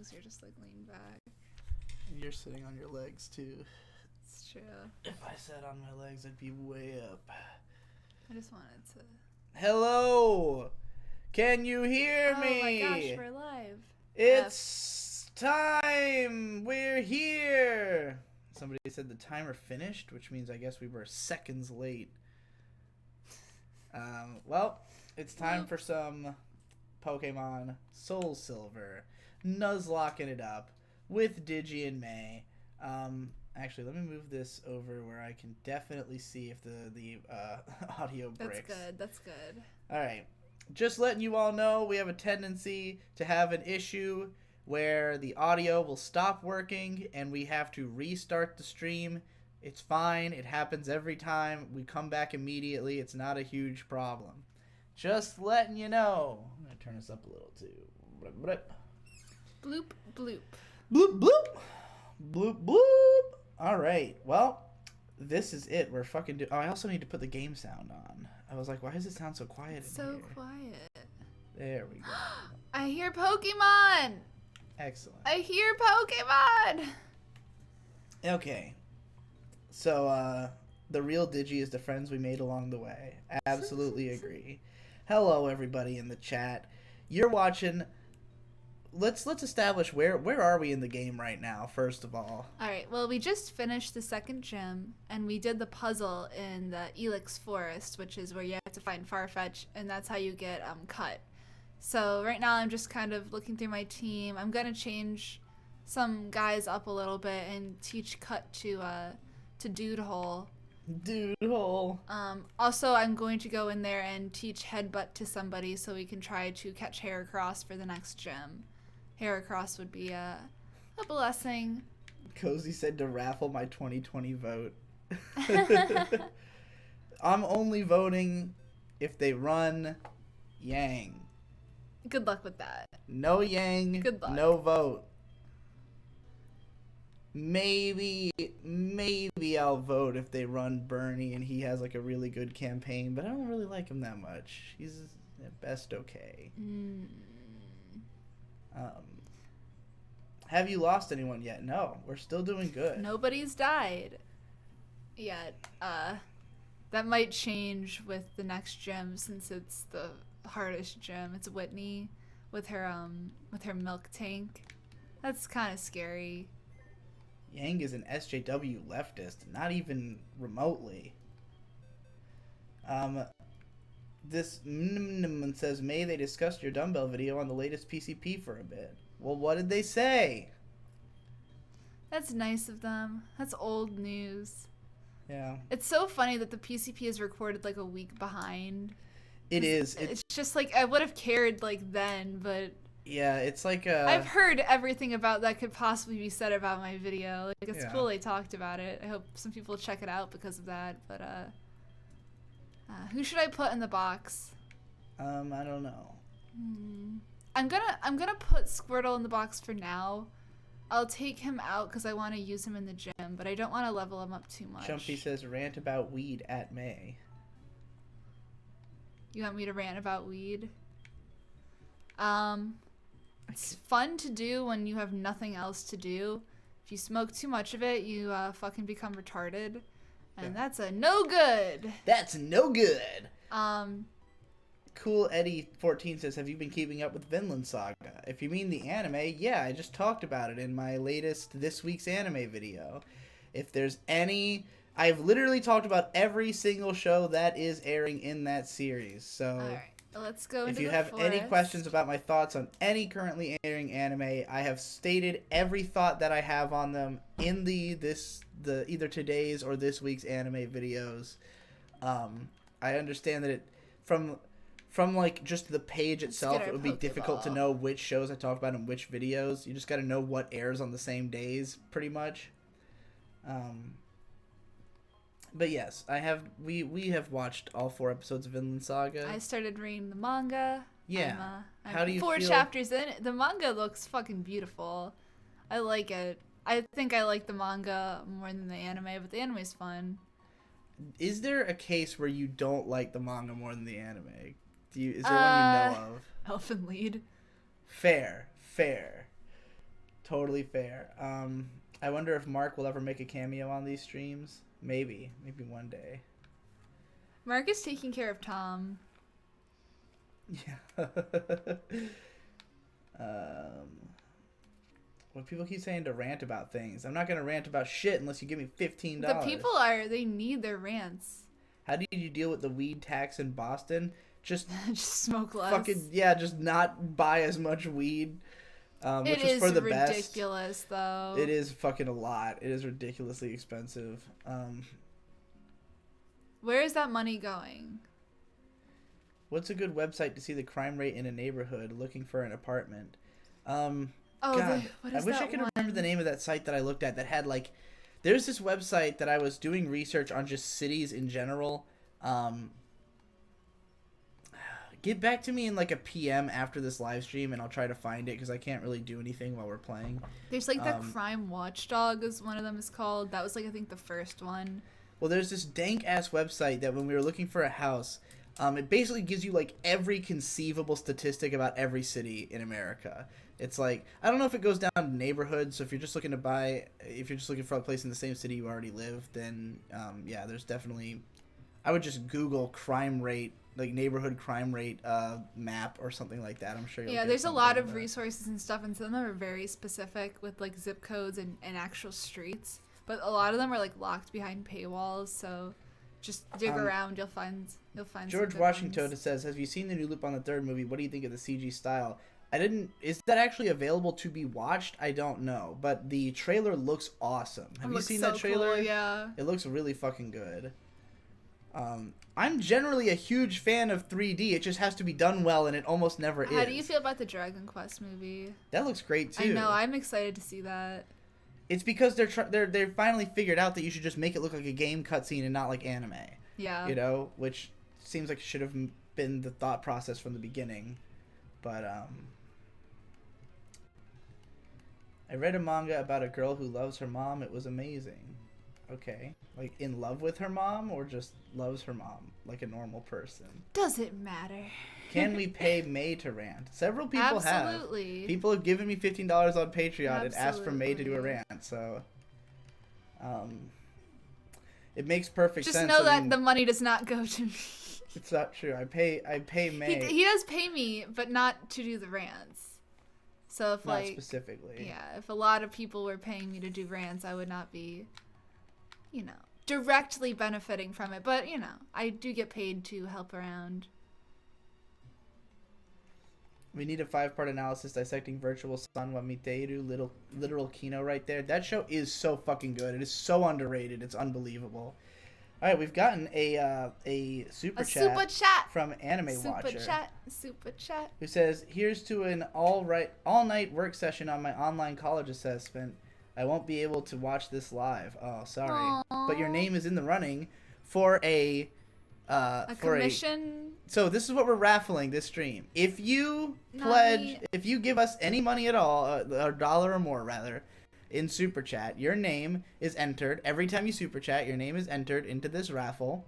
legs. You're just like leaned back. You're sitting on your legs too. It's true. If I sat on my legs, I'd be way up. I just wanted to. Hello! Can you hear me? Oh my gosh, we're live. It's time! We're here! Somebody said the timer finished, which means I guess we were seconds late. Well, it's time for some Pokemon SoulSilver. Nuzlocking it up with Digi and May. Actually, let me move this over where I can definitely see if the audio breaks. That's good. Alright. Just letting you all know, we have a tendency to have an issue where the audio will stop working and we have to restart the stream. It's fine. It happens every time. We come back immediately. It's not a huge problem. Just letting you know. I'm going to turn this up a little too. Bloop, Bloop, bloop. bloop. Bloop, bloop, bloop. All right. Well, this is it. We're fucking Oh, I also need to put the game sound on. I was like, why does it sound so quiet It's in so here? quiet. There we go. I hear Pokemon! Excellent. I hear Pokemon! Okay. So, the real Digi is the friends we made along the way. Absolutely agree. Hello, everybody in the chat. You're watching. Let's establish where are we in the game right now, first of all. Alright, well, we just finished the second gym, and we did the puzzle in the Elix Forest, which is where you have to find Farfetch, and that's how you get Cut. So right now I'm just kind of looking through my team. I'm going to change some guys up a little bit and teach Cut to Dude Hole. Dude Hole. Also, I'm going to go in there and teach Headbutt to somebody so we can try to catch Heracross for the next gym. Heracross would be a blessing. Cozy said to raffle my 2020 vote. I'm only voting if they run Yang. Good luck with that. No Yang, Good luck. no vote. Maybe I'll vote if they run Bernie and he has like a really good campaign, but I don't really like him that much. He's at best okay. Have you lost anyone yet? No, we're still doing good. Nobody's died yet. That might change with the next gym since it's the hardest gym. It's Whitney with her milk tank. That's kind of scary. Yang is an SJW leftist, not even remotely. This says, May, they discussed your dumbbell video on the latest PCP for a bit. Well, what did they say? That's nice of them. That's old news. Yeah. It's so funny that the PCP is recorded like a week behind. It is. It's just like I would have cared like then, but yeah, it's like I've heard everything about that could possibly be said about my video. Like it's Yeah. cool they talked about it. I hope some people check it out because of that. But who should I put in the box? I don't know. I'm gonna put Squirtle in the box for now. I'll take him out because I want to use him in the gym, but I don't want to level him up too much. Chumpy says rant about weed at May. You want me to rant about weed? It's fun to do when you have nothing else to do. If you smoke too much of it, you fucking become retarded. And that's a no good. That's no good. Cool Eddie 14 says, have you been keeping up with Vinland Saga? If you mean the anime, yeah, I just talked about it in my latest This Week's Anime video. If there's any... I've literally talked about every single show that is airing in that series. So Alright, let's go into if you the have any forest. questions about my thoughts on any currently airing anime, I have stated every thought that I have on them in the either today's or this week's anime videos. I understand that it from like just the page itself, it would be difficult to know which shows I talk about in which videos. You just got to know what airs on the same days, pretty much. But yes, we have watched all 4 episodes of Vinland Saga. I started reading the manga. Yeah. I'm How do you 4 feel? chapters in. The manga looks fucking beautiful. I like it. I think I like the manga more than the anime, but the anime's fun. Is there a case where you don't like the manga more than the anime? Is there one you know of? Elfen Lied. Fair. Totally fair. I wonder if Mark will ever make a cameo on these streams. Maybe one day. Mark is taking care of Tom. Yeah. When people keep saying to rant about things, I'm not gonna rant about shit unless you give me $15. The people they need their rants. How did you deal with the weed tax in Boston? Just smoke less. Fucking just not buy as much weed. Which is for the best. It is ridiculous, though. It is fucking a lot. It is ridiculously expensive. Where is that money going? What's a good website to see the crime rate in a neighborhood looking for an apartment? God, what is I wish that I could one? remember the name of that site that I looked at that had like... There's this website that I was doing research on just cities in general. Get back to me in like a PM after this live stream and I'll try to find it because I can't really do anything while we're playing. There's like the Crime Watchdog is one of them is called. That was like I think the first one. Well, there's this dank ass website that when we were looking for a house, it basically gives you like every conceivable statistic about every city in America. It's like, I don't know if it goes down to neighborhoods, so if you're just looking for a place in the same city you already live, then yeah, there's definitely, I would just Google crime rate, like neighborhood crime rate map or something like that. I'm sure you'll get there's a lot of but... resources and stuff, and some of them are very specific with like zip codes and actual streets, but a lot of them are like locked behind paywalls, so just dig around, you'll find George some Washington ones. says, have you seen the new loop on the third movie? What do you think of the CG style? Is that actually available to be watched? I don't know, but the trailer looks awesome. Have you seen that trailer? Cool, yeah. It looks really fucking good. I'm generally a huge fan of 3D. It just has to be done well, and it almost never is. How do you feel about the Dragon Quest movie? That looks great too. I know. I'm excited to see that. It's because they're finally figured out that you should just make it look like a game cutscene and not like anime. Yeah. You know, which seems like it should have been the thought process from the beginning, but I read a manga about a girl who loves her mom. It was amazing. Okay. Like, in love with her mom, or just loves her mom, like a normal person? Does it matter? Can we pay May to rant? Several people Absolutely. have. People have given me $15 on Patreon and asked for May to do a rant, so... it makes perfect sense. Just know that the money does not go to me. It's not true. I pay May. He does pay me, but not to do the rants. So if not specifically. Yeah, if a lot of people were paying me to do rants, I would not be, directly benefiting from it. But, I do get paid to help around. We need a 5-part analysis dissecting Virtual San wa Miteiru, literal Kino right there. That show is so fucking good. It is so underrated. It's unbelievable. All right, we've gotten a super chat from Anime Watcher. Super chat. Who says, "Here's to an all-night work session on my online college assessment. I won't be able to watch this live. Oh, sorry. Aww. But your name is in the running for a commission. So this is what we're raffling this stream. If you if you give us any money at all, a dollar or more rather, in Super Chat, your name is entered. Every time you Super Chat, your name is entered into this raffle,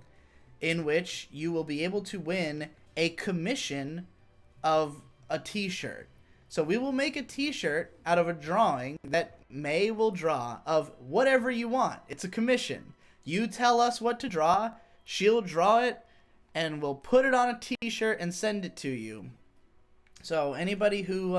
in which you will be able to win a commission of a t-shirt. So we will make a t-shirt out of a drawing that May will draw of whatever you want. It's a commission. You tell us what to draw, she'll draw it, and we'll put it on a t-shirt and send it to you. So anybody who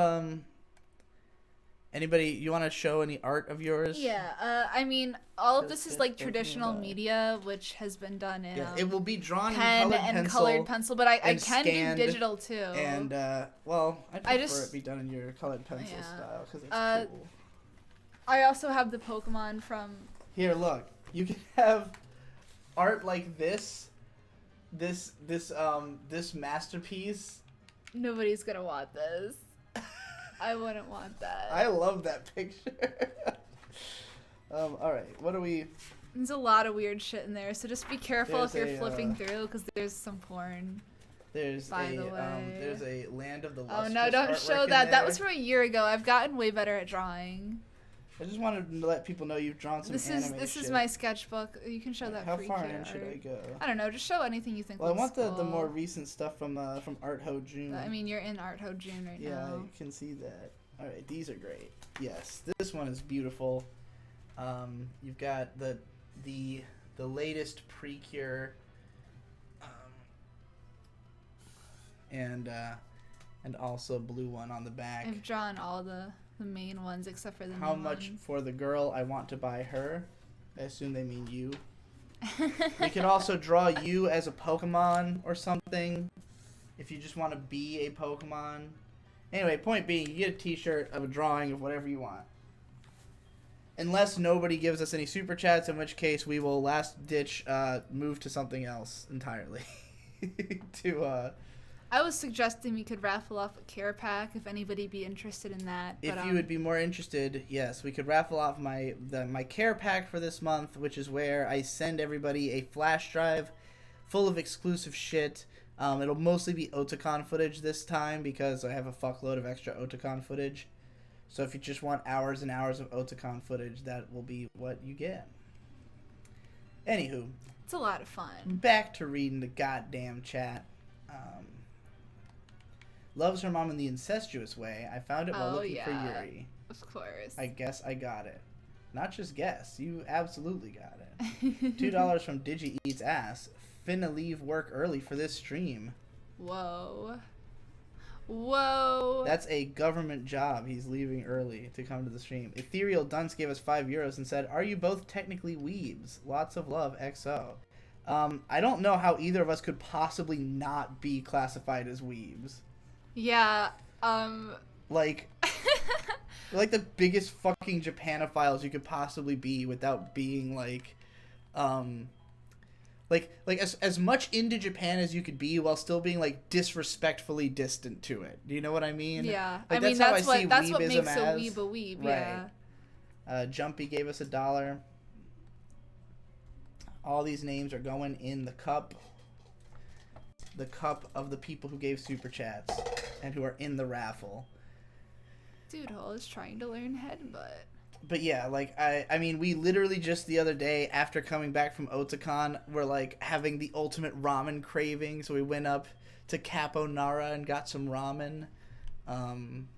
you want to show any art of yours? Yeah, I mean, all of this is like traditional media, which has been done in it will be drawn pen in colored pencil, but I can scanned, do digital too. And well, I prefer it be done in your colored pencil style because it's cool. I also have the Pokemon from. Here, look. You can have art like this masterpiece. Nobody's gonna want this. I wouldn't want that. I love that picture. All right, what do we? There's a lot of weird shit in there, so just be careful if you're flipping through, because there's some porn. There's a Land of the Lustrous. Oh no! Don't show that. That was from a year ago. I've gotten way better at drawing. I just wanted to let people know you've drawn some anime This shit. is my sketchbook. You can show that. How far in should I go? I don't know. Just show anything you think. Well, I want cool. the more recent stuff from Art Ho June. I mean, you're in Art Ho June right now. Yeah, I can see that. All right, these are great. Yes, this one is beautiful. You've got the latest Precure, and also blue one on the back. I've drawn all the main ones except for the How new much one. for the girl I want to buy her? I assume they mean you. We could also draw you as a Pokemon or something, if you just want to be a Pokemon. Anyway, point being, you get a t-shirt of a drawing of whatever you want. Unless nobody gives us any super chats, in which case we will last ditch move to something else entirely. I was suggesting we could raffle off a care pack if anybody be interested in that. If you would be more interested, yes, we could raffle off my care pack for this month, which is where I send everybody a flash drive full of exclusive shit. It'll mostly be Otakon footage this time because I have a fuckload of extra Otakon footage. So if you just want hours and hours of Otakon footage, that will be what you get. Anywho. It's a lot of fun. Back to reading the goddamn chat. Loves her mom in the incestuous way. I found it while looking for Yuri. Of course. I guess I got it. Not just guess. You absolutely got it. $2 from Digi Eats Ass. Finna leave work early for this stream. Whoa. Whoa. That's a government job. He's leaving early to come to the stream. Ethereal Dunce gave us €5 and said, "Are you both technically weebs? Lots of love, XO." I don't know how either of us could possibly not be classified as weebs. Yeah, Like, like the biggest fucking Japanophiles you could possibly be without being like as much into Japan as you could be while still being like disrespectfully distant to it. Do you know what I mean? Yeah, like, I mean that's what makes a weeb a weeb. Right. Yeah. Jumpy gave us $1. All these names are going in the cup. The cup of the people who gave super chats and who are in the raffle. Dude hole is trying to learn headbutt. But yeah, like I mean, we literally just the other day after coming back from Otakon were like having the ultimate ramen craving, so we went up to Capo Nara and got some ramen. And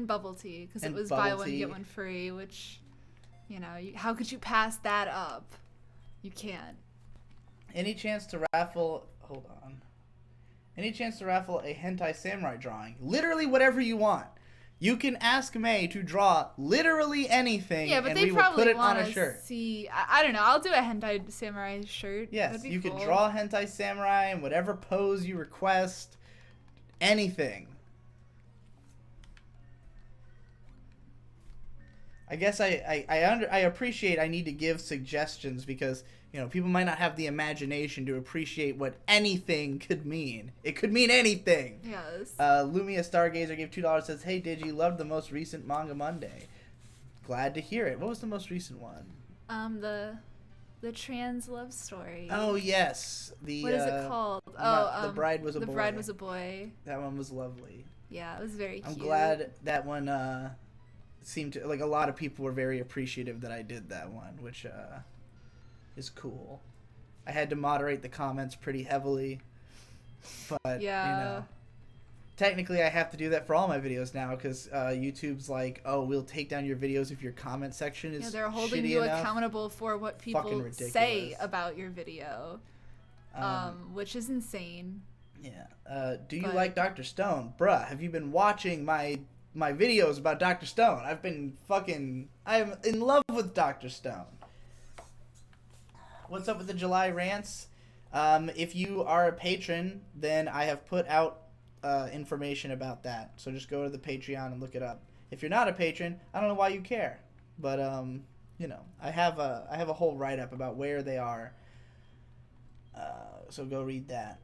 bubble tea, because it was bubble buy one tea. get one free, which, you know, how could you pass that up? You can't. Any chance to raffle? Hold on. Any chance to raffle a hentai samurai drawing? Literally whatever you want. You can ask May to draw literally anything, yeah, but and they we will probably put it on want a shirt. to see. I don't know. I'll do a hentai samurai shirt. Yes, you cool. could draw hentai samurai in whatever pose you request. Anything. I guess I appreciate I need to give suggestions because, you know, people might not have the imagination to appreciate what anything could mean. It could mean anything. Yes. Lumia Stargazer gave $2, says, "Hey Digi, loved the most recent Manga Monday." Glad to hear it. What was the most recent one? The trans love story. Oh yes. What is it called? The Bride Was a Boy. The Bride Was a Boy. That one was lovely. Yeah, it was very cute. I'm glad that one seemed to, like, a lot of people were very appreciative that I did that one, which is cool. I had to moderate the comments pretty heavily, but yeah. You know, technically I have to do that for all my videos now because YouTube's like, "Oh, we'll take down your videos if your comment section is they're holding shitty you enough." accountable for what people say about your video, which is insane. Yeah. Do you like Dr. Stone? Bruh, have you been watching my videos about Dr. Stone? I'm in love with Dr. Stone. What's up with the July rants? If you are a patron, then I have put out information about that. So just go to the Patreon and look it up. If you're not a patron, I don't know why you care. But you know, I have a whole write-up about where they are. So go read that.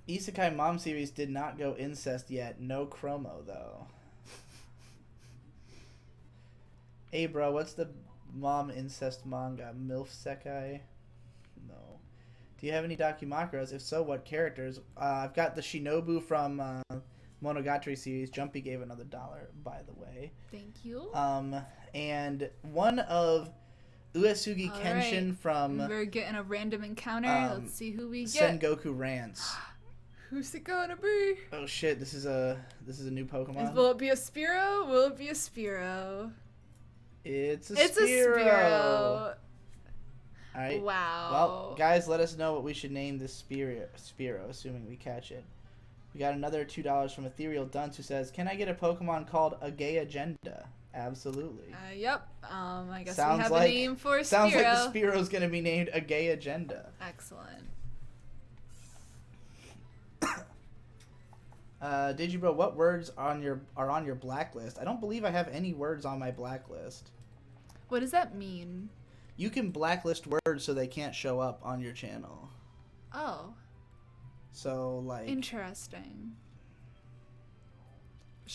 Isekai Mom series did not go incest yet. No chromo, though. Hey, bro, what's the mom incest manga? MILF Sekai? No. Do you have any Dakimakuras? If so, what characters? I've got the Shinobu from Monogatari series. Jumpy gave another $1, by the way. Thank you. And one of Uesugi Kenshin from... We're getting a random encounter. Let's see who we get. Sengoku Rants. Who's it gonna be? Oh shit! This is a new Pokemon. Will it be a Spearow? Will it be a Spearow? It's a It's Spearow. a Spearow. All right. Wow. Well, guys, let us know what we should name this Spearow, assuming we catch it. We got another $2 from Ethereal Dunce who says, "Can I get a Pokemon called a Gay Agenda?" Absolutely. Yep. I guess Sounds we have like, a name for a Spearow. Sounds like the Spearow's gonna be named a Gay Agenda. Excellent. Digibro, what words are on your blacklist? I don't believe I have any words on my blacklist. What does that mean? You can blacklist words so they can't show up on your channel. Oh. So, like... Interesting.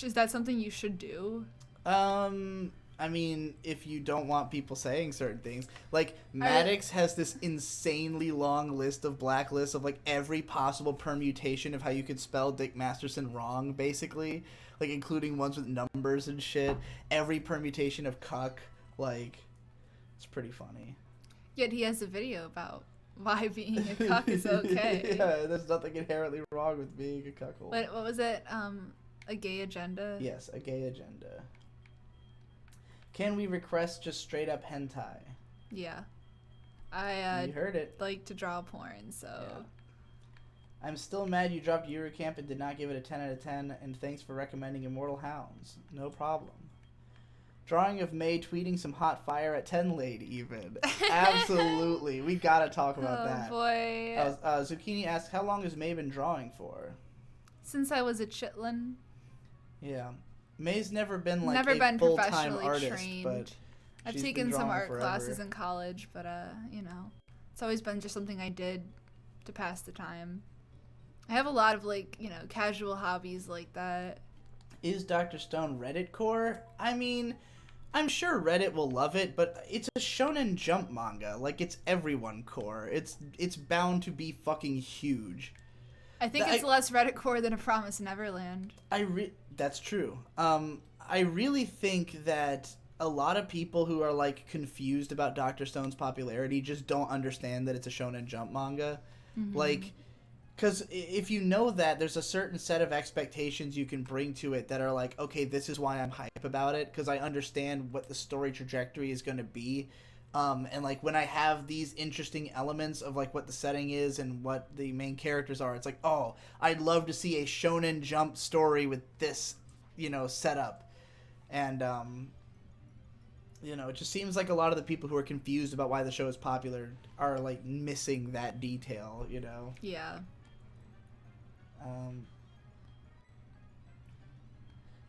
Is that something you should do? I mean, if you don't want people saying certain things. Like, Maddox has this insanely long list of blacklists of, like, every possible permutation of how you could spell Dick Masterson wrong, basically. Like, including ones with numbers and shit. Every permutation of cuck. Like, it's pretty funny. Yet he has a video about why being a cuck is okay. Yeah, there's nothing inherently wrong with being a cuckold. What was it? A gay agenda? Yes, a gay agenda. Can we request just straight up hentai? Yeah. I you heard it. like to draw porn, so... Yeah. I'm still mad you dropped Eurocamp and did not give it a 10 out of 10, and thanks for recommending Immortal Hounds. No problem. Drawing of May tweeting some hot fire at 10 late even. Absolutely. We gotta talk about that. Oh boy. Zucchini asks, how long has May been drawing for? Since I was a chitlin. Yeah. May's never been like Never a been full-time professionally artist, trained. but I've she's taken been some drawing art forever. classes in college, but you know, it's always been just something I did to pass the time. I have a lot of like, you know, casual hobbies like that. Is Dr. Stone Reddit core? I mean, I'm sure Reddit will love it, but it's a Shonen Jump manga. Like, it's everyone core. It's bound to be fucking huge. I think it's less Reddit core than A Promise Neverland. That's true. I really think that a lot of people who are like confused about Dr. Stone's popularity just don't understand that it's a Shonen Jump manga. Mm-hmm. Like, because if you know that, there's a certain set of expectations you can bring to it that are like, okay, this is why I'm hype about it, because I understand what the story trajectory is going to be. And like when I have these interesting elements of like what the setting is and what the main characters are, it's like, oh, I'd love to see a Shonen Jump story with this, you know, setup. And, you know, it just seems like a lot of the people who are confused about why the show is popular are like missing that detail, you know? Yeah.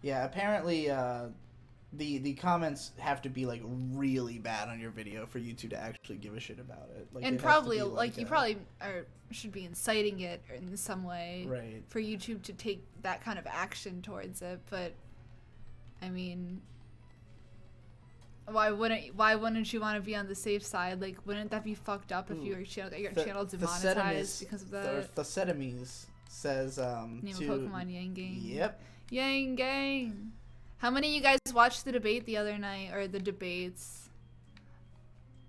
Yeah, apparently, the comments have to be like really bad on your video for YouTube to actually give a shit about it. Like, and it probably has to be like you probably should be inciting it in some way, right, for YouTube to take that kind of action towards it. But I mean, why wouldn't you want to be on the safe side? Like, wouldn't that be fucked up if your channel demonetized because of that? The Setamis says name to of Pokemon Yang Gang. Yep. Yang Gang. How many of you guys watched the debate the other night, or the debates?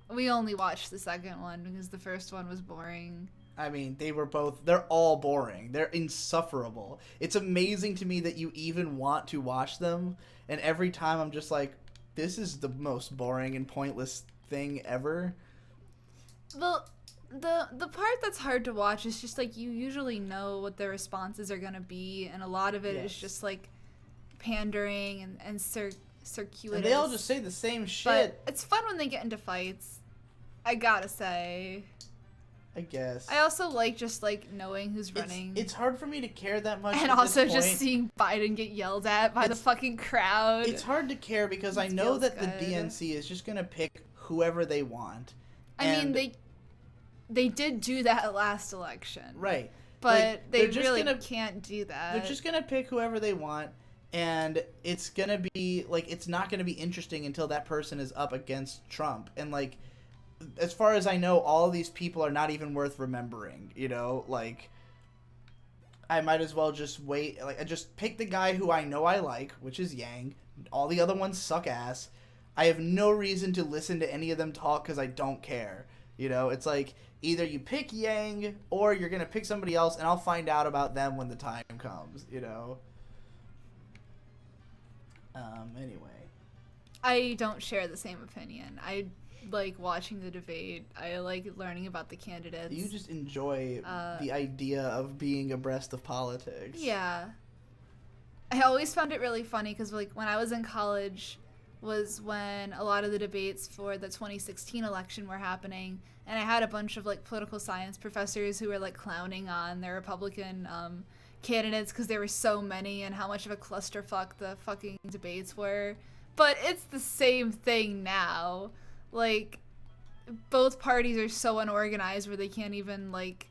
We only watched the second one because the first one was boring. I mean, they're all boring. They're insufferable. It's amazing to me that you even want to watch them, and every time I'm just like, this is the most boring and pointless thing ever. Well, the part that's hard to watch is just like you usually know what the responses are gonna be, and a lot of it is just like pandering and circuitous. And they all just say the same shit. But it's fun when they get into fights, I gotta say. I guess. I also like just like knowing who's running. It's hard for me to care that much. And also just seeing Biden get yelled at by the fucking crowd. It's hard to care because I know that the DNC is just gonna pick whoever they want. I mean, they did do that last election. Right. But like, they really can't do that. They're just gonna pick whoever they want, and it's gonna be like, it's not gonna be interesting until that person is up against Trump. And like, as far as I know, all of these people are not even worth remembering, you know? Like, I might as well just wait. Like, I just pick the guy who I know I like, which is Yang. All the other ones suck ass. I have no reason to listen to any of them talk because I don't care. You know, it's like either you pick Yang or you're gonna pick somebody else, and I'll find out about them when the time comes. You know. Anyway, I don't share the same opinion. I like watching the debate. I like learning about the candidates. you just enjoy the idea of being abreast of politics. Yeah. I always found it really funny because like when I was in college was when a lot of the debates for the 2016 election were happening, and I had a bunch of like political science professors who were like clowning on their Republican candidates because there were so many and how much of a clusterfuck the fucking debates were. But it's the same thing now. Like, both parties are so unorganized where they can't even like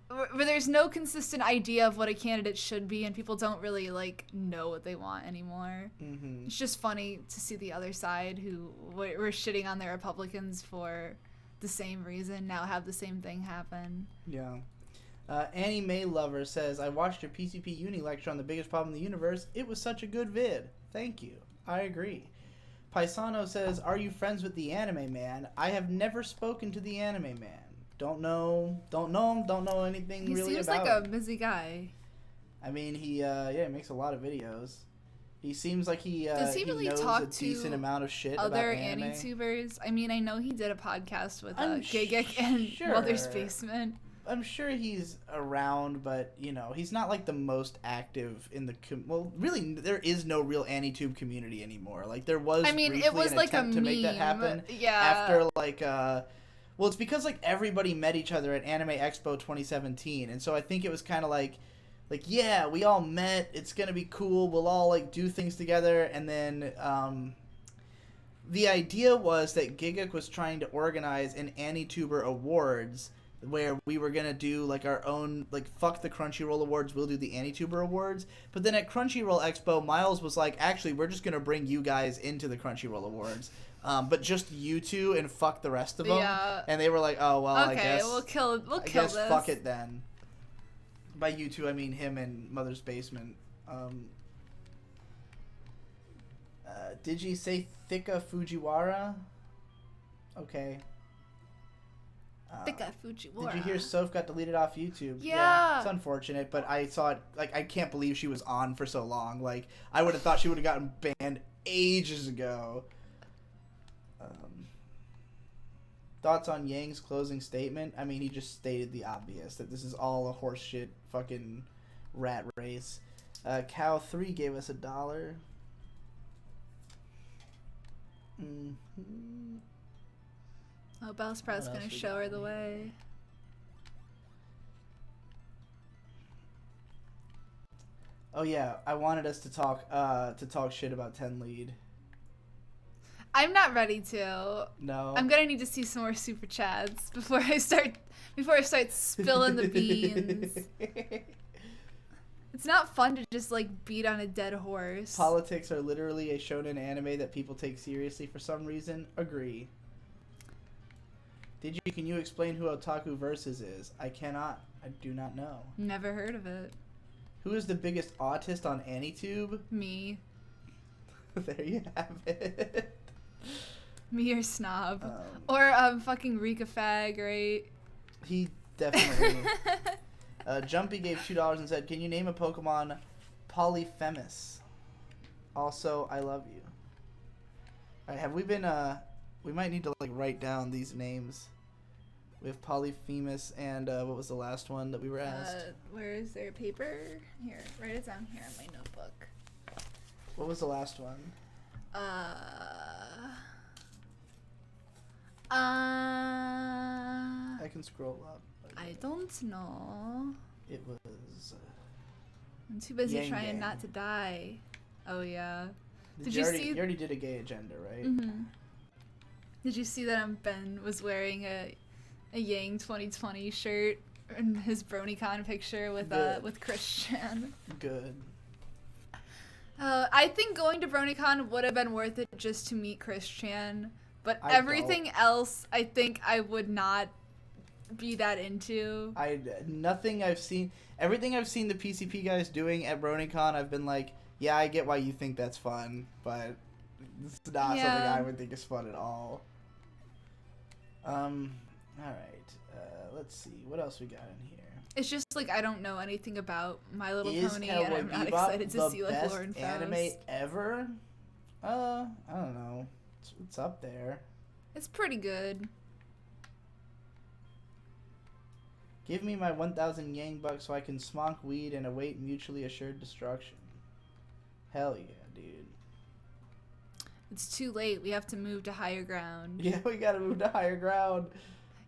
where there's no consistent idea of what a candidate should be, and people don't really like know what they want anymore. Mm-hmm. It's just funny to see the other side who were shitting on the Republicans for the same reason now have the same thing happen. Yeah. Annie May Lover says, I watched your PCP Uni lecture on the biggest problem in the universe. It was such a good vid. Thank you. I agree. Paisano says, are you friends with the Anime Man? I have never spoken to the Anime Man. Don't know him, don't know anything He really seems about like him. a busy guy. I mean, he makes a lot of videos. He seems like Does he really knows talk a to decent amount of shit other about anime. Anitubers? I mean, I know he did a podcast with I'm Gigik and sure. Mother's Basement. I'm sure he's around, but, you know, he's not, like, the most active in the... well, really, there is no real AniTube community anymore. Like, there was briefly it was an like attempt a to meme. make that happen. Yeah. After, like, well, it's because, like, everybody met each other at Anime Expo 2017, and so I think it was kind of like, yeah, we all met, it's gonna be cool, we'll all, like, do things together, and then, the idea was that Gigik was trying to organize an AniTuber Awards, where we were gonna do like our own, like, fuck the Crunchyroll Awards, we'll do the AniTuber Awards. But then at Crunchyroll Expo, Miles was like, actually, we're just gonna bring you guys into the Crunchyroll Awards, but just you two and fuck the rest of them. Yeah. And they were like, oh well, Okay, I guess we'll kill this. fuck it then. By you two, I mean him and Mother's Basement. Digi say Thika Fujiwara? Okay. Thika Fujiwara. Did you hear Soph got deleted off YouTube? Yeah. It's unfortunate, but I saw it, like, I can't believe she was on for so long. Like, I would have thought she would have gotten banned ages ago. Thoughts on Yang's closing statement? I mean, he just stated the obvious, that this is all a horseshit fucking rat race. Cow3 gave us $1. Mm-hmm. Oh, Bellsprout's gonna show her the way. Oh yeah, I wanted us to talk shit about 10 lead. I'm not ready to. No. I'm gonna need to see some more super chats before I start spilling the beans. It's not fun to just like beat on a dead horse. Politics are literally a shonen anime that people take seriously for some reason. Agree. Can you explain who Otaku Versus is? I cannot. I do not know. Never heard of it. Who is the biggest autist on AniTube? Me. There you have it. Me or Snob. Or fucking Rika Fag, right? He definitely. Jumpy gave $2 and said, can you name a Pokemon Polyphemus? Also, I love you. Alright, have we been, we might need to, like, write down these names. We have Polyphemus and, what was the last one that we were asked? Where is there paper? Here, write it down here in my notebook. What was the last one? I can scroll up. I don't know. It was... I'm too busy Yang trying Yang. not to die. Oh, yeah. Did you you already, see... You already did a gay agenda, right? Mm-hmm. Did you see that Ben was wearing a Yang 2020 shirt in his BronyCon picture with Christian? Good. I think going to BronyCon would have been worth it just to meet Christian, but everything else I think I would not be that into. Everything I've seen the PCP guys doing at BronyCon, I've been like, yeah, I get why you think that's fun, but it's not something I would think is fun at all. All right. Let's see. What else we got in here? It's just like I don't know anything about My Little Is Pony, Cowboy and I'm not Bebop excited to the see like best Lauren anime Faust. ever? I don't know. It's up there. It's pretty good. Give me my 1,000 yang bucks so I can smonk weed and await mutually assured destruction. Hell yeah, dude. It's too late. We have to move to higher ground. Yeah, we gotta move to higher ground.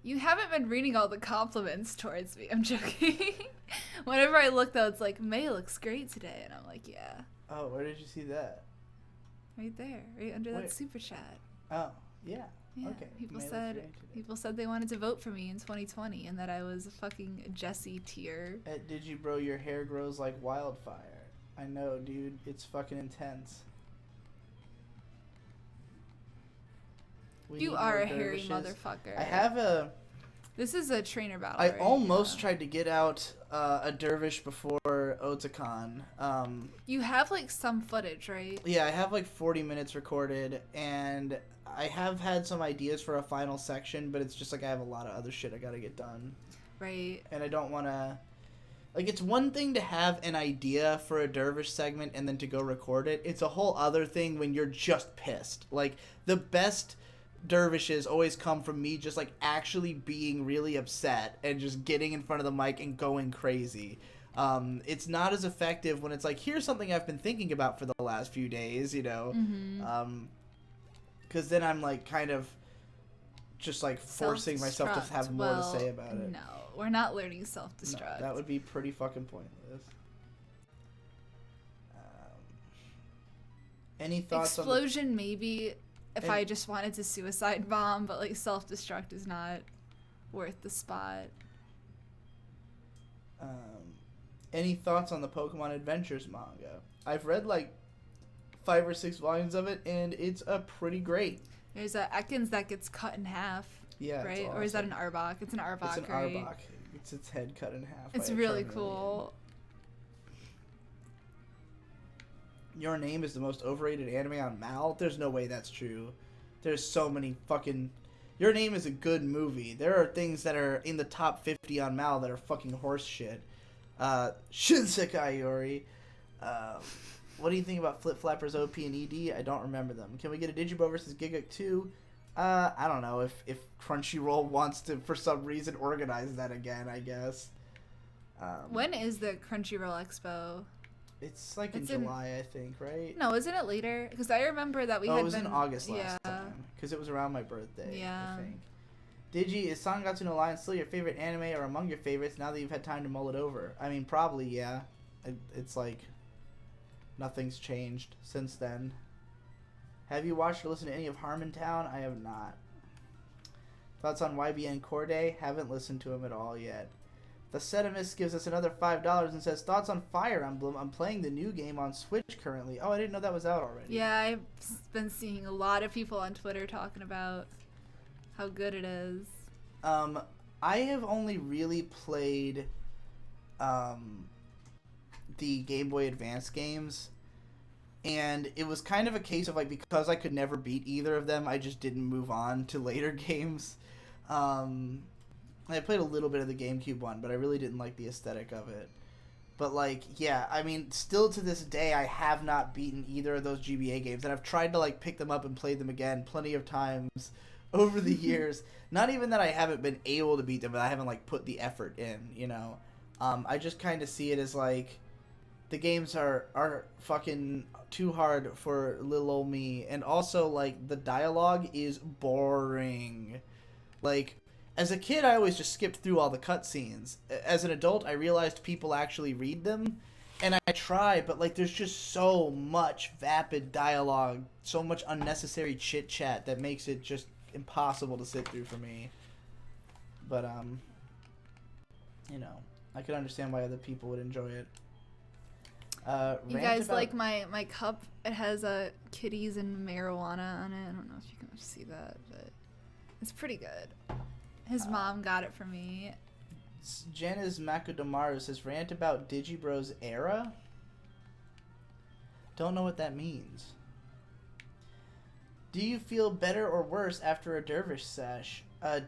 You haven't been reading all the compliments towards me. I'm joking. Whenever I look, though, it's like, May looks great today. And I'm like, yeah. Oh, where did you see that? Right there. Right under Where? that super chat. Oh, yeah. Yeah. Okay. People said they wanted to vote for me in 2020 and that I was a fucking Jessie tier. At Digi Bro, your hair grows like wildfire. I know, dude. It's fucking intense. You are a hairy motherfucker. I have a... This is a trainer battle. I right? almost tried to get out a dervish before Otakon. You have like some footage, right? Yeah, I have like 40 minutes recorded, and I have had some ideas for a final section, but it's just like I have a lot of other shit I gotta get done. Right. And I don't want to... Like, it's one thing to have an idea for a dervish segment and then to go record it. It's a whole other thing when you're just pissed. Like, the best dervishes always come from me just like actually being really upset and just getting in front of the mic and going crazy. It's not as effective when it's like, here's something I've been thinking about for the last few days, you know. Because then I'm like kind of just like forcing myself to have more to say about it. No, we're not learning self-destruct. No, that would be pretty fucking pointless. Any thoughts Explosion on maybe if I just wanted to suicide bomb, but like self-destruct is not worth the spot. Any thoughts on the Pokemon Adventures manga? I've read like 5 or 6 volumes of it, and it's pretty great. There's a Ekans that gets cut in half. Yeah, right? Awesome. Or is that an Arbok? It's an Arbok, It's an right? Arbok. It's its head cut in half. It's really cool. Your Name is the most overrated anime on Mal? There's no way that's true. There's so many fucking... Your Name is a good movie. There are things that are in the top 50 on Mal that are fucking horse shit. Shinsekai Yori. What do you think about Flip Flappers OP and ED? I don't remember them. Can we get a Digibo versus Giga 2? I don't know. If Crunchyroll wants to, for some reason, organize that again, I guess. When is the Crunchyroll Expo? It's like in July, I think, right? No, isn't it later? Because I remember that we had it was in August last time. Because it was around my birthday, yeah. I think. Digi, is Sangatsu no Lion still your favorite anime or among your favorites now that you've had time to mull it over? I mean, probably, yeah. It's like nothing's changed since then. Have you watched or listened to any of Harmontown? I have not. Thoughts on YBN Corday? Haven't listened to him at all yet. The Sedamus gives us another $5 and says, thoughts on Fire Emblem? I'm playing the new game on Switch currently. Oh, I didn't know that was out already. Yeah, I've been seeing a lot of people on Twitter talking about how good it is. I have only really played the Game Boy Advance games, and it was kind of a case of like, because I could never beat either of them, I just didn't move on to later games. I played a little bit of the GameCube one, but I really didn't like the aesthetic of it. But like, yeah, I mean, still to this day, I have not beaten either of those GBA games, and I've tried to like pick them up and play them again plenty of times over the years. Not even that I haven't been able to beat them, but I haven't like put the effort in, you know. I just kind of see it as like, the games are fucking too hard for little old me, and also like the dialogue is boring. Like, as a kid, I always just skipped through all the cutscenes. As an adult, I realized people actually read them, and I try, but like there's just so much vapid dialogue, so much unnecessary chit chat that makes it just impossible to sit through for me. But you know, I could understand why other people would enjoy it. You guys like my cup? It has kitties and marijuana on it. I don't know if you can see that, but it's pretty good. His mom got it for me. Janice Makudomaru says, rant about Digibro's era? Don't know what that means. Do you feel better or worse after a dervish sesh?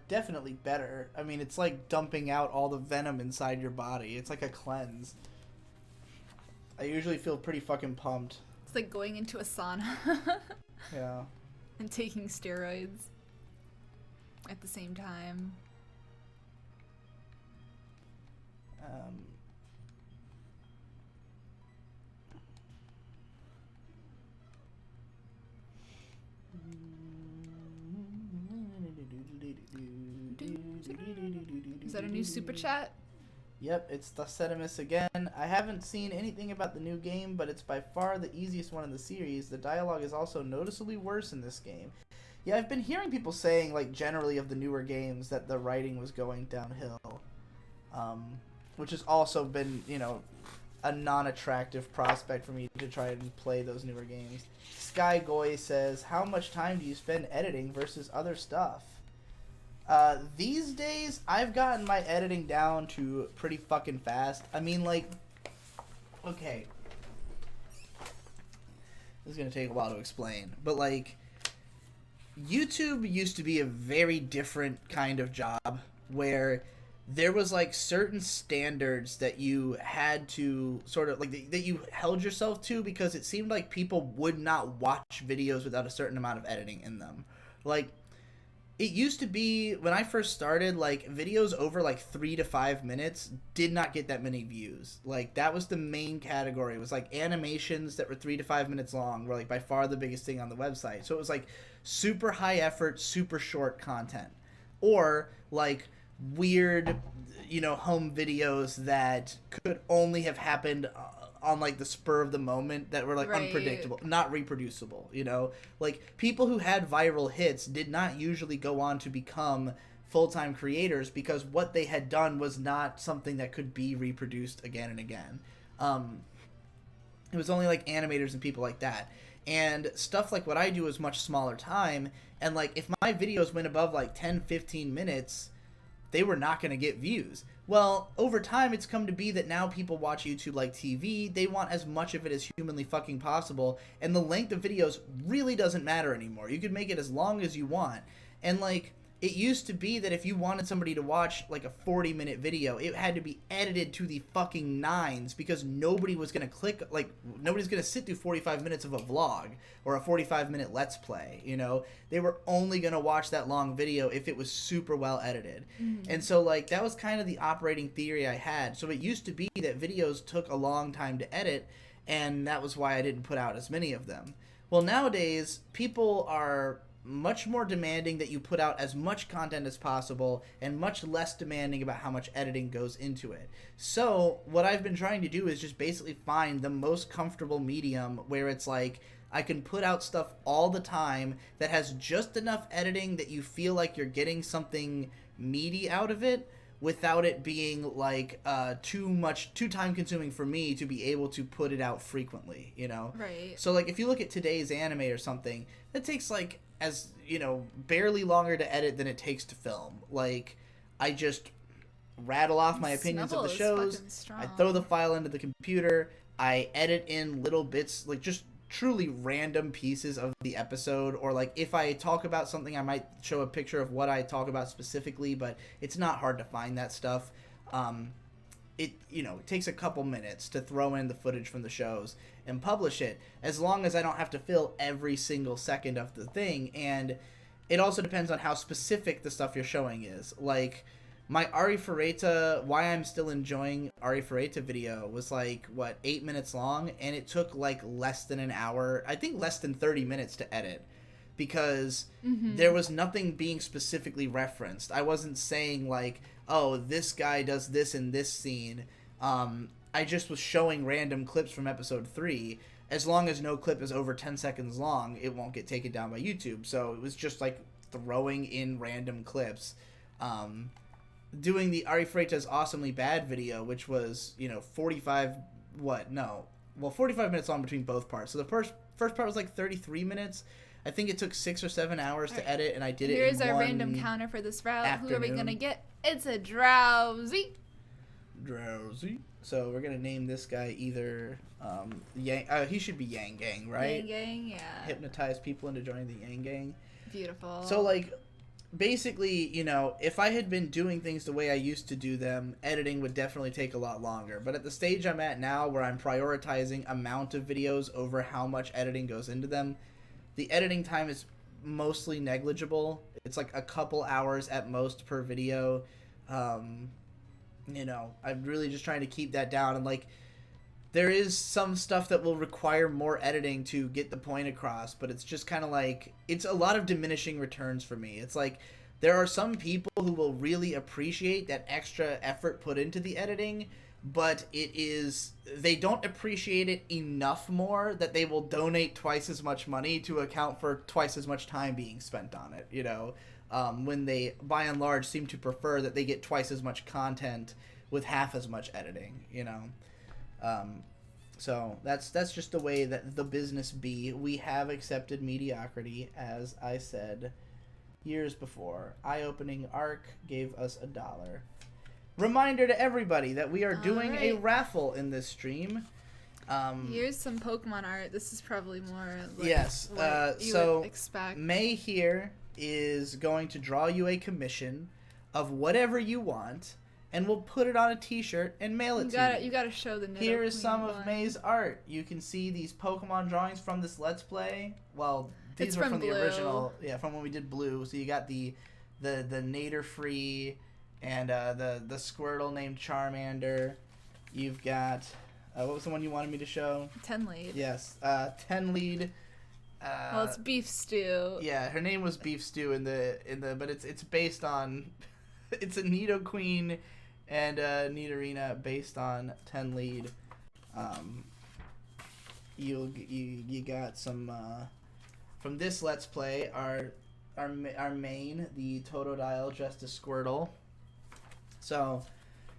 Definitely better. I mean, it's like dumping out all the venom inside your body. It's like a cleanse. I usually feel pretty fucking pumped. It's like going into a sauna. Yeah. And taking steroids at the same time. Is that a new super chat? Yep, it's the Setimus again. I haven't seen anything about the new game, but it's by far the easiest one in the series. The dialogue is also noticeably worse in this game. Yeah, I've been hearing people saying, like, generally of the newer games that the writing was going downhill. Which has also been, you know, a non-attractive prospect for me to try and play those newer games. Sky Goy says, how much time do you spend editing versus other stuff? These days, I've gotten my editing down to pretty fucking fast. I mean, like, okay. This is gonna take a while to explain, but, like, YouTube used to be a very different kind of job where there was, like, certain standards that you had to sort of, like, that you held yourself to because it seemed like people would not watch videos without a certain amount of editing in them. Like, it used to be, when I first started, like, videos over, like, 3 to 5 minutes did not get that many views. Like, that was the main category. It was, like, animations that were 3 to 5 minutes long were, like, by far the biggest thing on the website. So it was, like, super high effort, super short content. Or, like, weird, you know, home videos that could only have happened on, like, the spur of the moment that were, like, Right. unpredictable, not reproducible, you know? Like, people who had viral hits did not usually go on to become full-time creators because what they had done was not something that could be reproduced again and again. It was only, like, animators and people like that. And stuff like what I do is much smaller time, and, like, if my videos went above, like, 10, 15 minutes, they were not going to get views. Well, over time, it's come to be that now people watch YouTube like TV. They want as much of it as humanly fucking possible, and the length of videos really doesn't matter anymore. You could make it as long as you want. And, like, it used to be that if you wanted somebody to watch, like, a 40-minute video, it had to be edited to the fucking nines because nobody was going to click, like, nobody's going to sit through 45 minutes of a vlog or a 45-minute Let's Play, you know? They were only going to watch that long video if it was super well edited. Mm-hmm. And so, like, that was kind of the operating theory I had. So it used to be that videos took a long time to edit, and that was why I didn't put out as many of them. Well, nowadays, people are much more demanding that you put out as much content as possible and much less demanding about how much editing goes into it. So what I've been trying to do is just basically find the most comfortable medium where it's like I can put out stuff all the time that has just enough editing that you feel like you're getting something meaty out of it without it being like too time consuming for me to be able to put it out frequently, you know? Right. So like if you look at today's anime or something, that takes like as, you know, barely longer to edit than it takes to film. Like, I just rattle off my opinions of the shows, I throw the file into the computer, I edit in little bits, like just truly random pieces of the episode, or like if I talk about something I might show a picture of what I talk about specifically, but it's not hard to find that stuff. It, you know, it takes a couple minutes to throw in the footage from the shows and publish it, as long as I don't have to fill every single second of the thing. And it also depends on how specific the stuff you're showing is. Like, my Ari Ferreita, why I'm still enjoying Ari Ferreita video was like, what, 8 minutes long? And it took like less than an hour, I think less than 30 minutes to edit. Because there was nothing being specifically referenced. I wasn't saying like, oh, this guy does this in this scene. I just was showing random clips from episode 3. As long as no clip is over 10 seconds long, it won't get taken down by YouTube. So it was just like throwing in random clips. Doing the Ari Freitas Awesomely Bad video, which was, you know, 45 minutes long between both parts. So the first part was like 33 minutes. I think it took 6 or 7 hours to edit, and I did it in one Here's our random counter for this route. afternoon. Who are we going to get? It's a Drowsy. Drowsy. So we're going to name this guy either Yang. He should be Yang Gang, right? Yang Gang, yeah. Hypnotize people into joining the Yang Gang. Beautiful. So, like, basically, you know, if I had been doing things the way I used to do them, editing would definitely take a lot longer. But at the stage I'm at now, where I'm prioritizing amount of videos over how much editing goes into them, the editing time is mostly negligible. It's like a couple hours at most per video. You know, I'm really just trying to keep that down. And like, there is some stuff that will require more editing to get the point across, but it's just kind of like, it's a lot of diminishing returns for me. It's like, there are some people who will really appreciate that extra effort put into the editing, but they don't appreciate it enough more that they will donate twice as much money to account for twice as much time being spent on it, you know? When they, by and large, seem to prefer that they get twice as much content with half as much editing, you know? So that's just the way that the business be. We have accepted mediocrity, as I said years before. Eye-opening arc gave us $1. Reminder to everybody that we are doing a raffle in this stream. Here's some Pokemon art. This is probably more like yes. what you would expect. May here is going to draw you a commission of whatever you want, and we'll put it on a t-shirt and mail it to you. You gotta show the Nidoqueen. Here is some of May's art. You can see these Pokemon drawings from this Let's Play. Well, these are from the original, from when we did Blue. So you got the Nader-free and the Squirtle named Charmander. You've got what was the one you wanted me to show? Tenlead. Yes, Tenlead. Well, it's Beef Stew. Yeah, her name was Beef Stew but it's based on it's a Nidoqueen and Nidorina based on Tenlead. You got some from this Let's Play, our main, the Totodile Justice Squirtle. So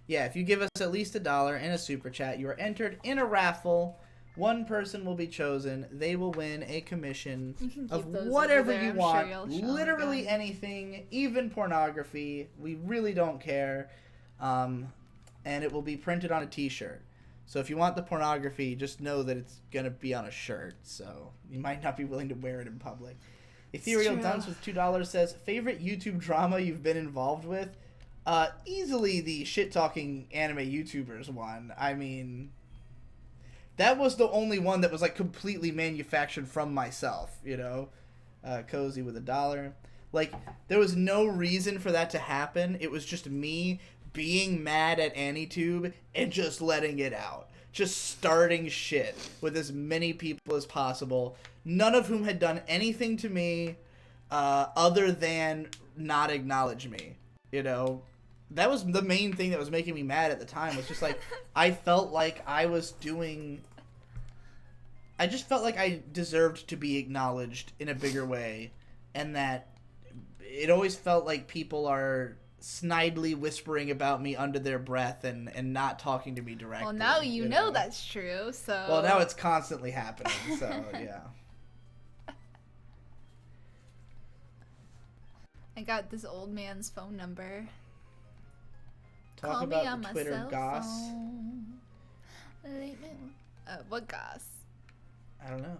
yeah, if you give us at least $1 in a super chat, you are entered in a raffle. One person will be chosen. They will win a commission of whatever you want. Sure literally anything, even pornography. We really don't care. And it will be printed on a t-shirt. So if you want the pornography, just know that it's going to be on a shirt. So you might not be willing to wear it in public. Ethereal Dunce with $2 says, favorite YouTube drama you've been involved with? Easily the shit-talking anime YouTubers one. I mean, that was the only one that was like completely manufactured from myself, you know? Cozy with $1. Like, there was no reason for that to happen. It was just me being mad at AniTube and just letting it out. Just starting shit with as many people as possible, none of whom had done anything to me other than not acknowledge me, you know? That was the main thing that was making me mad at the time. Was just like, I felt like I just felt like I deserved to be acknowledged in a bigger way, and that it always felt like people are snidely whispering about me under their breath and not talking to me directly. Well, now you know that's true, so... Well, now it's constantly happening, so, yeah. I got this old man's phone number. Talk Call about me on the my Twitter cell goss. phone. What goss? I don't know.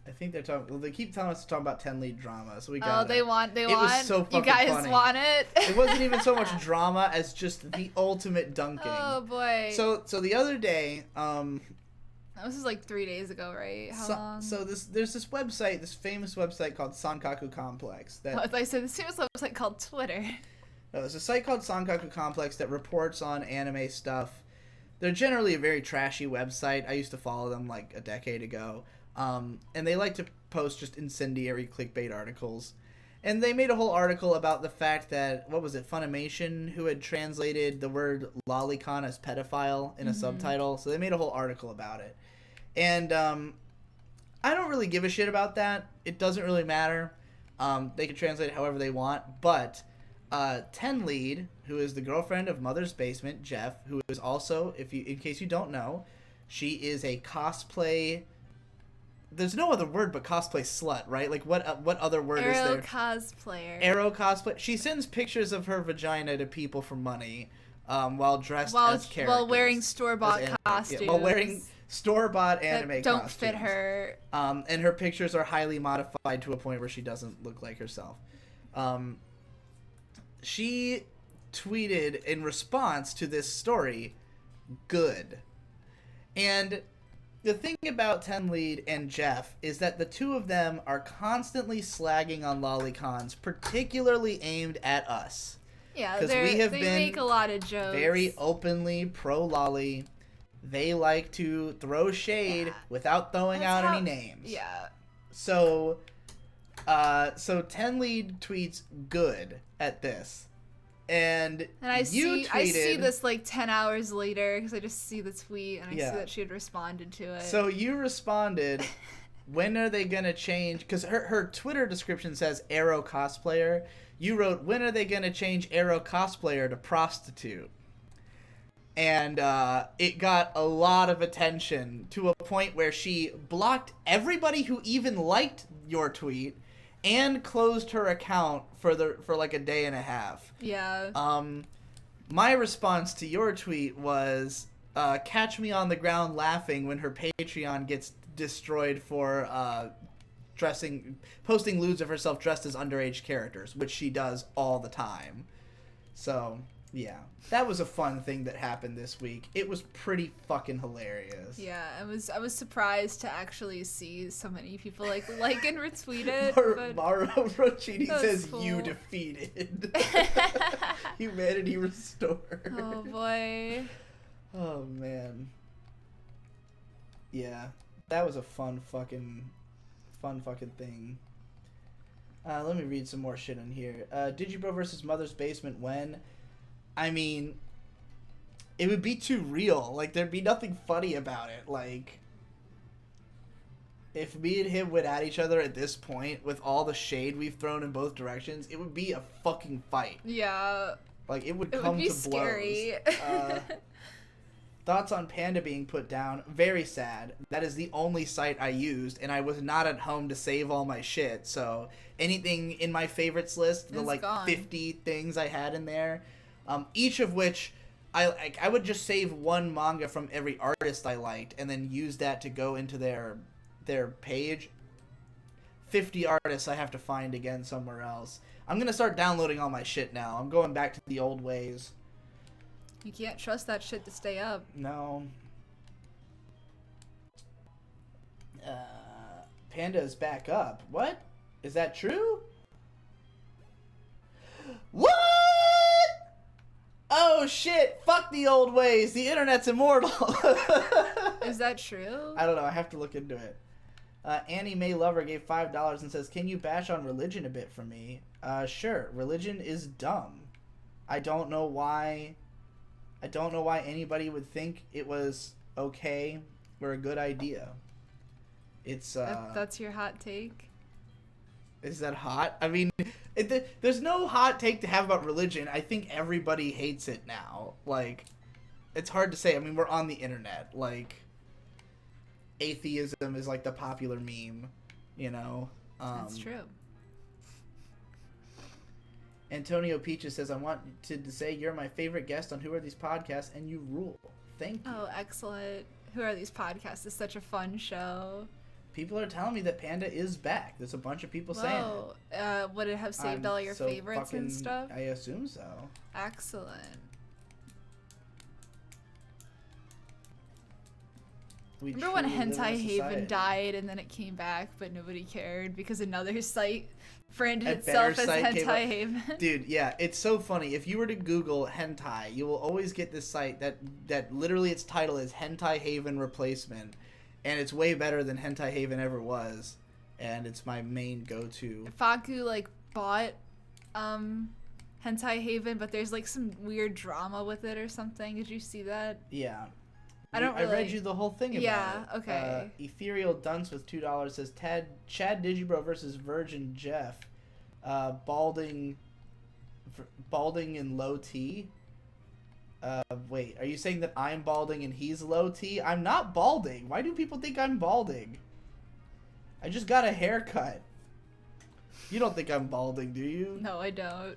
I think they're talking. Well, they keep telling us to talk about 10 lead drama, so we got. Oh, they want. It was so fucking You guys funny. want it? It wasn't even so much drama as just the ultimate dunking. Oh boy. So the other day, this is like 3 days ago, right? How long? So there's this website, this famous website called Sankaku Complex. That I thought you said this famous website called Twitter. No, there's a site called Sankaku Complex that reports on anime stuff. They're generally a very trashy website. I used to follow them like a decade ago. And they like to post just incendiary clickbait articles. And they made a whole article about the fact that, what was it, Funimation, who had translated the word lolicon as pedophile in a subtitle. So they made a whole article about it. And I don't really give a shit about that. It doesn't really matter. They can translate it however they want. But Tenlead, who is the girlfriend of Mother's Basement, Jeff, who is also, in case you don't know, she is a cosplay... There's no other word but cosplay slut, right? Like, what other word is there? Arrow cosplayer. Arrow cosplay. She sends pictures of her vagina to people for money while dressed as characters. While wearing store-bought costumes. Yeah, while wearing store-bought anime that don't costumes. Fit her. And her pictures are highly modified to a point where she doesn't look like herself. she tweeted in response to this story, "Good." And the thing about Ten Lead and Jeff is that the two of them are constantly slagging on lolicons, particularly aimed at us. Yeah, they make a lot of jokes. Very openly pro-lolly. They like to throw shade without throwing out any names. Yeah. So Ten Lead tweets "good" at this. And I see this like 10 hours later because I just see the tweet and I see that she had responded to it. So you responded, "When are they gonna change?" Because her Twitter description says Arrow cosplayer. You wrote, "When are they gonna change Arrow cosplayer to prostitute?" And it got a lot of attention to a point where she blocked everybody who even liked your tweet and closed her account for like a day and a half. Yeah. My response to your tweet was, "Catch me on the ground laughing when her Patreon gets destroyed for posting lewds of herself dressed as underage characters," which she does all the time. So yeah, that was a fun thing that happened this week. It was pretty fucking hilarious. Yeah, I was surprised to actually see so many people like and retweet it. Mauro Rochini says, cool. "You defeated." Humanity restored. Oh boy. Oh man. Yeah, that was a fun fucking thing. Let me read some more shit in here. Digibro versus Mother's Basement when? I mean, it would be too real. Like, there'd be nothing funny about it. Like, if me and him went at each other at this point with all the shade we've thrown in both directions, it would be a fucking fight. Yeah. Like, it would come to blows. Scary. Thoughts on Panda being put down? Very sad. That is the only site I used, and I was not at home to save all my shit. So anything in my favorites list, the like gone. 50 things I had in there, each of which I would just save one manga from every artist I liked, and then use that to go into their page. 50 artists I have to find again somewhere else. I'm gonna start downloading all my shit now. I'm going back to the old ways. You can't trust that shit to stay up. No. Panda is back up. What? Is that true? What? Oh shit! Fuck the old ways. The internet's immortal. Is that true? I don't know. I have to look into it. Annie Mae Lover gave $5 and says, "Can you bash on religion a bit for me?" Sure. Religion is dumb. I don't know why anybody would think it was okay or a good idea. It's that's your hot take? Is that hot? I mean, there's no hot take to have about religion. I think everybody hates it now. Like, it's hard to say. I mean, we're on the internet. Like, atheism is like the popular meme, you know? That's true. Antonio Peaches says, "I wanted to say you're my favorite guest on Who Are These Podcasts, and you rule. Thank you." Oh, excellent. Who Are These Podcasts is such a fun show. People are telling me that Panda is back. There's a bunch of people saying it. Would it have saved all your favorites and stuff? I assume so. Excellent. Remember when Hentai Haven died and then it came back, but nobody cared because another site branded itself as Hentai Haven? Dude, yeah, it's so funny. If you were to Google hentai, you will always get this site that literally its title is Hentai Haven Replacement, and it's way better than Hentai Haven ever was, and it's my main go-to. Faku like bought Hentai Haven, but there's like some weird drama with it or something. Did you see that? Yeah. I read you the whole thing about it. Yeah, okay. Ethereal Dunce with $2 says, Chad Digibro versus Virgin Jeff. Balding and low T. Wait, are you saying that I'm balding and he's low T? I'm not balding. Why do people think I'm balding? I just got a haircut. You don't think I'm balding, do you? No, I don't.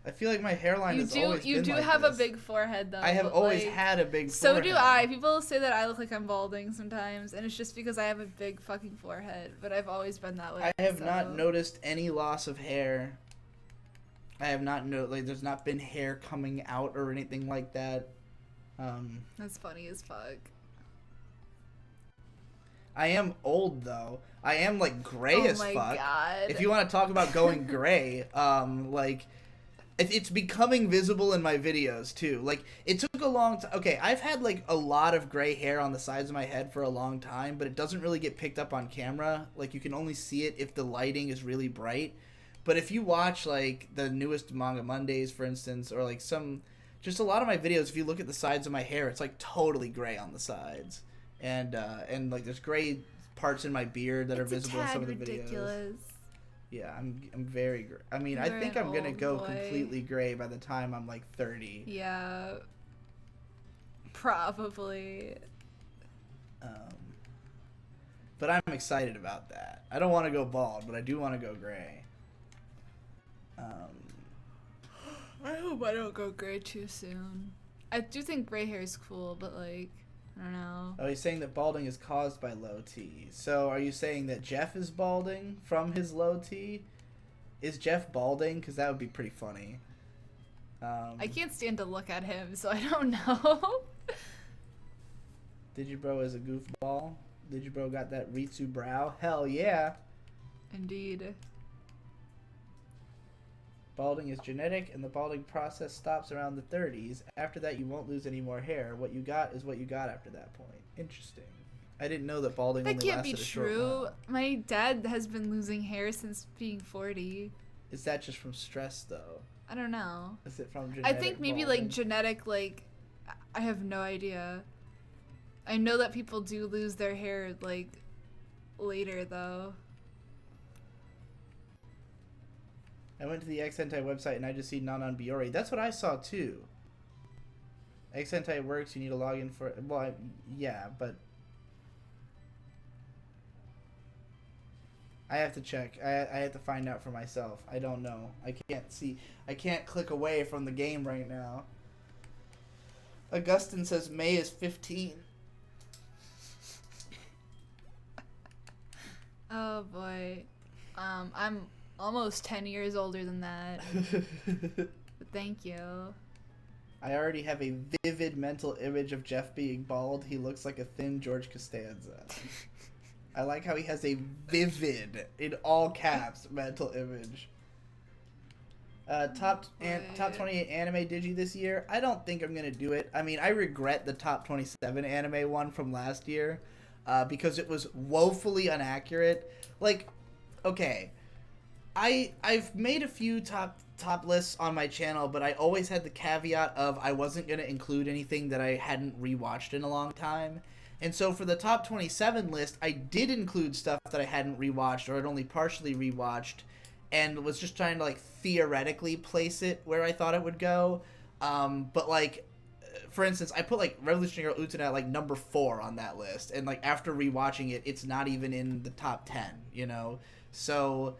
I feel like my hairline has always been like this. You do have a big forehead, though. I have always had a big forehead. So do I. People say that I look like I'm balding sometimes, and it's just because I have a big fucking forehead, but I've always been that way. I have not noticed any loss of hair I have not there's not been hair coming out or anything like that. That's funny as fuck. I am old though. I am like gray as fuck. Oh my god. If you want to talk about going gray, like it's becoming visible in my videos too. Like it took a long time. Okay, I've had like a lot of gray hair on the sides of my head for a long time, but it doesn't really get picked up on camera. Like you can only see it if the lighting is really bright. But if you watch like the newest Manga Mondays, for instance, or like just a lot of my videos, if you look at the sides of my hair, it's like totally gray on the sides. And like there's gray parts in my beard that are visible in some of the videos. Yeah, I'm very gray. I mean, I think I'm gonna go completely gray by the time I'm like 30. Yeah, probably. But I'm excited about that. I don't want to go bald, but I do want to go gray. I hope I don't go gray too soon. I do think gray hair is cool, but like, I don't know. Oh, he's saying that balding is caused by low T. So are you saying that Jeff is balding from his low T? Is Jeff balding? Because that would be pretty funny. I can't stand to look at him, so I don't know. Digibro is a goofball. Digibro got that Ritsu brow. Hell yeah. Indeed. Balding is genetic, and the balding process stops around the 30s. After that, you won't lose any more hair. What you got is what you got after that point. Interesting. I didn't know that balding only lasted a short That can't be true. My dad has been losing hair since being 40. Is that just from stress, though? I don't know. Is it from genetic I think maybe balding? like genetic, like, I have no idea. I know that people do lose their hair like later though. I went to the X-Hentai website and I just see Nanan Biori. That's what I saw too. X-Hentai works, you need a login for... Well, yeah, but... I have to check. I have to find out for myself. I don't know. I can't see. I can't click away from the game right now. Augustine says May is 15. Oh boy. I'm almost 10 years older than that. But thank you. I already have a vivid mental image of Jeff being bald. He looks like a thin George Costanza. I like how he has a vivid, in all caps, mental image. Top 28 anime Digi this year. I don't think I'm gonna do it. I mean, I regret the top 27 anime one from last year, because it was woefully inaccurate. Like, okay, I've made a few top lists on my channel, but I always had the caveat of I wasn't gonna include anything that I hadn't rewatched in a long time. And so for the top 27 list, I did include stuff that I hadn't rewatched or had only partially rewatched, and was just trying to like theoretically place it where I thought it would go. But like, for instance, I put like Revolutionary Girl Utena at like number 4 on that list, and like after rewatching it, it's not even in the top 10, you know? So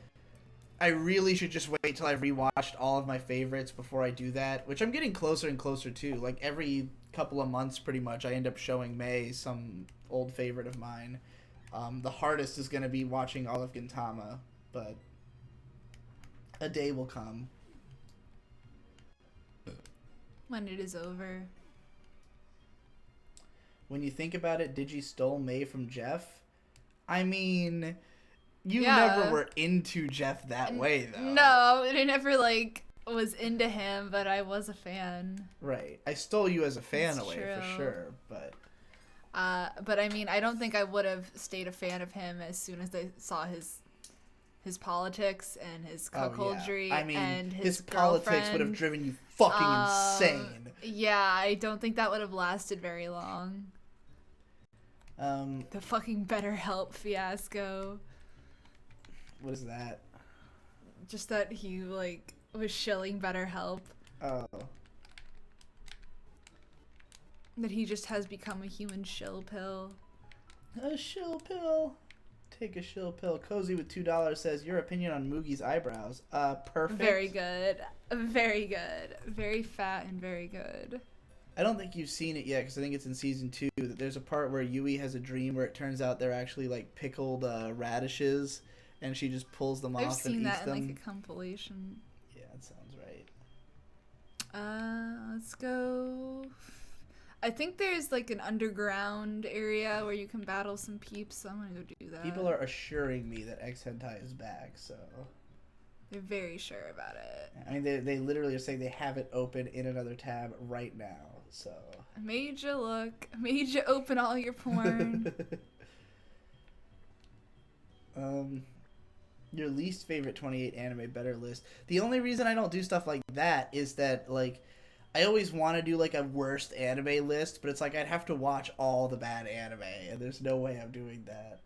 I really should just wait till I've rewatched all of my favorites before I do that, which I'm getting closer and closer to. Like every couple of months pretty much I end up showing May some old favorite of mine. The hardest is going to be watching all of Gintama, but a day will come when it is over. When you think about it, Digi stole May from Jeff. I mean, you Yeah. never were into Jeff that way though. No, I never like was into him, but I was a fan. Right. I stole you as a fan That's away true. for sure, but I mean, I don't think I would have stayed a fan of him as soon as I saw his politics and his cuckoldry I mean, and his politics would have girlfriend. driven you fucking insane. Yeah, I don't think that would have lasted very long. The fucking BetterHelp fiasco. What is that? Just that he like was shilling BetterHelp. Oh. That he just has become a human shill pill. A shill pill. Take a shill pill. Cozy with $2 says, your opinion on Moogie's eyebrows. Perfect. Very good. Very good. Very fat and very good. I don't think you've seen it yet because I think it's in season 2. That there's a part where Yui has a dream where it turns out they're actually like pickled radishes, and she just pulls them I've off seen and eats that them. in like a compilation. Yeah, That sounds right. Let's go. I think there's like an underground area where you can battle some peeps, so I'm gonna go do that. People are assuring me that X Hentai is back, so They're very sure about it. I mean, they literally are saying they have it open in another tab right now, so. I made you look. I made you open all your porn. Your least favorite 28 anime better list. The only reason I don't do stuff like that is that, like, I always want to do, like, a worst anime list, but it's like I'd have to watch all the bad anime, and there's no way I'm doing that.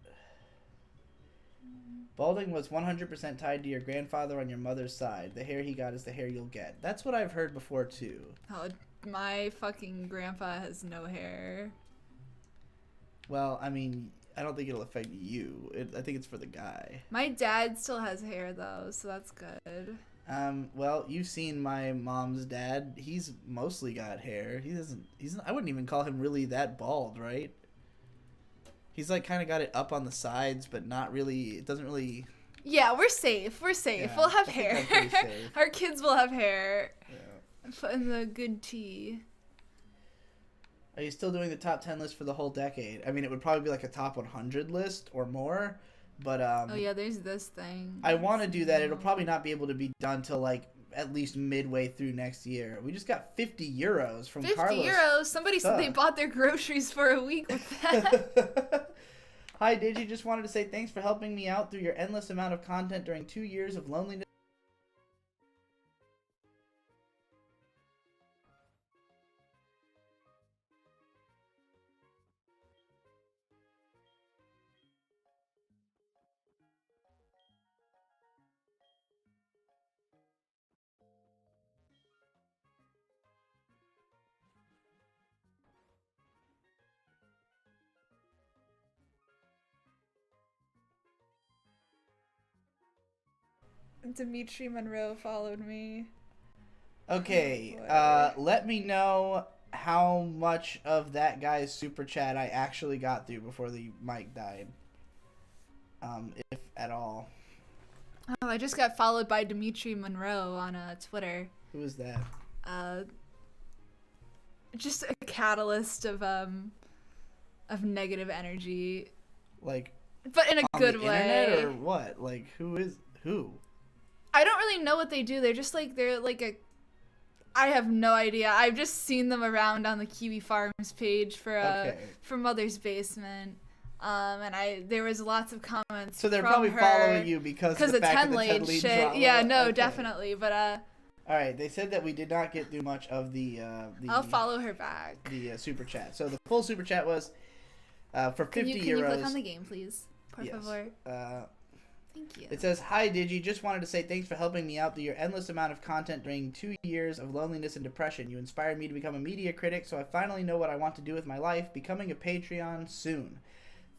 Balding was 100% tied to your grandfather on your mother's side. The hair he got is the hair you'll get. That's what I've heard before, too. Oh, my fucking grandpa has no hair. Well, I mean, I don't think it'll affect you. I think it's for the guy. My dad still has hair, though, so that's good. Well, you've seen my mom's dad. He's mostly got hair. I wouldn't even call him really that bald, right? He's like kind of got it up on the sides, but not really. It doesn't really. Yeah, we're safe. We're safe. Yeah, we'll have I think hair. I'm pretty safe. Our kids will have hair. Yeah. Put in the good tea. Are you still doing the top 10 list for the whole decade? I mean, it would probably be like a top 100 list or more, but oh yeah, there's this thing. I want to do that. It'll probably not be able to be done till like at least midway through next year. We just got 50 euros from 50 Carlos. euros? Somebody said they bought their groceries for a week with that. Hi, Digi. Just wanted to say thanks for helping me out through your endless amount of content during 2 years of loneliness. Dimitri Monroe followed me. Okay, let me know how much of that guy's super chat I actually got through before the mic died. If at all. Oh, I just got followed by Dimitri Monroe on Twitter. Who is that? Just a catalyst of negative energy. Like, but in a on good the way. internet or what? Like, who? I don't really know what they do. They're like a. I have no idea. I've just seen them around on the Kiwi Farms page for Mother's Basement. And there was lots of comments. So they're from probably her following you because of the fact that the 10 lead shit. drama. Yeah, no, Okay. definitely. But all right, they said that we did not get through much of the I'll follow her back. The super chat. So the full super chat was for 50 euros. Can you click on the game, please? Por favor. Thank you. It says, "Hi Digi, just wanted to say thanks for helping me out through your endless amount of content during 2 years of loneliness and depression. You inspired me to become a media critic, so I finally know what I want to do with my life, becoming a Patreon soon.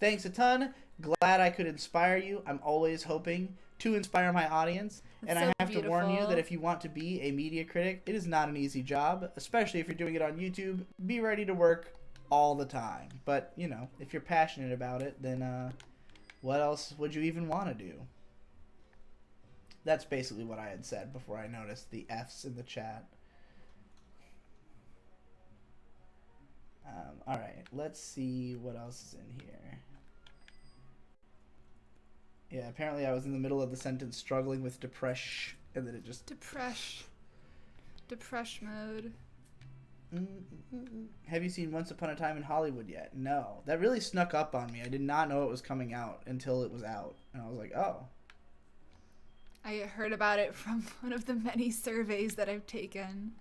Thanks a ton. Glad I could inspire you. I'm always hoping to inspire my audience. And I have to warn you that if you want to be a media critic, it is not an easy job, especially if you're doing it on YouTube. Be ready to work all the time. But, you know, if you're passionate about it, then what else would you even want to do?" That's basically what I had said before I noticed the F's in the chat. All right, let's see what else is in here. Yeah, apparently I was in the middle of the sentence struggling with depression, and then it just... Depresh mode. Have you seen Once Upon a Time in Hollywood yet? No. That really snuck up on me. I did not know it was coming out until it was out. And I was like, oh. I heard about it from one of the many surveys that I've taken.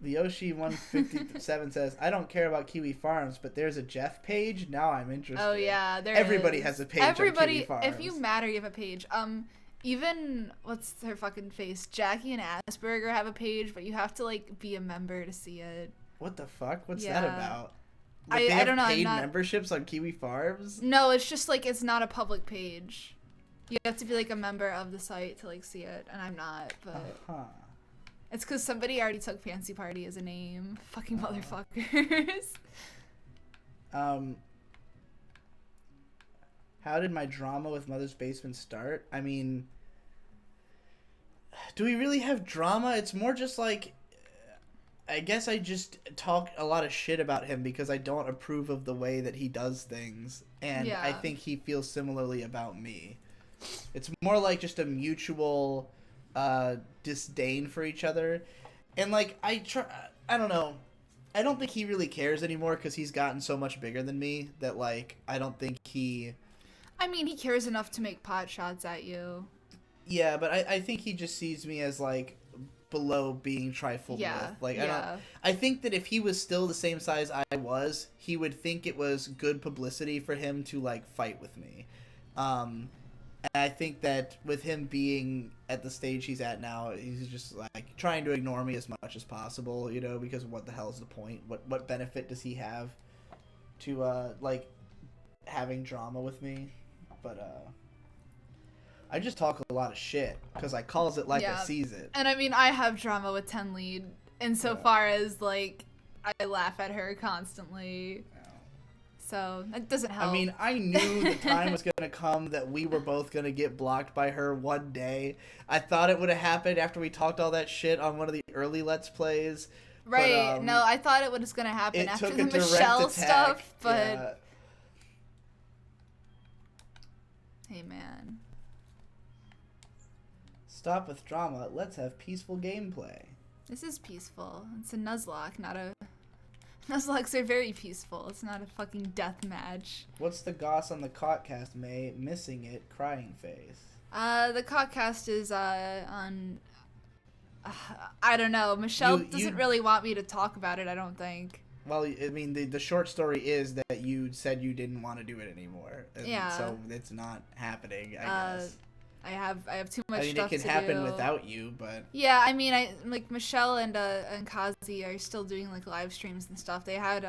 The Yoshi 157 says, "I don't care about Kiwi Farms, but there's a Jeff page. Now I'm interested." Oh yeah, Everybody has a page on Kiwi Farms. If you matter, you have a page. Even what's her fucking face? Jackie and Asperger have a page, but you have to like be a member to see it. What the fuck? What's that about? Like, I they have don't know. paid memberships on Kiwi Farms? No, it's just like it's not a public page. You have to be like a member of the site to like see it, and I'm not. But it's because somebody already took Fancy Party as a name. Fucking motherfuckers. How did my drama with Mother's Basement start? I mean, Do we really have drama? It's more just like, I guess I just talk a lot of shit about him because I don't approve of the way that he does things, and I think he feels similarly about me. It's more like just a mutual disdain for each other, and like I don't know. I don't think he really cares anymore because he's gotten so much bigger than me that like I don't think he. I mean, he cares enough to make pot shots at you. Yeah, but I think he just sees me as like below being trifled with. Like I think that if he was still the same size I was, he would think it was good publicity for him to like fight with me. And I think that with him being at the stage he's at now, he's just like trying to ignore me as much as possible, you know, because what the hell is the point? What benefit does he have to like having drama with me? But I just talk a lot of shit because I calls it like I sees it. And I mean, I have drama with 10 lead insofar as like I laugh at her constantly. So that doesn't help. I mean, I knew the time was going to come that we were both going to get blocked by her one day. I thought it would have happened after we talked all that shit on one of the early Let's Plays. Right. But, no, I thought it was going to happen after the Michelle stuff, but... Yeah. Hey, man. Stop with drama. Let's have peaceful gameplay. This is peaceful. It's a Nuzlocke, not a... Nuzlocks are very peaceful. It's not a fucking death match. What's the goss on the Cotcast, May? Missing it, crying face. The Cotcast is on... I don't know. Michelle doesn't really want me to talk about it, I don't think. Well, I mean, the short story is that you said you didn't want to do it anymore. And so it's not happening, I guess. I have too much stuff to do. I mean, it can happen without you, but... Yeah, I mean, like, Michelle and Kazi are still doing, like, live streams and stuff. They had,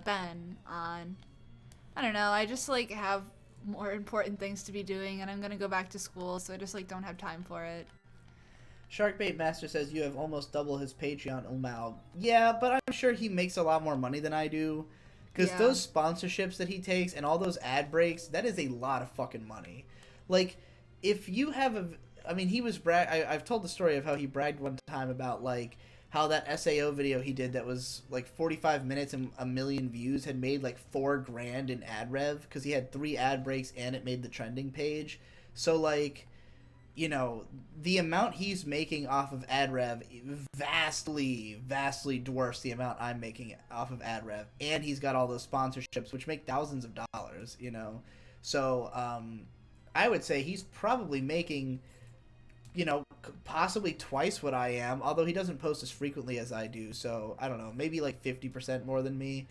Ben on. I don't know, I just, like, have more important things to be doing, and I'm gonna go back to school, so I just, like, don't have time for it. Sharkbait Master says you have almost double his Patreon, Umau. Yeah, but I'm sure he makes a lot more money than I do. Because those sponsorships that he takes and all those ad breaks, that is a lot of fucking money. Like, if you have a... I mean, he was I've told the story of how he bragged one time about, like, how that SAO video he did that was, like, 45 minutes and 1 million views had made, like, $4,000 in ad rev. Because he had 3 ad breaks and it made the trending page. So, like... You know, the amount he's making off of ad rev vastly dwarfs the amount I'm making off of ad rev. And he's got all those sponsorships, which make thousands of dollars, you know. So, I would say he's probably making, you know, possibly twice what I am, although he doesn't post as frequently as I do. So, I don't know, maybe like 50% more than me.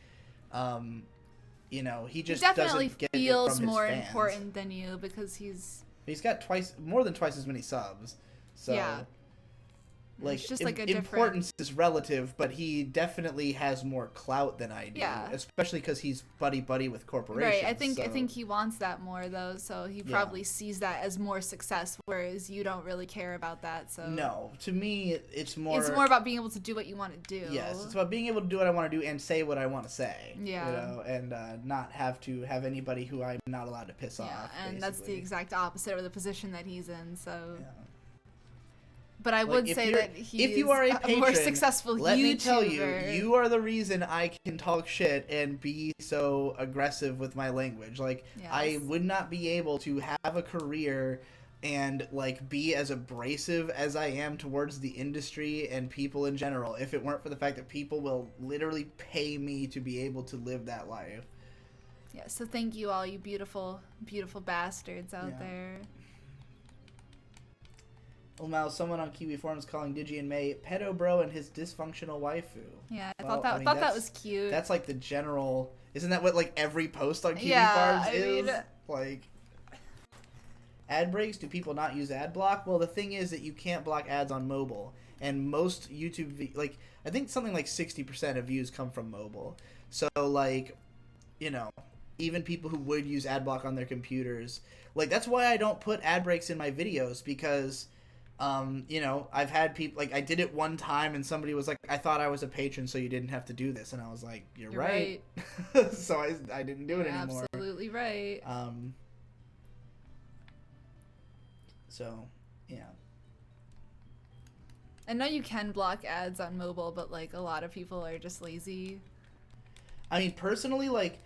You know, he just definitely doesn't get feels it from his more fans. Important than you because he's got more than twice as many subs. So, like, it's just like a importance is relative, but he definitely has more clout than I do. Yeah. Especially because he's buddy with corporations. Right. I think he wants that more though, so he probably sees that as more success, whereas you don't really care about that. So no, to me, it's more. It's more about being able to do what you want to do. Yes, it's about being able to do what I want to do and say what I want to say. Yeah. You know, and not have to have anybody who I'm not allowed to piss off. Yeah, and basically. That's the exact opposite of the position that he's in. So. Yeah. But I would say that if you are a patron, more successful YouTuber. Let me tell you, you are the reason I can talk shit and be so aggressive with my language. Like, I would not be able to have a career and, like, be as abrasive as I am towards the industry and people in general if it weren't for the fact that people will literally pay me to be able to live that life. Yeah, so thank you all, you beautiful, beautiful bastards out there. Well, now someone on Kiwi Forums calling Digi and May pedo bro and his dysfunctional waifu. Yeah, I thought that was cute. That's like the general. Isn't that what like every post on Kiwi Forums is? Like ad breaks. Do people not use ad block? Well, the thing is that you can't block ads on mobile, and most YouTube like I think something like 60% of views come from mobile. So like, you know, even people who would use ad block on their computers, like that's why I don't put ad breaks in my videos because. You know, I've had people, like, I did it one time and somebody was like, I thought I was a patron so you didn't have to do this. And I was like, you're right. So I didn't do it anymore. Absolutely right. So, yeah. I know you can block ads on mobile, but like a lot of people are just lazy. I mean, personally, like,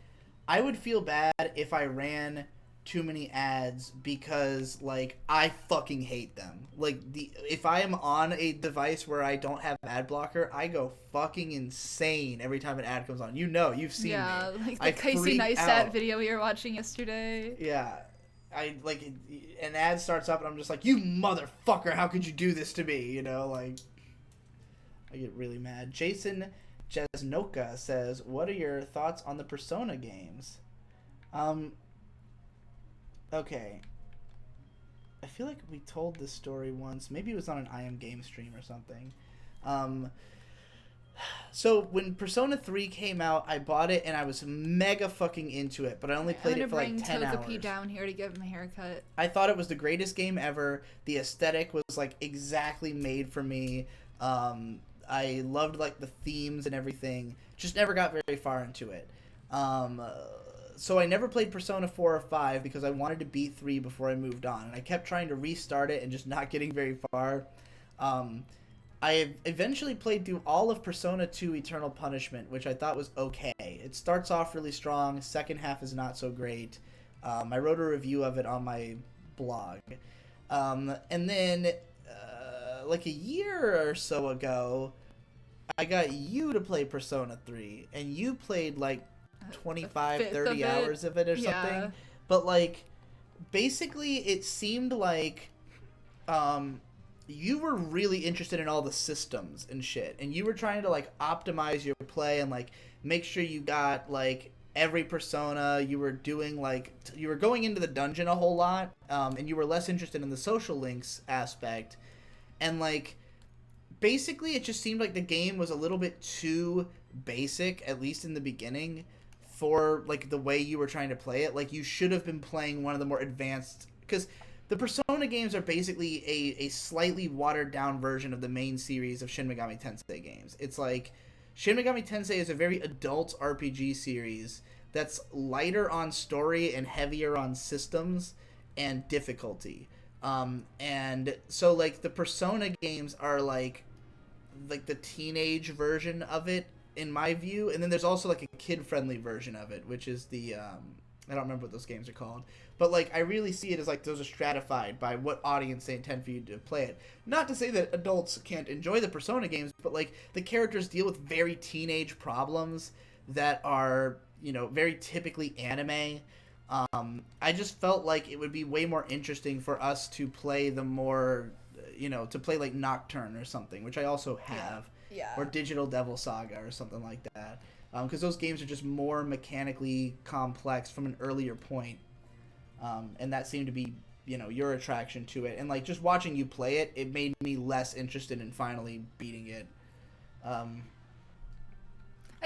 I would feel bad if I ran too many ads because, like, I fucking hate them. Like, if I am on a device where I don't have ad blocker, I go fucking insane every time an ad comes on. You know, you've seen me. Yeah, like the I Casey freak Neistat out. video we were watching yesterday. Yeah. I, like, an ad starts up and I'm just like, you motherfucker, how could you do this to me? You know, like, I get really mad. Jason Jesnoka says, what are your thoughts on the Persona games? Okay. I feel like we told this story once. Maybe it was on an I Am Game stream or something. So when Persona 3 came out, I bought it and I was mega fucking into it, but I only played it for like 10 hours. I'm gonna bring Togepi down here to give him a haircut. I thought it was the greatest game ever. The aesthetic was like exactly made for me. I loved like the themes and everything. Just never got very far into it. So I never played Persona 4 or 5 because I wanted to beat 3 before I moved on. And I kept trying to restart it and just not getting very far. I eventually played through all of Persona 2 Eternal Punishment, which I thought was okay. It starts off really strong. Second half is not so great. I wrote a review of it on my blog. And then, like a year or so ago, I got you to play Persona 3. And you played like 25, 30 hours of it or something. But like, basically it seemed like you were really interested in all the systems and shit, and you were trying to like optimize your play and like make sure you got like every persona. You were doing like you were going into the dungeon a whole lot, and you were less interested in the social links aspect. And like basically it just seemed like the game was a little bit too basic, at least in the beginning, for like the way you were trying to play it. Like you should have been playing one of the more advanced, because the Persona games are basically a slightly watered down version of the main series of Shin Megami Tensei games. It's like Shin Megami Tensei is a very adult RPG series that's lighter on story and heavier on systems and difficulty. And so like the Persona games are like the teenage version of it in my view, and then there's also like a kid-friendly version of it, which is the I don't remember what those games are called. But, like, I really see it as, like, those are stratified by what audience they intend for you to play it. Not to say that adults can't enjoy the Persona games, but, like, the characters deal with very teenage problems that are, you know, very typically anime. I just felt like it would be way more interesting for us to play the more, you know, to play, like, Nocturne or something, which I also have. Yeah. Or Digital Devil Saga or something like that. Because those games are just more mechanically complex from an earlier point. And that seemed to be, you know, your attraction to it. And, like, just watching you play it, it made me less interested in finally beating it. I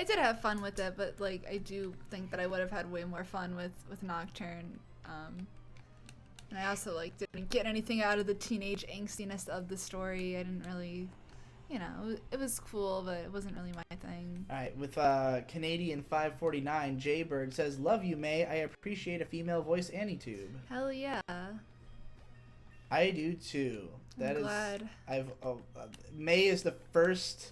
did have fun with it, but, like, I do think that I would have had way more fun with Nocturne. And I also, like, didn't get anything out of the teenage angstiness of the story. I didn't really, you know, it was cool, but it wasn't really my thing. All right, with Canadian 549, Jayberg says, "Love you, May. I appreciate a female voice AniTube." Hell yeah. I do too. I'm glad. May is the first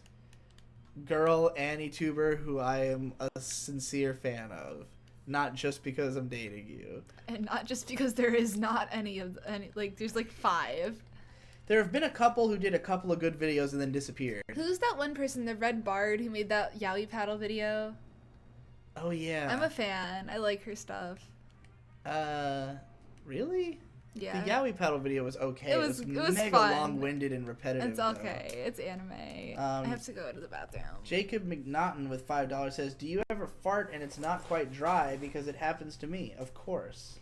girl AniTuber who I am a sincere fan of, not just because I'm dating you, and not just because there is not any like there's like 5. There have been a couple who did a couple of good videos and then disappeared. Who's that one person, the Red Bard, who made that Yaoi paddle video? Oh, yeah. I'm a fan. I like her stuff. Really? Yeah. The Yaoi paddle video was okay. It was mega fun. long-winded and repetitive. It's okay. Though. It's anime. I have to go to the bathroom. Jacob McNaughton with $5 says, "Do you ever fart and it's not quite dry? Because it happens to me." Of course.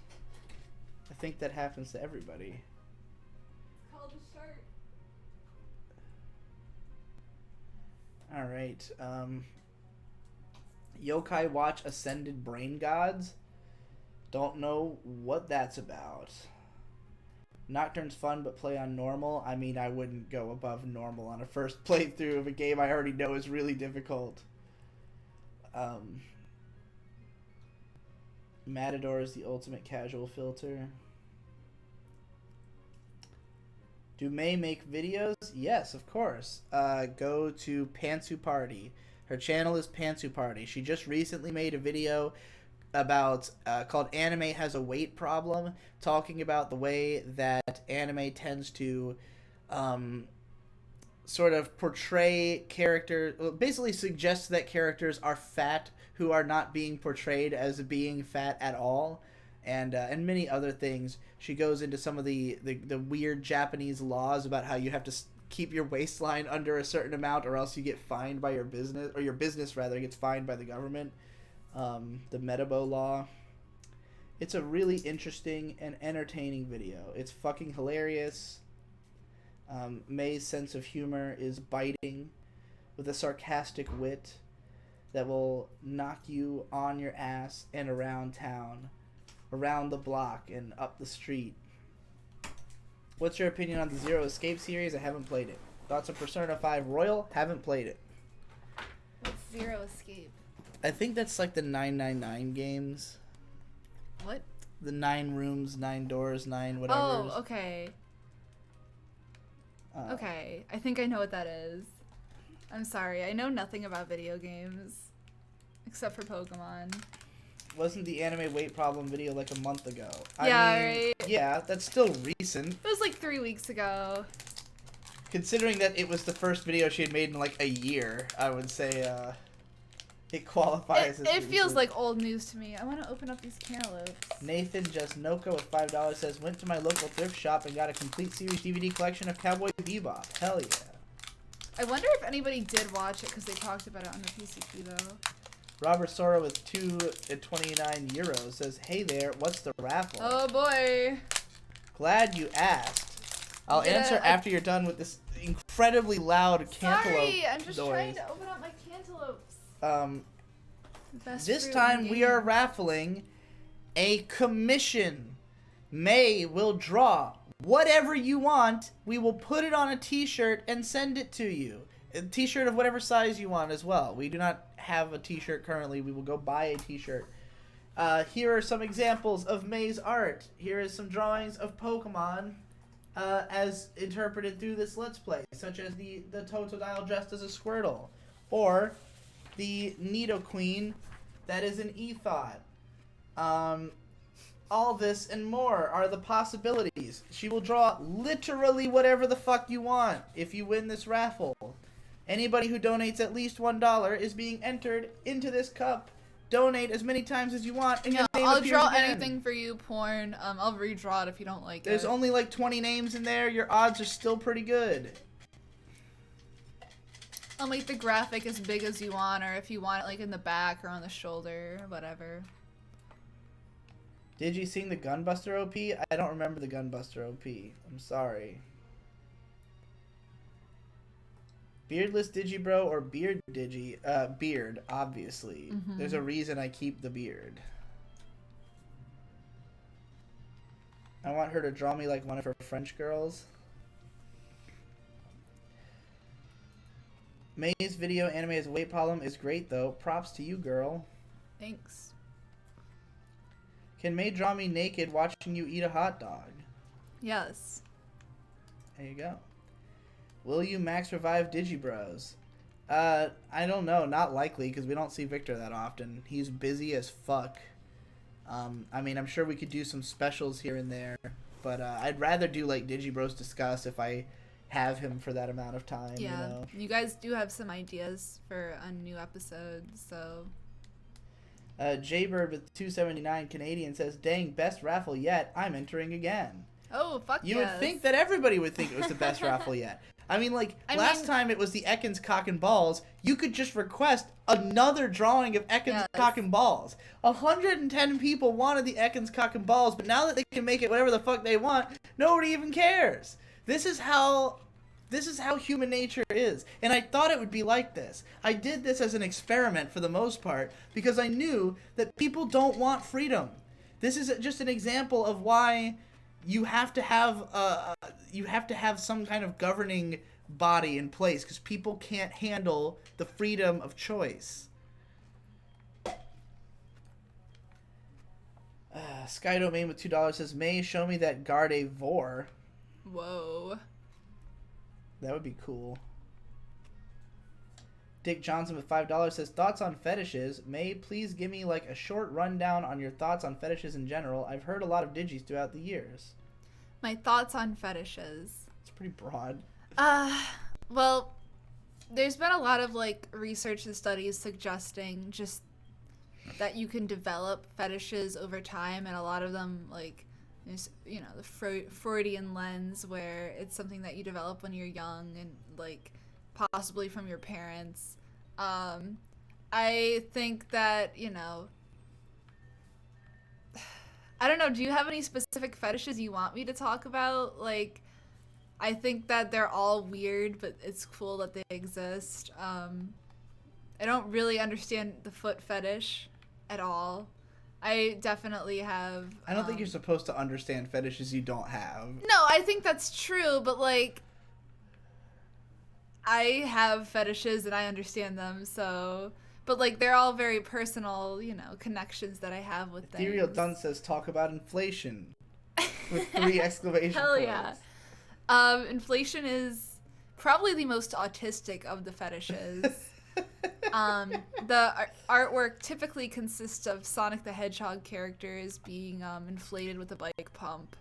I think that happens to everybody. All right. Yokai Watch Ascended Brain Gods. Don't know what that's about. Nocturne's fun, but play on normal. I mean, I wouldn't go above normal on a first playthrough of a game I already know is really difficult. Matador is the ultimate casual filter. Do May make videos? Yes, of course. Go to Pantsu Party. Her channel is Pantsu Party. She just recently made a video about called Anime Has a Weight Problem, talking about the way that anime tends to sort of portray characters, basically suggests that characters are fat who are not being portrayed as being fat at all, and many other things. She goes into some of the weird Japanese laws about how you have to keep your waistline under a certain amount or else you get fined by your business, or your business rather gets fined by the government. The Metabo law. It's a really interesting and entertaining video. It's fucking hilarious. May's sense of humor is biting with a sarcastic wit that will knock you on your ass and around town, around the block and up the street. What's your opinion on the Zero Escape series? I haven't played it. Thoughts on Persona 5 Royal? Haven't played it. What's Zero Escape? I think that's like the 999 games. What? The 9 rooms, 9 doors, 9 whatever. Oh, okay. Okay, I think I know what that is. I'm sorry, I know nothing about video games. Except for Pokemon. Wasn't the anime weight problem video like a month ago? Right. Yeah, that's still recent. It was like 3 weeks ago. Considering that it was the first video she had made in like a year, I would say it qualifies as It recent. feels like old news to me. I want to open up these cantaloupes. Nathan Jasnoka with $5 says, went to my local thrift shop and got a complete series DVD collection of Cowboy Bebop. Hell yeah. I wonder if anybody did watch it because they talked about it on the PCP though. Robert Sora with €2.29 says, hey there, what's the raffle? Oh boy. Glad you asked. I'll answer after you're done with this incredibly loud cantaloupe Sorry, I'm just noise. trying to open up my cantaloupes. This time we are raffling a commission. May will draw whatever you want. We will put it on a t-shirt and send it to you. A t-shirt of whatever size you want as well. We do not have a t-shirt currently. We will go buy a t-shirt. Here are some examples of May's art. Here is some drawings of Pokemon as interpreted through this Let's Play, such as the Totodile dressed as a Squirtle, or the Nidoqueen that is an Ethot. All this and more are the possibilities. She will draw literally whatever the fuck you want if you win this raffle. Anybody who donates at least $1 is being entered into this cup. Donate as many times as you want, and your name I'll appears draw again. anything for you, porn. I'll redraw it if you don't like it. There's only like 20 names in there. Your odds are still pretty good. I'll make the graphic as big as you want, or if you want it like in the back or on the shoulder, whatever. Did you sing the Gunbuster OP? I don't remember the Gunbuster OP. I'm sorry. Beardless Digibro or Beard Digi? Beard, obviously. Mm-hmm. There's a reason I keep the beard. I want her to draw me like one of her French girls. May's video anime as a weight problem is great though. Props to you, girl. Thanks. Can May draw me naked watching you eat a hot dog? Yes. There you go. Will you max revive Digibros? I don't know. Not likely, because we don't see Victor that often. He's busy as fuck. I mean, I'm sure we could do some specials here and there, but I'd rather do like Digibros Discuss if I have him for that amount of time. Yeah. You know? You guys do have some ideas for a new episode, so... Jaybird with 279 Canadian says, dang, best raffle yet. I'm entering again. Oh, fuck You yes. would think that everybody would think it was the best raffle yet. I mean, like, last time it was the Ekans Cock and Balls. You could just request another drawing of Ekans Cock and Balls. 110 people wanted the Ekans Cock and Balls, but now that they can make it whatever the fuck they want, nobody even cares. This is how human nature is. And I thought it would be like this. I did this as an experiment for the most part because I knew that people don't want freedom. This is just an example of why you have to have some kind of governing body in place because people can't handle the freedom of choice. Sky Domain with $2 says, May, show me that Gardevoir. Whoa. That would be cool. Dick Johnson with $5 says, thoughts on fetishes. May please give me like a short rundown on your thoughts on fetishes in general. I've heard a lot of digis throughout the years. My thoughts on fetishes. It's pretty broad. Well, there's been a lot of like research and studies suggesting just that you can develop fetishes over time, and a lot of them, like, there's, you know, the Freudian lens, where it's something that you develop when you're young and like possibly from your parents. I think that, you know, I don't know, do you have any specific fetishes you want me to talk about? Like, I think that they're all weird, but it's cool that they exist. I don't really understand the foot fetish at all. I definitely have... I don't think you're supposed to understand fetishes you don't have. No, I think that's true, but, like, I have fetishes and I understand them, so... But, like, they're all very personal, you know, connections that I have with things. Ethereal Dunn says, talk about inflation. With 3 exclamation Hell points. yeah. Inflation is probably the most autistic of the fetishes. The artwork typically consists of Sonic the Hedgehog characters being inflated with a bike pump.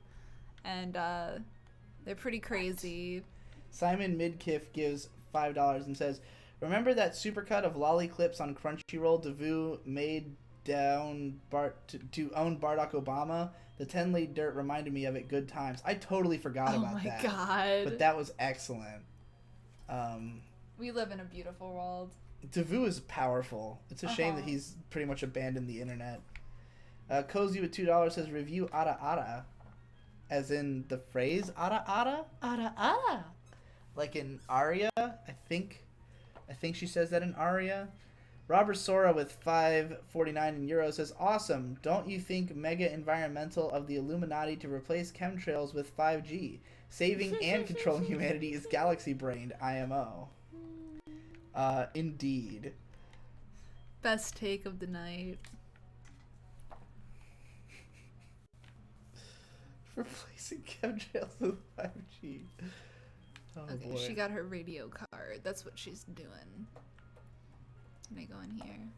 And they're pretty crazy. Simon Midkiff gives $5 and says, remember that supercut of lolly clips on Crunchyroll Devu made down to own Barack Obama? The 10 laid dirt reminded me of it. Good times. I totally forgot about that. Oh my god. But that was excellent. We live in a beautiful world. Devu is powerful. It's a shame that he's pretty much abandoned the internet. Cozy with $2 says, review Ara Ara. As in the phrase Ara Ara? Ara Ara. Like in Aria, I think she says that in Aria. Robert Sora with $5.49 in euros says, awesome. Don't you think mega environmental of the Illuminati to replace chemtrails with 5G? Saving and controlling humanity is galaxy-brained, IMO. Indeed. Best take of the night. Replacing chemtrails with 5G. Oh, okay, boy. she got her radio card. That's what she's doing. Can I go in here?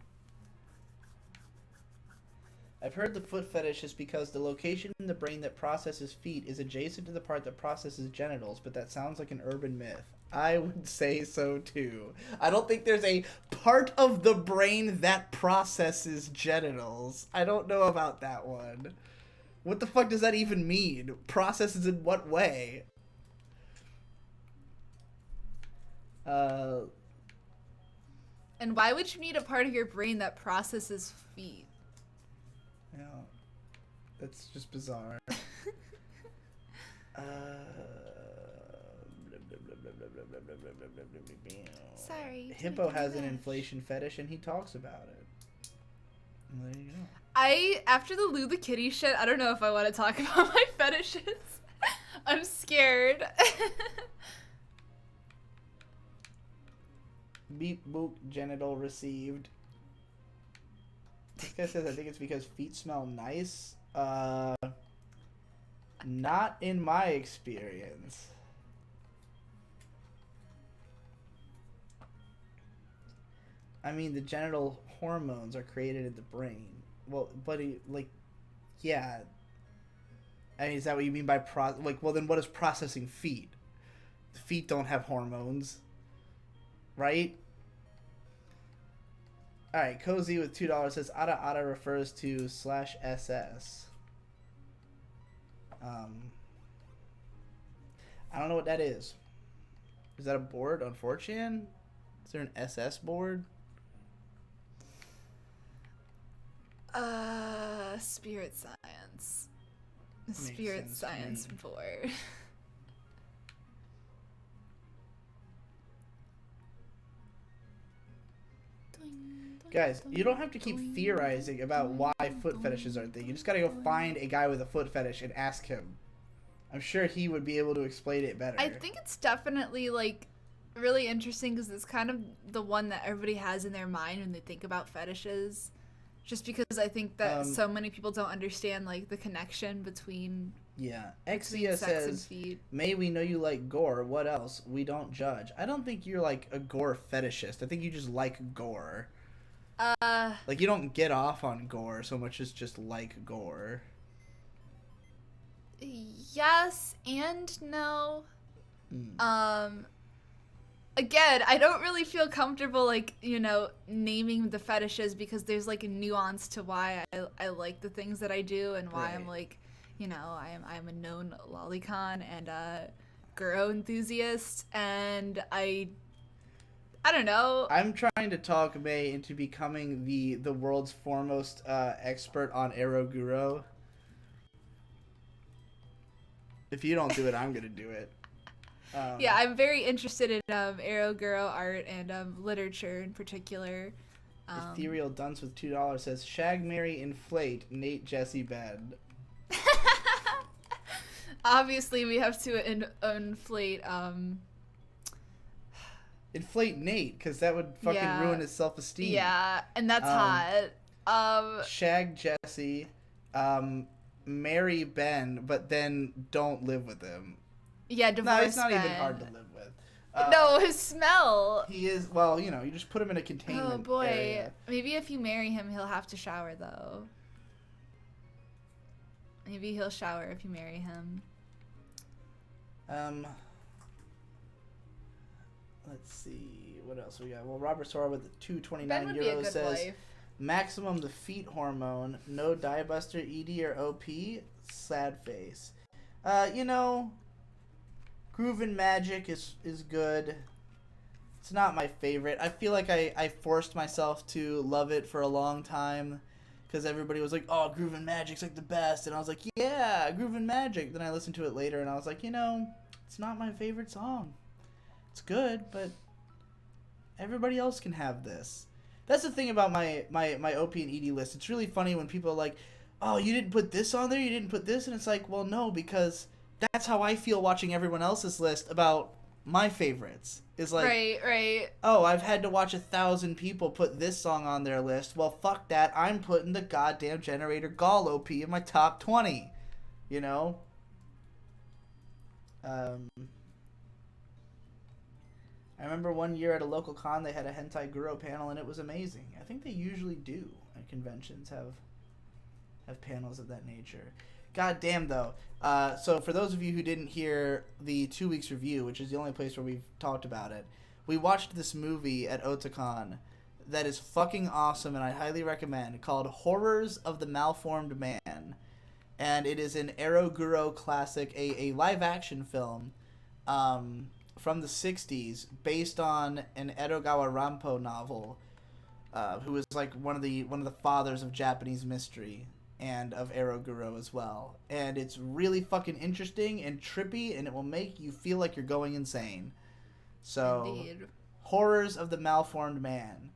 I've heard the foot fetish is because the location in the brain that processes feet is adjacent to the part that processes genitals, but that sounds like an urban myth. I would say so too. I don't think there's a part of the brain that processes genitals. I don't know about that one. What the fuck does that even mean? Processes in what way? And why would you need a part of your brain that processes feet? Yeah, that's just bizarre. Sorry. Hippo has an inflation fetish and he talks about it. And there you go. After the Lou the Kitty shit, I don't know if I want to talk about my fetishes. I'm scared. Beep boop genital received. This guy says I think it's because feet smell nice. Not in my experience. I mean, the genital hormones are created in the brain. Well, but yeah. I mean, is that what you mean by well, then what is processing feet? The feet don't have hormones. Right? Alright, Cozy with $2 says Ada Ada refers to /SS. I don't know what that is. Is that a board on 4chan? Is there an SS board? Spirit science. Makes Spirit sense science to me. board. Guys, you don't have to keep theorizing about why foot fetishes are a thing. You just gotta go find a guy with a foot fetish and ask him. I'm sure he would be able to explain it better. I think it's definitely, like, really interesting because it's kind of the one that everybody has in their mind when they think about fetishes. Just because I think that so many people don't understand, like, the connection between Yeah. between Exia sex and says, feet. May, we know you like gore. What else? We don't judge. I don't think you're like a gore fetishist. I think you just like gore. Like, you don't get off on gore so much as just like gore. Yes and no. Mm. Again, I don't really feel comfortable, like, naming the fetishes because there's, like, a nuance to why I like the things that I do and why I'm, like, I'm a known lolicon and a girl enthusiast, and I don't know. I'm trying to talk May into becoming the world's foremost expert on Eroguro. If you don't do it, I'm gonna do it. Yeah, I'm very interested in Arrow Girl art and literature in particular. Ethereal Dunce with $2 says, Shag, Marry, Inflate, Nate, Jesse, Ben. Obviously, we have to inflate. Inflate Nate, because that would fucking ruin his self-esteem. Yeah, and that's hot. Shag Jesse, marry Ben, but then don't live with him. Yeah, divorce. No, he's not Ben. even hard to live with. No, his smell. He is, well, you just put him in a containment Oh boy. area. Maybe if you marry him, he'll have to shower though. Maybe he'll shower if you marry him. Let's see what else we got. Well, Robert Sora with the 229 Ben would be a good says wife. maximum the feet hormone, no diebuster, ED or OP, sad face. Groovin' Magic is good. It's not my favorite. I feel like I forced myself to love it for a long time because everybody was like, oh, Groovin' Magic's like the best, and I was like, yeah, Groovin' Magic. Then I listened to it later and I was like, it's not my favorite song. It's good, but everybody else can have this. That's the thing about my OP and ED list. It's really funny when people are like, oh, you didn't put this on there, you didn't put this, and it's like, well, no, because that's how I feel watching everyone else's list about my favorites. Is like, right. Oh, I've had to watch 1,000 people put this song on their list. Well, fuck that. I'm putting the goddamn Generator Gall OP in my top 20. I remember one year at a local con they had a hentai guru panel and it was amazing. I think they usually do at conventions have panels of that nature. God damn though. So for those of you who didn't hear the 2 weeks review, which is the only place where we've talked about it, we watched this movie at Otakon that is fucking awesome and I highly recommend, called Horrors of the Malformed Man. And it is an Eroguro classic, a live action film from the 60s based on an Edogawa Rampo novel, who was like one of the fathers of Japanese mystery and of Eroguro as well. And it's really fucking interesting and trippy, and it will make you feel like you're going insane. So, Indeed. Horrors of the Malformed Man.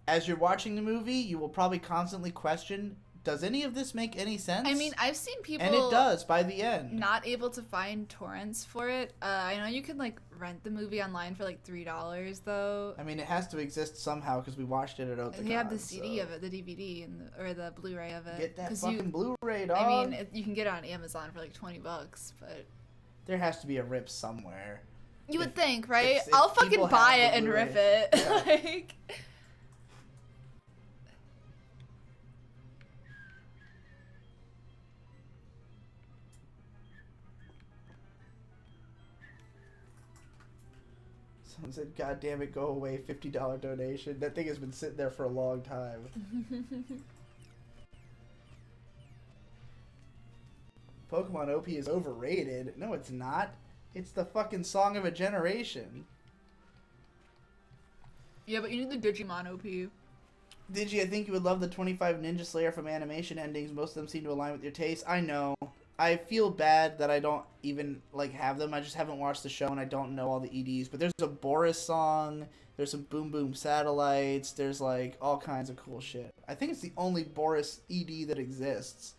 As you're watching the movie, you will probably constantly question, does any of this make any sense? I mean, I've seen people... And it does, by the end. Not able to find torrents for it. I know you can, like, rent the movie online for, like, $3, though. I mean, it has to exist somehow, because we watched it at Otakon. They have the CD of it, the DVD, or the Blu-ray of it. Get that fucking Blu-ray, dog. I mean, you can get it on Amazon for, like, $20, but... There has to be a rip somewhere. You would think, right? if I'll fucking people buy have it the and rip Blu-ray. it. Yeah. Like... Someone said, God damn it, go away, $50 donation. That thing has been sitting there for a long time. Pokemon OP is overrated. No, it's not. It's the fucking song of a generation. Yeah, but you need the Digimon OP. Digi, I think you would love the 25 Ninja Slayer from animation endings. Most of them seem to align with your taste. I know. I feel bad that I don't even, like, have them. I just haven't watched the show and I don't know all the EDs. But there's a Boris song. There's some Boom Boom Satellites. There's, like, all kinds of cool shit. I think it's the only Boris ED that exists.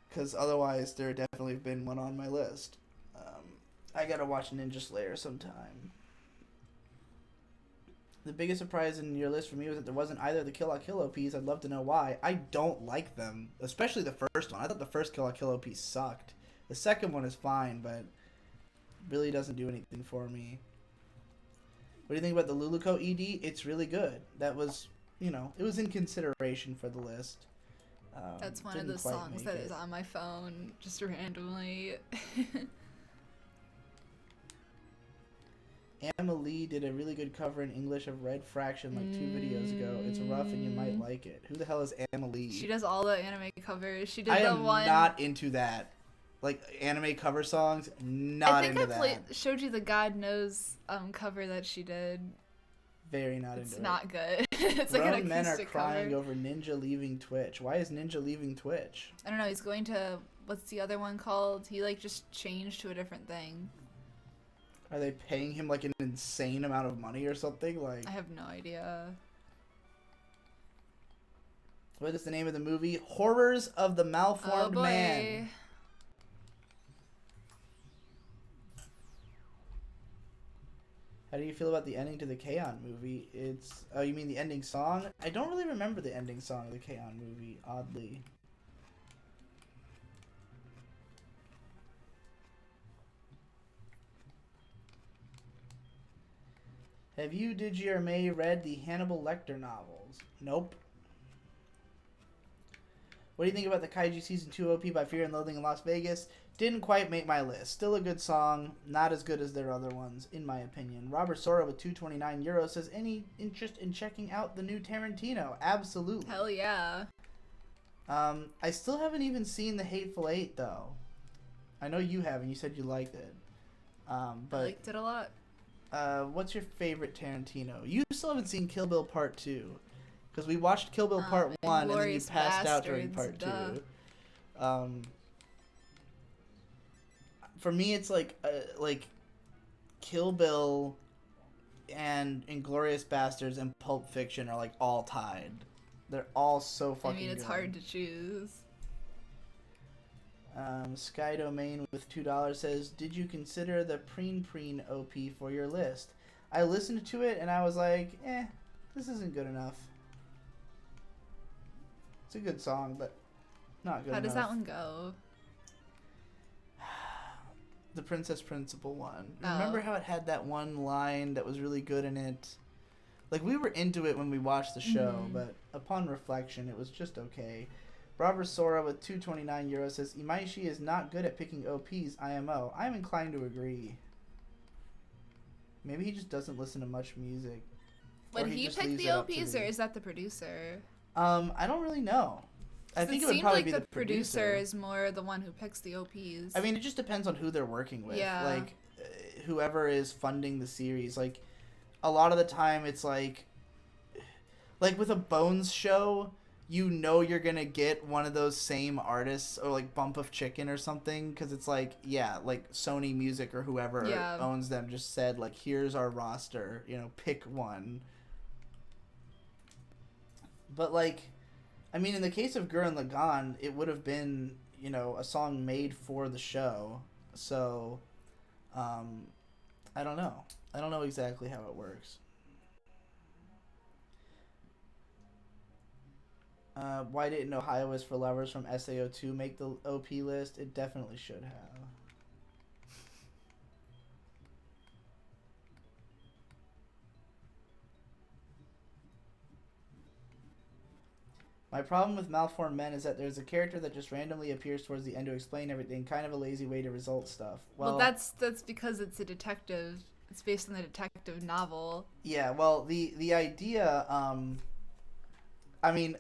Because otherwise, there definitely have been one on my list. I gotta watch Ninja Slayer sometime. The biggest surprise in your list for me was that there wasn't either of the Kill la Kill OPs. I'd love to know why. I don't like them, especially the first one. I thought the first Kill la Kill OP sucked. The second one is fine, but really doesn't do anything for me. What do you think about the Luluco ED? It's really good. That was, it was in consideration for the list. That's one of those songs that is on my phone just randomly. Emily did a really good cover in English of Red Fraction like 2 videos ago. It's rough and you might like it. Who the hell is Emily? She does all the anime covers. She did I the am one. not into that. Like anime cover songs, not into that. I think I showed you the God Knows cover that she did. Very not into it. It's not good. It's Grown like an men are acoustic crying cover. over Ninja leaving Twitch. Why is Ninja leaving Twitch? I don't know. He's going to, what's the other one called? He like just changed to a different thing. Are they paying him like an insane amount of money or something? Like I have no idea. What is the name of the movie? Horrors of the Malformed Man. How do you feel about the ending to the K-On! Movie? Oh, you mean the ending song? I don't really remember the ending song of the K-On! Movie, oddly. Have you, Digi, or May read the Hannibal Lecter novels? Nope. What do you think about the Kaiji Season 2 OP by Fear and Loathing in Las Vegas? Didn't quite make my list. Still a good song. Not as good as their other ones, in my opinion. Robert Sora with €229 says, any interest in checking out the new Tarantino? Absolutely. Hell yeah. I still haven't even seen The Hateful Eight, though. I know you have, and you said you liked it. But I liked it a lot. What's your favorite Tarantino? You still haven't seen Kill Bill Part 2. Because we watched Kill Bill Part 1, and then you passed out during Part 2. For me, it's like Kill Bill and Inglourious Bastards and Pulp Fiction are like all tied. They're all so fucking good. I mean, it's hard to choose. Sky Domain with $2 says, did you consider the Preen Preen OP for your list? I listened to it and I was like, this isn't good enough. It's a good song, but not good enough. How does that one go? The Princess Principal one. Remember how it had that one line that was really good in it? Like, we were into it when we watched the show, but upon reflection, it was just okay. Robert Sora with €229 says, Imaishi is not good at picking OPs, IMO. I'm inclined to agree. Maybe he just doesn't listen to much music. Would he pick the OPs, or is that the producer? I don't really know. I think it would probably be the producer. Is more the one who picks the OPs. I mean, it just depends on who they're working with. Yeah. Like, whoever is funding the series. Like, a lot of the time it's like with a Bones show, you know you're going to get one of those same artists, or like Bump of Chicken or something, because it's like, like Sony Music or whoever owns them just said, like, here's our roster, pick one. But, like, I mean, in the case of Gurren Lagann, it would have been, a song made for the show. So, I don't know. I don't know exactly how it works. Why didn't Ohio is for Lovers from SAO2 make the OP list? It definitely should have. My problem with Malformed Men is that there's a character that just randomly appears towards the end to explain everything, kind of a lazy way to resolve stuff. Well, that's because it's a detective. It's based on the detective novel. Yeah, well, the idea, I mean,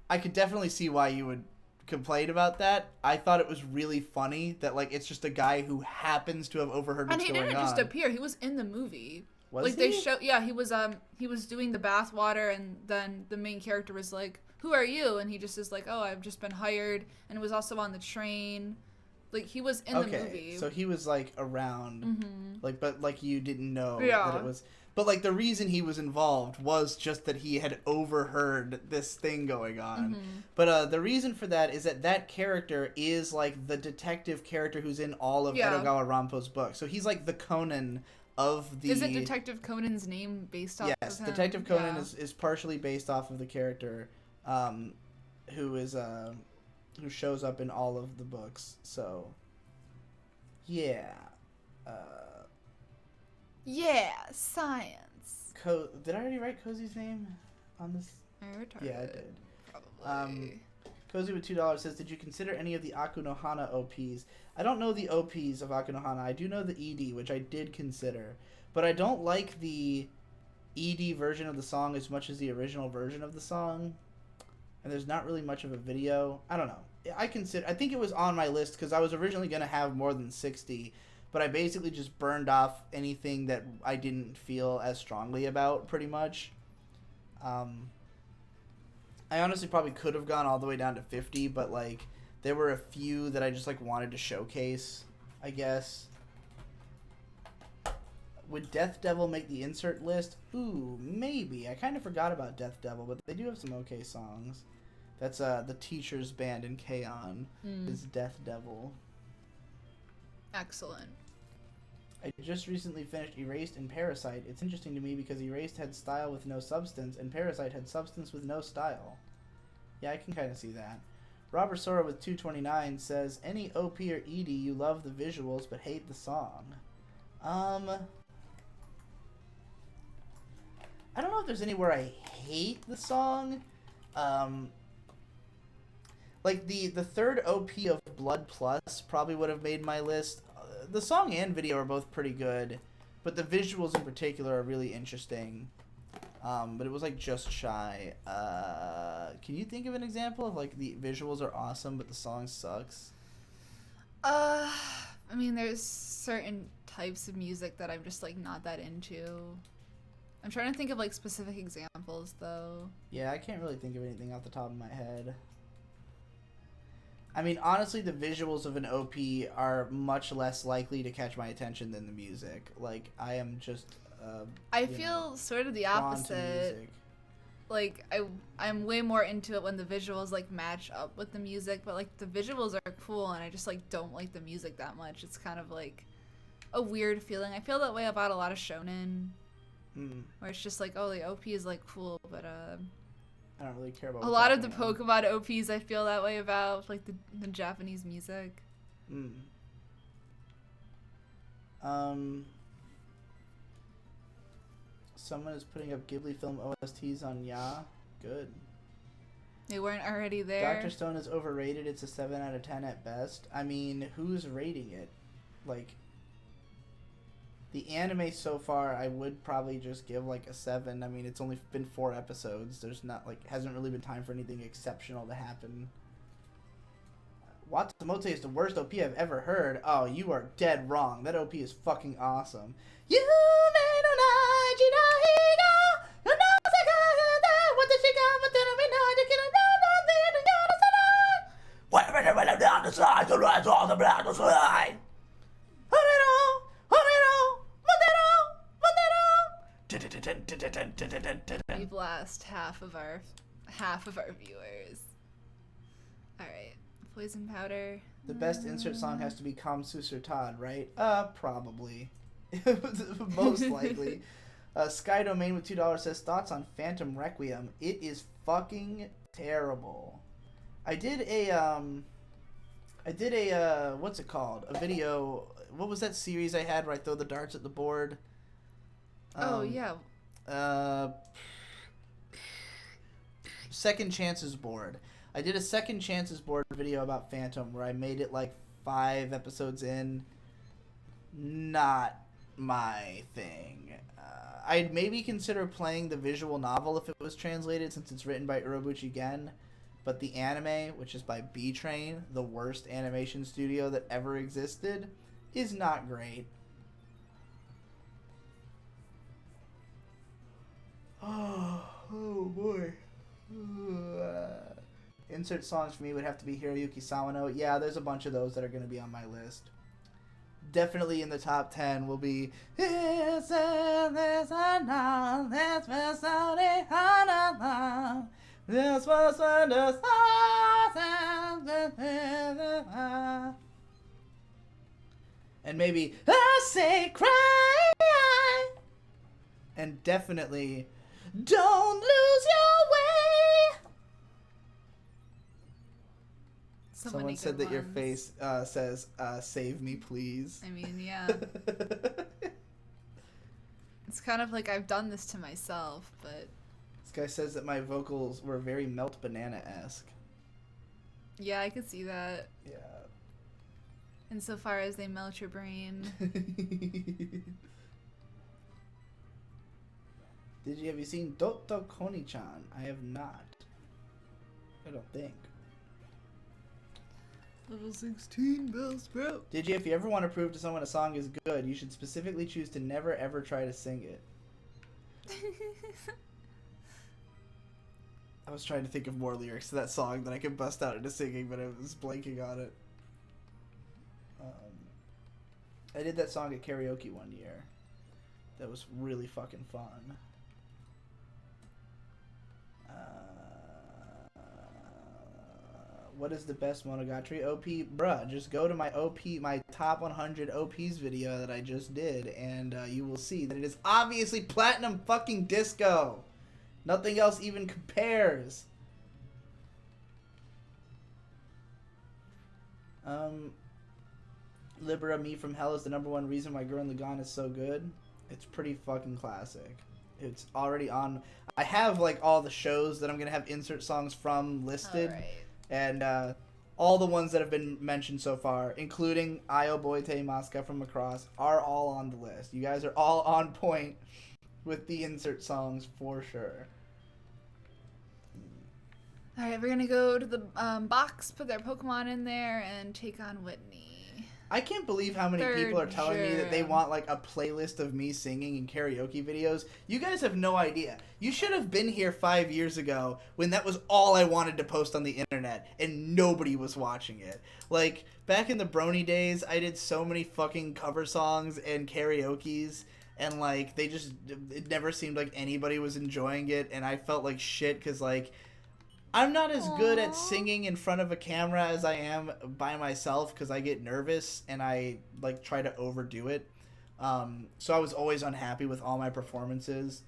I could definitely see why you would complain about that. I thought it was really funny that, like, it's just a guy who happens to have overheard what's going on. And he didn't just appear. He was in the movie. Was he? He was doing the bathwater, and then the main character was like, "Who are you?" And he just is like, "Oh, I've just been hired," and it was also on the train. Like, he was in the movie. So he was, like, around, but, like, you didn't know that it was. But, like, the reason he was involved was just that he had overheard this thing going on. But the reason for that is that character is, like, the detective character who's in all of Edogawa Rampo's books. So he's, like, the Conan of the... Isn't Detective Conan's name based off of him? Yes, Detective Conan is partially based off of the character who shows up in all of the books. So, yeah. Yeah, science. Did I already write Cozy's name on this? Yeah, I did. Probably. Cozy with $2 says, did you consider any of the Aku no Hana OPs? I don't know the OPs of Aku no Hana. I do know the ED, which I did consider. But I don't like the ED version of the song as much as the original version of the song. And there's not really much of a video. I don't know. I think it was on my list because I was originally going to have more than 60. But I basically just burned off anything that I didn't feel as strongly about, pretty much. I honestly probably could have gone all the way down to 50, but, like, there were a few that I just, like, wanted to showcase, I guess. Would Death Devil make the insert list? Ooh, maybe. I kind of forgot about Death Devil, but they do have some okay songs. That's the Teacher's Band in K-On! Is Death Devil. Excellent. I just recently finished Erased and Parasite. It's interesting to me because Erased had style with no substance, and Parasite had substance with no style. Yeah, I can kind of see that. Robert Sora with 229 says, any OP or ED you love the visuals but hate the song? I don't know if there's anywhere I hate the song. Like the third OP of Blood Plus probably would have made my list. The song and video are both pretty good, but the visuals in particular are really interesting. But it was like just shy. Can you think of an example of like the visuals are awesome but the song sucks? I mean, there's certain types of music that I'm just like not that into. I'm trying to think of like specific examples though. Yeah, I can't really think of anything off the top of my head. I mean, honestly, the visuals of an OP are much less likely to catch my attention than the music. Like, I am just, I feel sort of the opposite. Like, I'm way more into it when the visuals, like, match up with the music. But, like, the visuals are cool, and I just, like, don't like the music that much. It's kind of, like, a weird feeling. I feel that way about a lot of shonen. Where it's just, like, oh, the OP is, like, cool, but, I don't really care about a lot of the Pokemon OPs I feel that way about, like the Japanese music. Someone is putting up Ghibli film OSTs on Ya. Good. They weren't already there. Dr. Stone is overrated. It's a 7 out of 10 at best. I mean, who's rating it? Like, the anime so far, I would probably just give like a 7. I mean, it's only been 4 episodes. There's not like hasn't really been time for anything exceptional to happen. Watamote is the worst OP I've ever heard. Oh, you are dead wrong. That OP is fucking awesome. We've lost half of our viewers. All right, poison powder. The best insert song has to be Kamsu Sir Todd, right? Probably. Most likely. Sky Domain with $2 says, thoughts on Phantom Requiem. It is fucking terrible. I did a what's it called? A video. What was that series I had where I throw the darts at the board? Oh yeah. Second Chances board. I did a Second Chances board video about Phantom where I made it like 5 episodes in. Not my thing. I'd maybe consider playing the visual novel if it was translated since it's written by Urobuchi Gen. But the anime, which is by B-Train, the worst animation studio that ever existed, is not great. Oh boy. Insert songs for me would have to be Hiroyuki Sawano. Yeah, there's a bunch of those that are going to be on my list. Definitely in the top 10 will be and maybe I say cry And definitely, don't lose your way. Someone said that your face says, save me, please. I mean, yeah. It's kind of like I've done this to myself, but... This guy says that my vocals were very Melt Banana-esque. Yeah, I could see that. Yeah. Insofar as they melt your brain. Have you seen Dotto Koni-chan? I have not. I don't think. Level 16, Bell Sprout. Digi, if you ever want to prove to someone a song is good, you should specifically choose to never ever try to sing it. I was trying to think of more lyrics to that song that I could bust out into singing, but I was blanking on it. I did that song at karaoke one year. That was really fucking fun. What is the best Monogatari OP? Bruh, just go to my my top 100 OPs video that I just did, and you will see that it is obviously Platinum fucking Disco. Nothing else even compares. Libera Me From Hell is the #1 reason why Gurren Lagann is so good. It's pretty fucking classic. It's already on. I have like all the shows that I'm gonna have insert songs from listed. Alright. And all the ones that have been mentioned so far, including Io Boite Masca from Macross, are all on the list. You guys are all on point with the insert songs for sure. Alright, we're gonna go to the box, put their Pokemon in there, and take on Whitney. I can't believe how many people are telling me that they want like a playlist of me singing in karaoke videos. You guys have no idea. You should have been here 5 years ago when that was all I wanted to post on the internet and nobody was watching it. Like back in the Brony days, I did so many fucking cover songs and karaokes, and like it never seemed like anybody was enjoying it, and I felt like shit because like I'm not as good at singing in front of a camera as I am by myself because I get nervous and I like try to overdo it. So I was always unhappy with all my performances.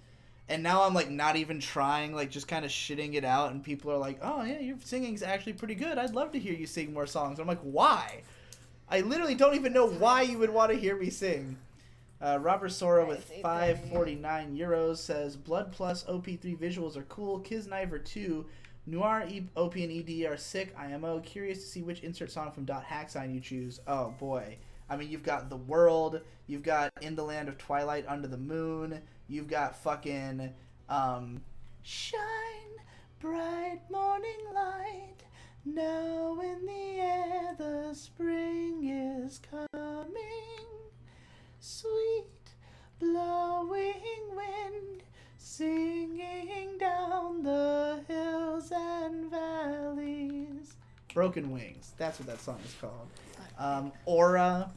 And now I'm like not even trying, like just kind of shitting it out, and people are like, "Oh yeah, your singing's actually pretty good. I'd love to hear you sing more songs." I'm like, "Why?" I literally don't even know why you would want to hear me sing. Robert Sora with 549 euros says, "Blood Plus OP3 visuals are cool. Kisniver 2. Noir, OP, and ED are sick. IMO. Curious to see which insert song from .hacksign you choose." Oh boy. I mean, you've got The World. You've got In the Land of Twilight Under the Moon. You've got fucking Shine Bright Morning Light. Now in the air the spring is coming. Sweet blowing wind singing down the hills and valleys. Broken Wings. That's what that song is called. Aura.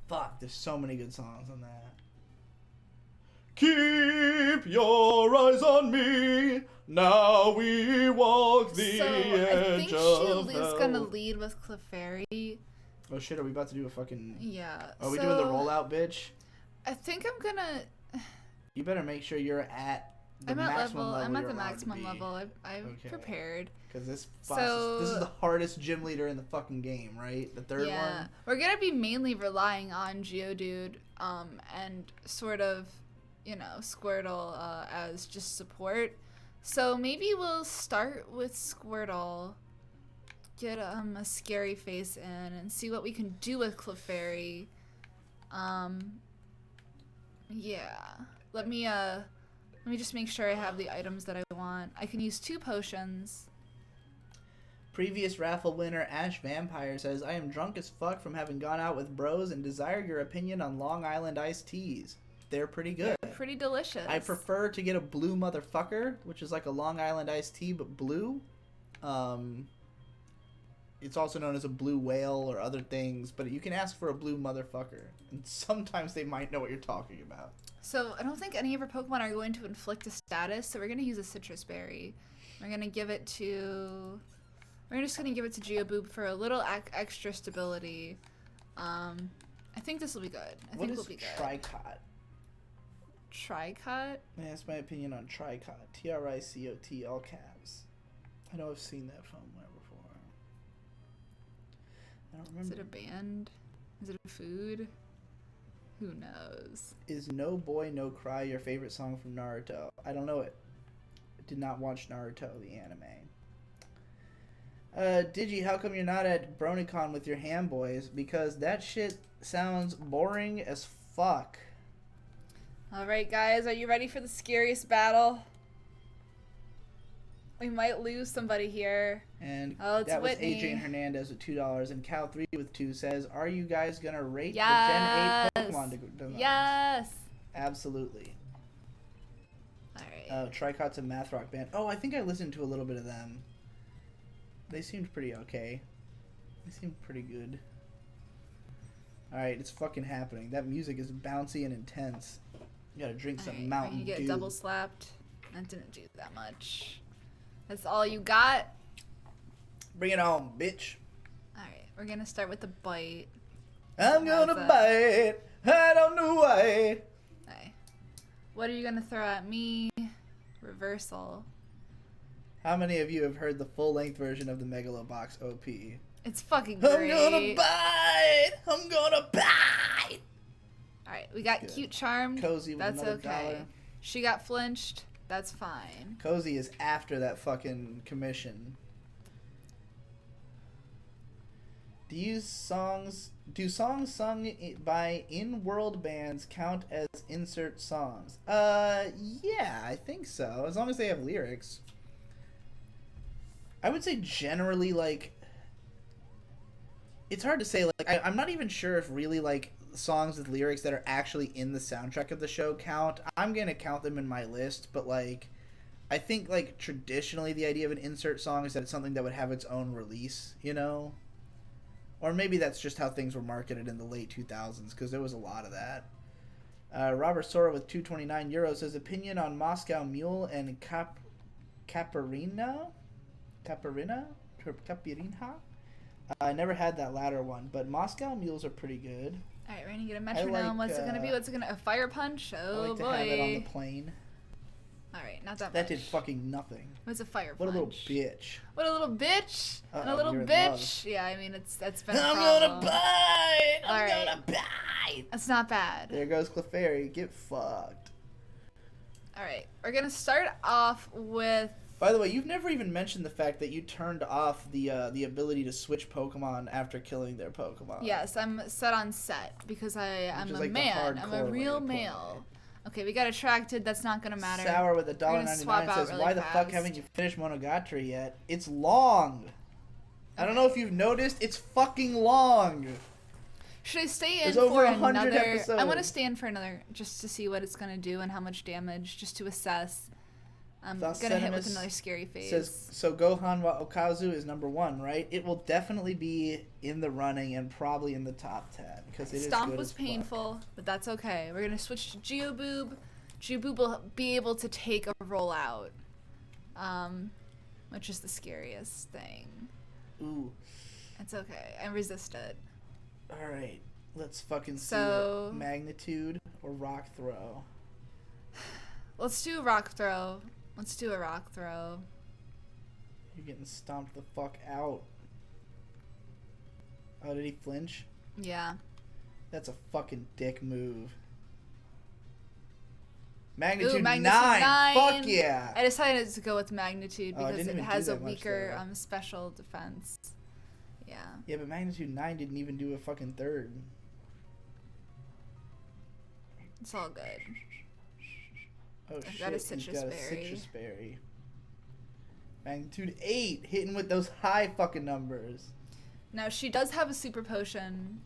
Fuck, there's so many good songs on that. Keep your eyes on me. Now we walk the edge of I think she's gonna lead with Clefairy. Oh shit, are we about to do a fucking... Yeah. Are we doing the rollout, bitch? I think I'm gonna... You better make sure you're at the I'm at the maximum level. I've prepared. Because this boss this is the hardest gym leader in the fucking game, right? The third one? Yeah. We're gonna be mainly relying on Geodude and sort of, you know, Squirtle as just support. So maybe we'll start with Squirtle, get a scary face in, and see what we can do with Clefairy. Yeah. Let me just make sure I have the items that I want. I can use 2 potions. Previous raffle winner Ash Vampire says, "I am drunk as fuck from having gone out with bros and desire your opinion on Long Island iced teas. They're pretty good. They're pretty delicious. I prefer to get a blue motherfucker, which is like a Long Island iced tea but blue. It's also known as a blue whale or other things, but you can ask for a blue motherfucker, and sometimes they might know what you're talking about." So I don't think any of our Pokemon are going to inflict a status, so we're going to use a Citrus Berry. We're going to give it to... We're just going to give it to Geoboob for a little extra stability. I think this will be good. I think we'll be good. Tricot? Tricot? That's my opinion on Tricot. Tricot, all caps. I know I've seen that phone before. I don't remember. Is it a band? Is it a food? Who knows? Is No Boy No Cry your favorite song from Naruto? I don't know it. I did not watch Naruto, the anime. Digi, how come you're not at BronyCon with your ham boys? Because that shit sounds boring as fuck. Alright guys, are you ready for the scariest battle? We might lose somebody here. And oh, it's that was Whitney. Adrian Hernandez with $2. And Cal3 with 2 says, are you guys going to rate yes. the Gen 8 Pokemon designs? Yes! Absolutely. Alright. Tricot's a math rock band. Oh, I think I listened to a little bit of them. They seemed pretty okay. They seemed pretty good. Alright, it's fucking happening. That music is bouncy and intense. You gotta drink some Mountain You get Dew. double slapped. That didn't do that much. That's all you got? Bring it on, bitch. Alright, we're gonna start with the bite. I'm gonna bite. I don't know why. Okay. What are you gonna throw at me? Reversal. How many of you have heard the full-length version of the Megalobox OP? It's fucking great. I'm gonna bite. I'm gonna bite. Alright, we got Cute Charmed. Cozy with That's another okay. $1. She got flinched. That's fine. Cozy is after that fucking commission. Do songs sung by in-world bands count as insert songs? Yeah, I think so. As long as they have lyrics. I would say generally, like, it's hard to say. Like, I'm not even sure if really, like, songs with lyrics that are actually in the soundtrack of the show count. I'm gonna count them in my list, but, like, I think, like, traditionally the idea of an insert song is that it's something that would have its own release, you know? Or maybe that's just how things were marketed in the late 2000s, because there was a lot of that. Robert Sora with €229 says, opinion on Moscow Mule and Caparina? I never had that latter one, but Moscow Mules are pretty good. Alright, we're gonna get a metronome. What's it gonna be? What's it gonna... A fire punch? Oh, I like boy. to have it on the plane. Alright, not that much. That did fucking nothing. What's a fire punch? What a little bitch. What a little bitch. And a little you're in bitch. Yeah, I mean, that's been a I'm problem. gonna bite! I'm Alright. gonna bite! That's not bad. There goes Clefairy. Get fucked. Alright, we're gonna start off with... By the way, you've never even mentioned the fact that you turned off the ability to switch Pokemon after killing their Pokemon. Yes, I'm set on set because I'm a like man. I'm a hardcore way real of playing male. Okay, we got attracted. That's not gonna matter. Sour with gonna swap $1.99 out says, really why the fuck fast. haven't you finished Monogatari yet? It's long. I don't know if you've noticed. It's fucking long. Should I stay in There's over for 100 another? episodes. I want to stay in for another just to see what it's gonna do and how much damage, just to assess. I'm Thus gonna hit with Cinemas another scary phase. Says, so Gohan wa Okazu is #1, right? It will definitely be in the running and probably in the top 10 because it Stomp is good was as painful, but that's okay. We're gonna switch to Geoboob. Geoboob will be able to take a rollout, which is the scariest thing. Ooh. It's okay. I resist it. All right. Let's fucking see So- it. Magnitude or Rock Throw. Let's do a rock throw. Let's do a rock throw. You're getting stomped the fuck out. Oh, did he flinch? Yeah. That's a fucking dick move. Magnitude, Magnitude 9. 9. Fuck yeah. I decided to go with magnitude Oh, it because didn't it even do has a that much, weaker though. special defense. Yeah. Yeah, but Magnitude 9 didn't even do a fucking third. It's all good. Oh I've shit, got a he's citrus got a berry. citrus berry. Magnitude 8, hitting with those high fucking numbers. Now she does have a super potion,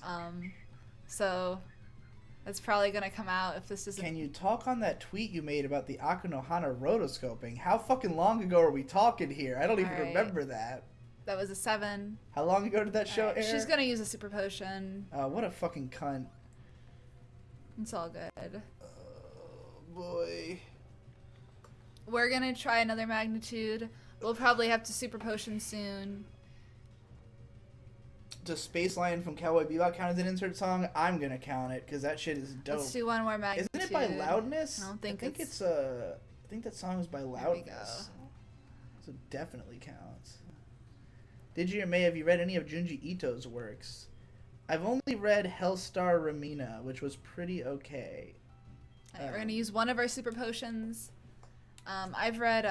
so that's probably gonna come out if this isn't. Can you talk on that tweet you made about the Akunohana rotoscoping? How fucking long ago are we talking here? I don't even Alright. remember that. That was a 7. How long ago did that show Alright, air? she's gonna use a super potion. What a fucking cunt. It's all good. Oh boy. We're gonna try another magnitude. We'll probably have to super potion soon. does Space Lion from Cowboy Bebop count as an insert song? I'm gonna count it because that shit is dope. Let's do one more magnitude. Isn't it by Loudness? I don't think it's I think that song is by Loudness. There we go. So it definitely counts. Digi or May, have you read any of Junji Ito's works? I've only read Hellstar Ramina, which was pretty okay. Alright, we're gonna use one of our super potions. I've read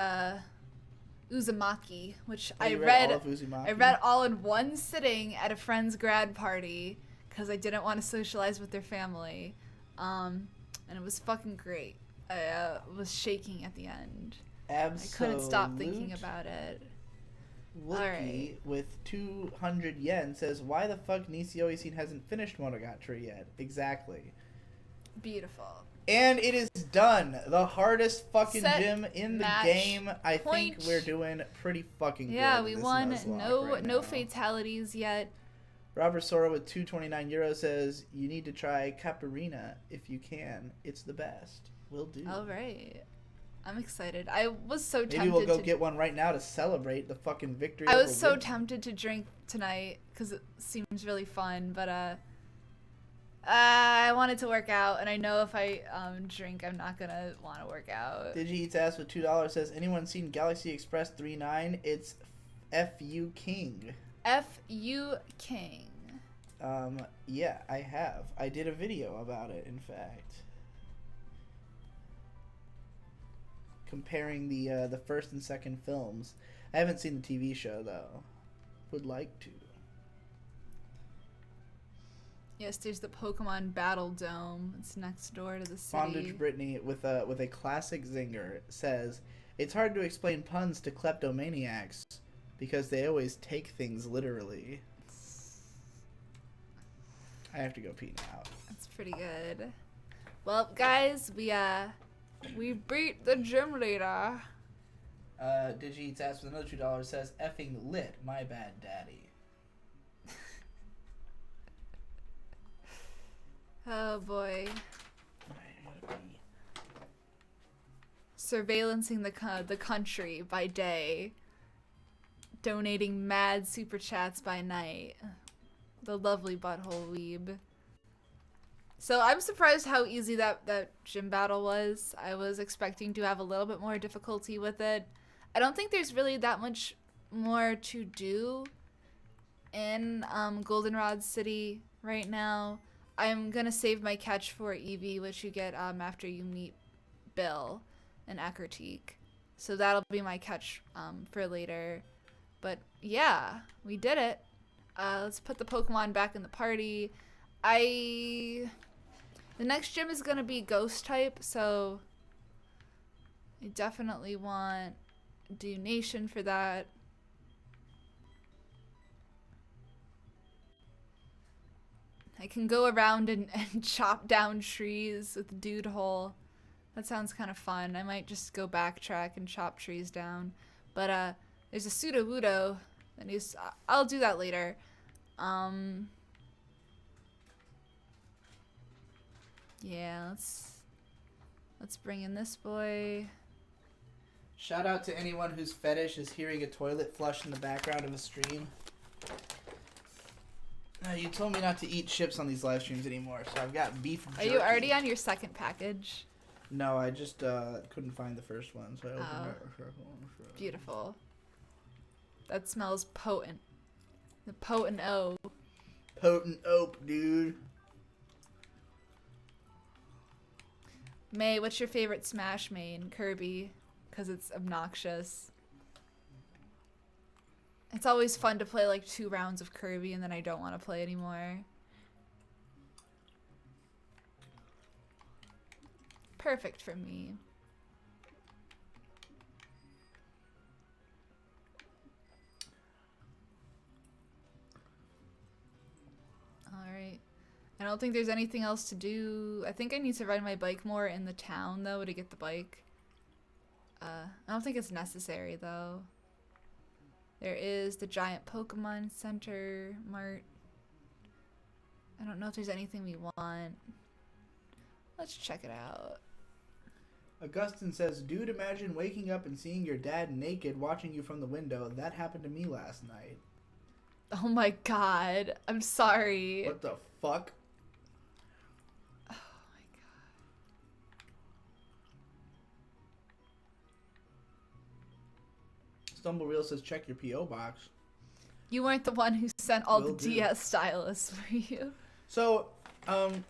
Uzumaki, which I read. All of Uzumaki? I read all in one sitting at a friend's grad party because I didn't want to socialize with their family, and it was fucking great. I was shaking at the end. Absolute. I couldn't stop thinking about it. Wookie with 200 yen says, "Why the fuck Nishio Isin hasn't finished Monogatari yet?" Exactly. Beautiful. And it is done. The hardest fucking Set, gym in the match, game. I point. think we're doing pretty fucking good. Yeah, in we this won. Nuzlocke right No now. fatalities yet. Robert Sora with 229 euros says, "You need to try Caparina if you can. It's the best. Will do." All right. I'm excited. I was so tempted. Maybe we'll go get one right now to celebrate the fucking victory. I was so Winter. tempted to drink tonight because it seems really fun, but I wanted to work out, and I know if I drink, I'm not gonna want to work out. Digi Eats Ass with $2 says, "Anyone seen Galaxy Express 39? It's F.U. King." F.U. King. Yeah, I have. I did a video about it, in fact. Comparing the first and second films. I haven't seen the TV show, though. Would like to. Yes, there's the Pokemon Battle Dome. It's next door to the city. Bondage Brittany with a classic zinger says, "It's hard to explain puns to kleptomaniacs because they always take things literally." I have to go pee now. That's pretty good. Well, guys, we beat the gym leader. Digi Eats Ass with another $2 says, "Effing lit, my bad, daddy." Oh boy. I gotta pee. Surveillancing the country by day. Donating mad super chats by night. The lovely butthole weeb. So I'm surprised how easy that gym battle was. I was expecting to have a little bit more difficulty with it. I don't think there's really that much more to do in Goldenrod City right now. I'm gonna save my catch for Eevee, which you get after you meet Bill and Akertique. So that'll be my catch for later. But yeah, we did it. Let's put the Pokemon back in the party. The next gym is gonna be Ghost type, so I definitely want donation for that. I can go around and chop down trees with the dude hole. That sounds kind of fun. I might just go backtrack and chop trees down. But there's a Sudowoodo. I'll do that later. Yeah, let's bring in this boy. Shout out to anyone whose fetish is hearing a toilet flush in the background of a stream. You told me not to eat chips on these live streams anymore, so I've got beef jerky. Are you already on your second package? No, I just couldn't find the first one, so I opened it. Beautiful. That smells potent. The potent O. Potent ope, dude. May, what's your favorite Smash main? Kirby, because it's obnoxious. It's always fun to play like 2 rounds of Kirby and then I don't want to play anymore. Perfect for me. Alright. I don't think there's anything else to do. I think I need to ride my bike more in the town though to get the bike. I don't think it's necessary though. There is the giant Pokemon Center Mart. I don't know if there's anything we want. Let's check it out. Augustine says, "Dude, imagine waking up and seeing your dad naked watching you from the window. That happened to me last night." Oh my god. I'm sorry. What the fuck? Oh my god. StumbleReel says check your P.O. box. You weren't the one who sent all Will the do. DS stylus, were you? So,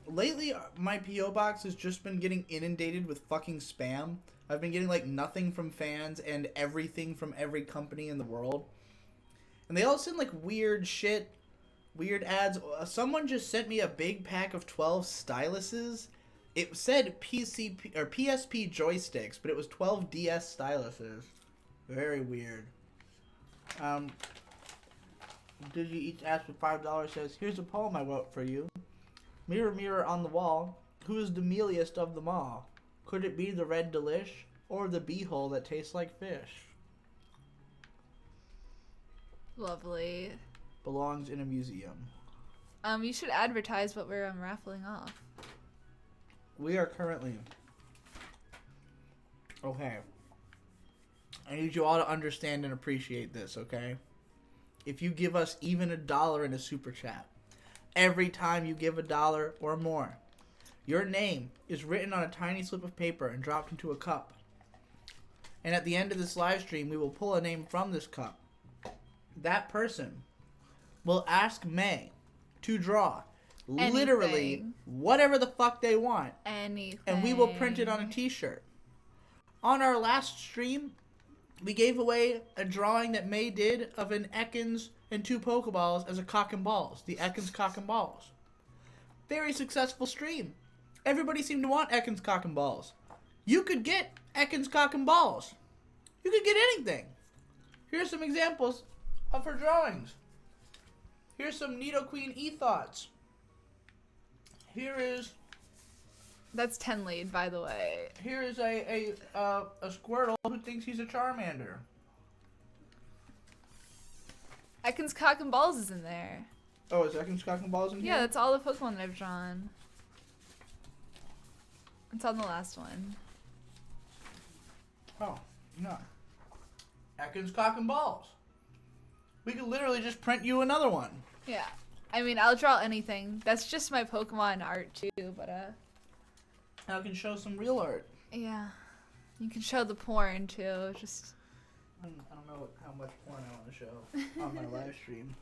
lately my P.O. box has just been getting inundated with fucking spam. I've been getting like nothing from fans and everything from every company in the world. And they all send like weird shit, weird ads. Someone just sent me a big pack of 12 styluses. It said PCP or PSP joysticks, but it was 12 DS styluses. Very weird. Digi each ask for $5 says, here's a poem I wrote for you. Mirror, mirror on the wall, who is the mealiest of them all? Could it be the red delish, or the beehole that tastes like fish? Lovely. Belongs in a museum. You should advertise what we're raffling off. We are currently... Okay. I need you all to understand and appreciate this, okay? If you give us even $1 in a super chat, every time you give $1 or more, your name is written on a tiny slip of paper and dropped into a cup. And at the end of this live stream, we will pull a name from this cup. That person will ask May to draw literally Anything. whatever the fuck they want. Anything. And we will print it on a t-shirt. On our last stream, we gave away a drawing that May did of an Ekans and 2 Pokeballs as a cock and balls. The Ekans cock and balls. Very successful stream. Everybody seemed to want Ekans cock and balls. You could get Ekans cock and balls. You could get anything. Here's some examples of her drawings. Here's some Nidoqueen E-Thoughts. Here is... That's 10 lead, by the way. Here is a Squirtle who thinks he's a Charmander. Ekans Cock and Balls is in there. Oh, is Ekans cock and balls in here? Yeah, that's all the Pokemon that I've drawn. It's on the last one. Oh, no. Ekans cock and balls. We could literally just print you another one. Yeah. I mean, I'll draw anything. That's just my Pokemon art, too, but, I can show some real art. yeah. You can show the porn, too. Just... I don't know how much porn I want to show on my live stream.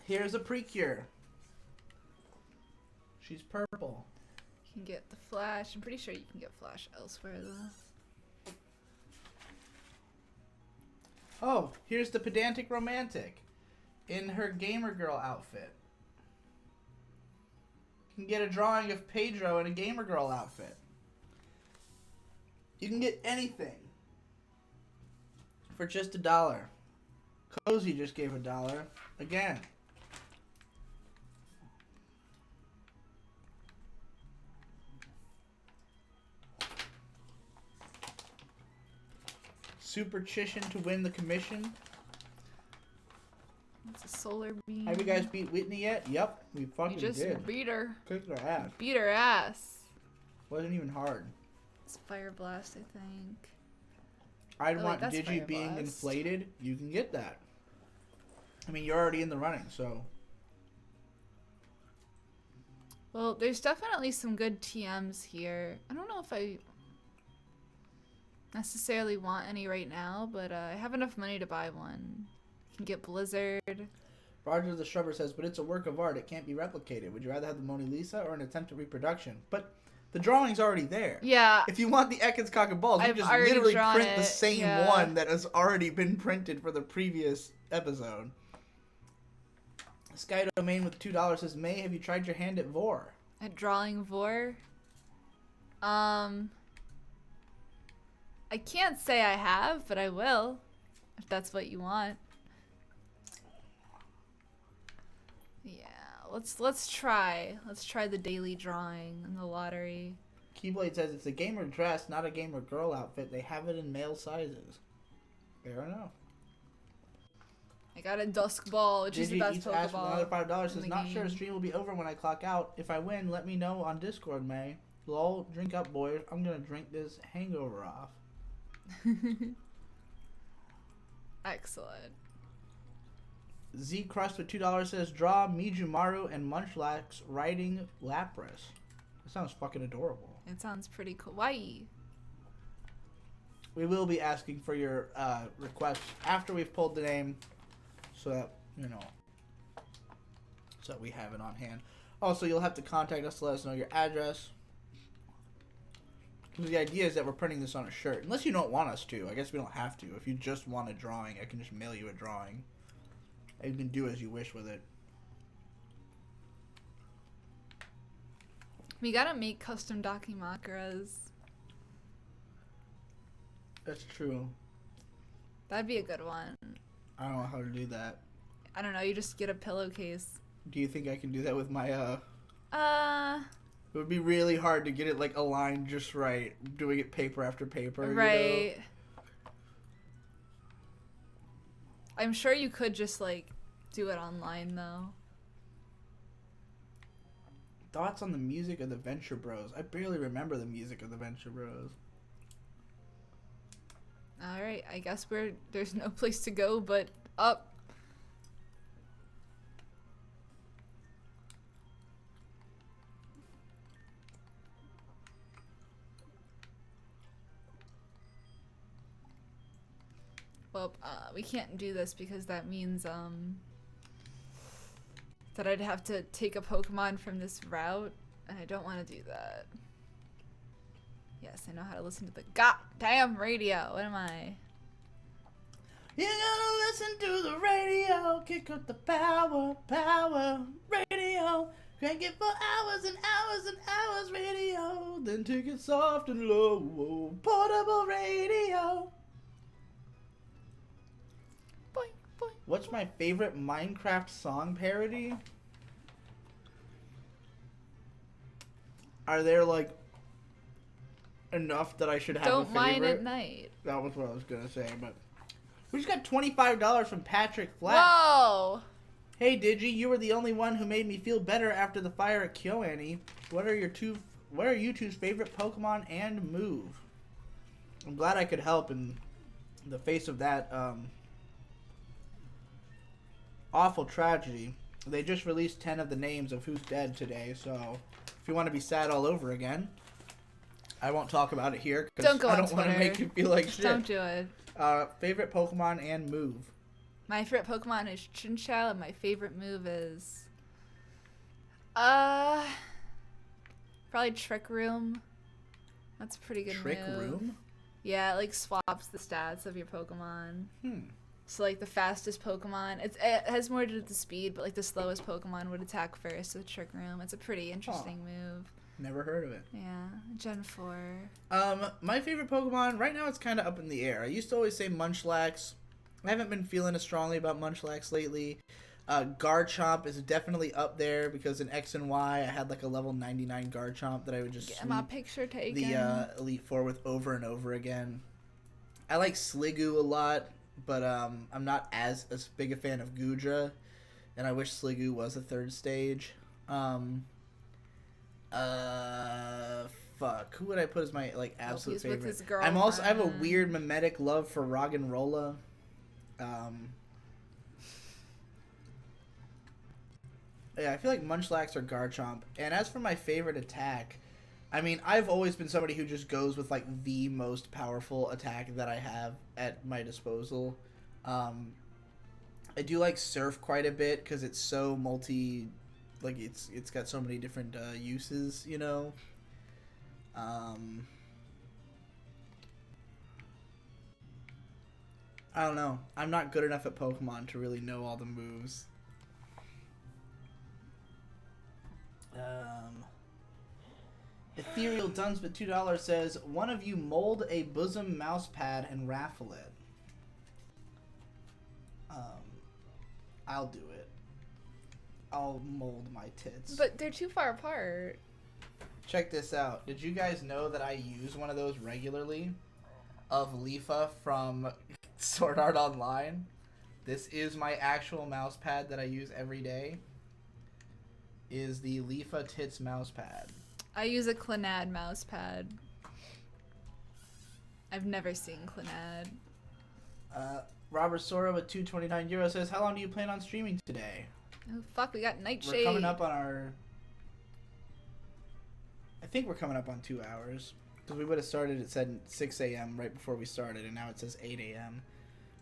Here's a Precure. She's purple. You can get the Flash. I'm pretty sure you can get Flash elsewhere, though. Oh, here's the Pedantic Romantic in her gamer girl outfit. You can get a drawing of Pedro in a gamer girl outfit. You can get anything for just $1. Cozy just gave $1 again. Super Chishin to win the commission. It's a solar beam. Have you guys beat Whitney yet? Yep, we fucking You just did. beat her. Kicked her ass. Beat her ass. Wasn't even hard. It's Fire Blast, I think. I'd Oh, wait, want that's Digi Fire being Blast. inflated. You can get that. I mean, you're already in the running, so. Well, there's definitely some good TMs here. I don't know if I necessarily want any right now, but I have enough money to buy one. I can get Blizzard. Roger the Shrubber says, but it's a work of art. It can't be replicated. Would you rather have the Mona Lisa or an attempt at reproduction? But the drawing's already there. Yeah. If you want the Ekans cock and balls, you I've just already literally drawn print the it, same yeah. one that has already been printed for the previous episode. Sky Domain with $2 says, May, have you tried your hand at Vor? At drawing Vor? I can't say I have, but I will. If that's what you want. Yeah, let's try. Let's try the daily drawing and the lottery. Keyblade says it's a gamer dress, not a gamer girl outfit. They have it in male sizes. Fair enough. I got a Dusk Ball, which is the best each ask for another Pokeball. $5. in Says the not sure game. stream will be over when I clock out. If I win, let me know on Discord, May. Lol, drink up, boys. I'm gonna drink this hangover off. Excellent. Z Crust with $2 says, draw Mijumaru and Munchlax riding Lapras. That sounds fucking adorable. It sounds pretty kawaii. We will be asking for your requests after we've pulled the name, so that, you know, so that we have it on hand. Also, you'll have to contact us to let us know your address. Because the idea is that we're printing this on a shirt. Unless you don't want us to. I guess we don't have to. If you just want a drawing, I can just mail you a drawing. And you can do as you wish with it. We gotta make custom Dakimakuras. That's true. That'd be a good one. I don't know how to do that. I don't know, you just get a pillowcase. Do you think I can do that with my, It It would be really hard to get it, like, aligned just right, doing it paper after paper, right. You know? I'm sure you could just, like, do it online, though. Thoughts on the music of the Venture Bros? I barely remember the music of the Venture Bros. Alright, I guess there's no place to go but up. Well, we can't do this because that means, that I'd have to take a Pokemon from this route, and I don't want to do that. Yes, I know how to listen to the goddamn radio. What am I? You're gonna listen to the radio, kick up the power, radio. Crank it for hours and hours and hours, radio. Then take it soft and low, portable radio. Boing, boing. What's my favorite Minecraft song parody? Are there, like, enough that I should have Don't a favorite? mind at night. That was what I was gonna say, but we just got $25 from Patrick Flack. Whoa! Hey Digi, you were the only one who made me feel better after the fire at KyoAni. What are you two's favorite Pokemon and move? I'm glad I could help in the face of that awful tragedy. They just released 10 of the names of who's dead today, so if you want to be sad all over again, I won't talk about it here because I don't want to make you feel like shit. Don't do it. Favorite Pokemon and move? My favorite Pokemon is Chinchou, and my favorite move is probably Trick Room. That's a pretty good Trick move. Room? Yeah, it like swaps the stats of your Pokemon. Hmm. So like the fastest Pokemon, it has more to do with the speed, but like the slowest Pokemon would attack first with Trick Room. It's a pretty interesting move. Never heard of it. Yeah, Gen 4. My favorite Pokemon, right now it's kind of up in the air. I used to always say Munchlax. I haven't been feeling as strongly about Munchlax lately. Garchomp is definitely up there because in X and Y I had like a level 99 Garchomp that I would just Get my picture taken. the Elite Four with over and over again. I like Sliggoo a lot, but I'm not as big a fan of Goodra, and I wish Sliggoo was a third stage. Fuck. Who would I put as my like absolute favorite? With his I have a girlfriend. weird mimetic love for Roggenrola. Yeah, I feel like Munchlax or Garchomp. And as for my favorite attack, I mean, I've always been somebody who just goes with like the most powerful attack that I have at my disposal. I do like Surf quite a bit because it's so like it's got so many different uses, you know. I don't know. I'm not good enough at Pokemon to really know all the moves. Ethereal Duns with $2 says, one of you mold a bosom mouse pad and raffle it. I'll do it. I'll mold my tits. But they're too far apart. Check this out. Did you guys know that I use one of those regularly? Of Leafa from Sword Art Online. This is my actual mouse pad that I use every day. Is the Leafa Tits mouse pad. I use a Clannad mouse pad. I've never seen Clannad. Robert Sora with 229 euros says, how long do you plan on streaming today? Oh fuck, we got Nightshade. We're coming up on our... I think we're coming up on 2 hours. Because we would have started, it said 6 a.m. right before we started, and now it says 8 a.m.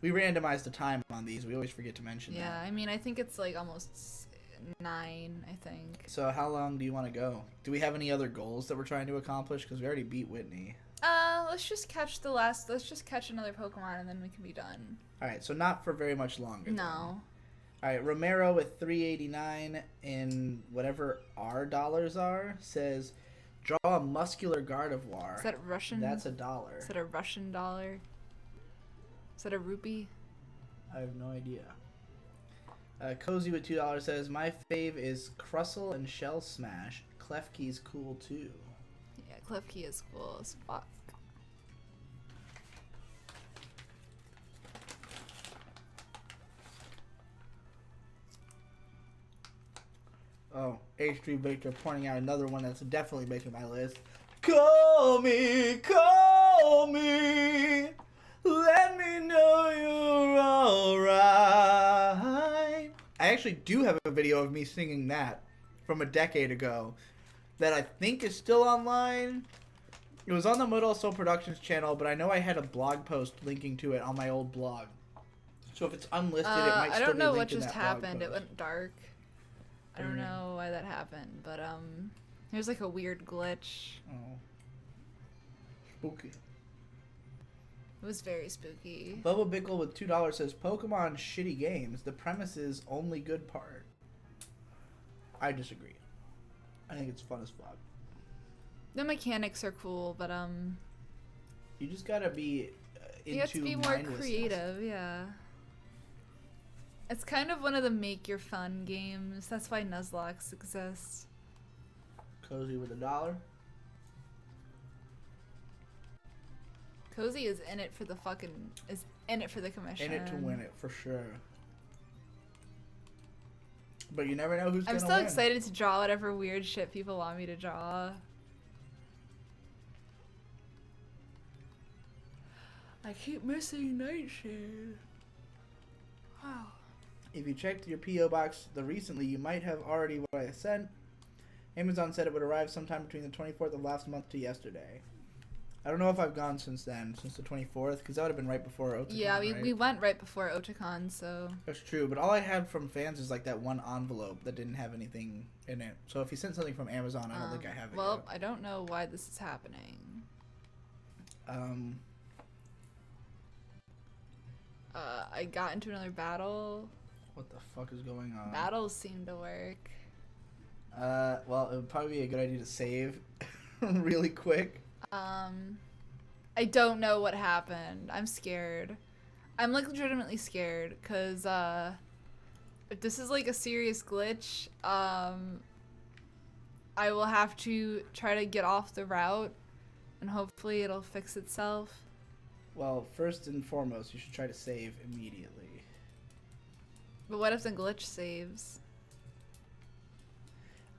We randomized the time on these. We always forget to mention that. Yeah, I mean, I think it's like almost 9, I think. So how long do you want to go? Do we have any other goals that we're trying to accomplish? Because we already beat Whitney. Let's just catch another Pokemon and then we can be done. Alright, so not for very much longer. No. Alright, Romero with 389 in whatever our dollars are says, draw a muscular Gardevoir. Is that Russian? That's $1. Is that a Russian dollar? Is that a rupee? I have no idea. Cozy with $2 says, my fave is Crustle and Shell Smash. Klefki's cool too. Yeah, Klefki is cool as fuck. Oh, H3 Victor pointing out another one that's definitely making my list. Call me, let me know you're alright. I actually do have a video of me singing that from a decade ago that I think is still online. It was on the Modal Soul Productions channel, but I know I had a blog post linking to it on my old blog. So if it's unlisted, it might still be linked in that blog post. I don't know what just happened. It went dark. I don't know why that happened, but there's like a weird glitch. Oh. Spooky. It was very spooky. Bubba Bickle with $2 says, Pokemon shitty games. The premise is only good part. I disagree. I think it's fun as fuck. The mechanics are cool, but you just gotta be you have to be more creative, yeah. It's kind of one of the make your fun games. That's why Nuzlocke exists. Cozy with $1. Cozy is in it for the commission. In it to win it, for sure. But you never know who's gonna win. I'm so excited to draw whatever weird shit people want me to draw. I keep missing Nightshade. Wow. If you checked your P.O. box recently, you might have already what I sent. Amazon said it would arrive sometime between the 24th of last month to yesterday. I don't know if I've gone since then, since the 24th, because that would have been right before Otakon, Yeah, we right? went right before Otakon, so... That's true, but all I had from fans is like that one envelope that didn't have anything in it. So if you sent something from Amazon, I don't think I have it Well, yet. I don't know why this is happening. I got into another battle. What the fuck is going on? Battles seem to work. Well, it would probably be a good idea to save really quick. I don't know what happened. I'm scared. I'm like legitimately scared because if this is like a serious glitch, I will have to try to get off the route and hopefully it'll fix itself. Well, first and foremost, you should try to save immediately. But what if the glitch saves?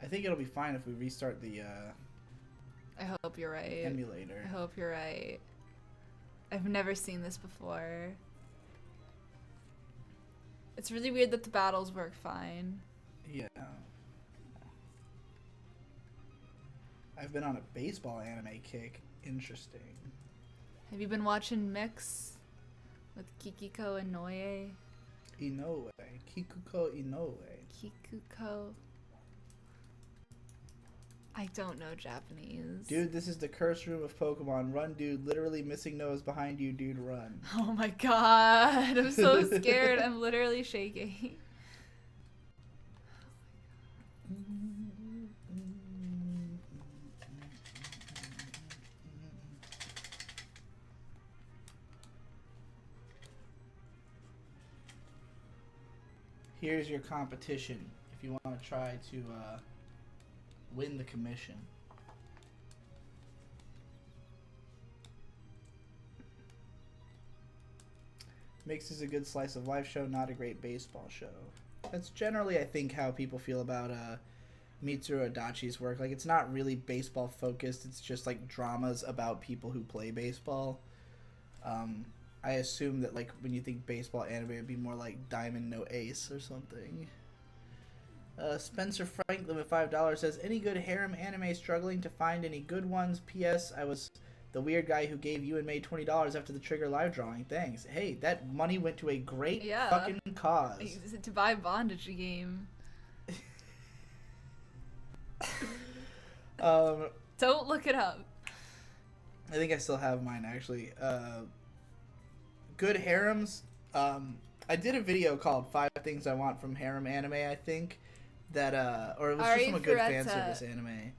I think it'll be fine if we restart the I hope you're right. emulator. I hope you're right. I've never seen this before. It's really weird that the battles work fine. Yeah. I've been on a baseball anime kick. Interesting. Have you been watching Mix with Kikiko and Noe? Inoue. Kikuko Inoue. Kikuko. I don't know Japanese. Dude, this is the curse room of Pokemon. Run, dude. Literally missing nose behind you, dude. Run. Oh my god. I'm so scared. I'm literally shaking. Here's your competition if you want to try to win the commission. Mix is a good slice of life show, not a great baseball show. That's generally, I think, how people feel about Mitsuru Adachi's work. Like, it's not really baseball focused. It's just like dramas about people who play baseball. I assume that like when you think baseball anime, it'd be more like Diamond No Ace or something. Spencer Franklin with $5 says, any good harem anime struggling to find any good ones? P.S. I was the weird guy who gave you and May $20 after the Trigger live drawing. Thanks. Hey, that money went to a great fucking cause. To buy Bondage game. Don't look it up. I think I still have mine actually. Good harems. I did a video called 5 Things I Want from Harem Anime, I think. That or it was just from a good fan service anime.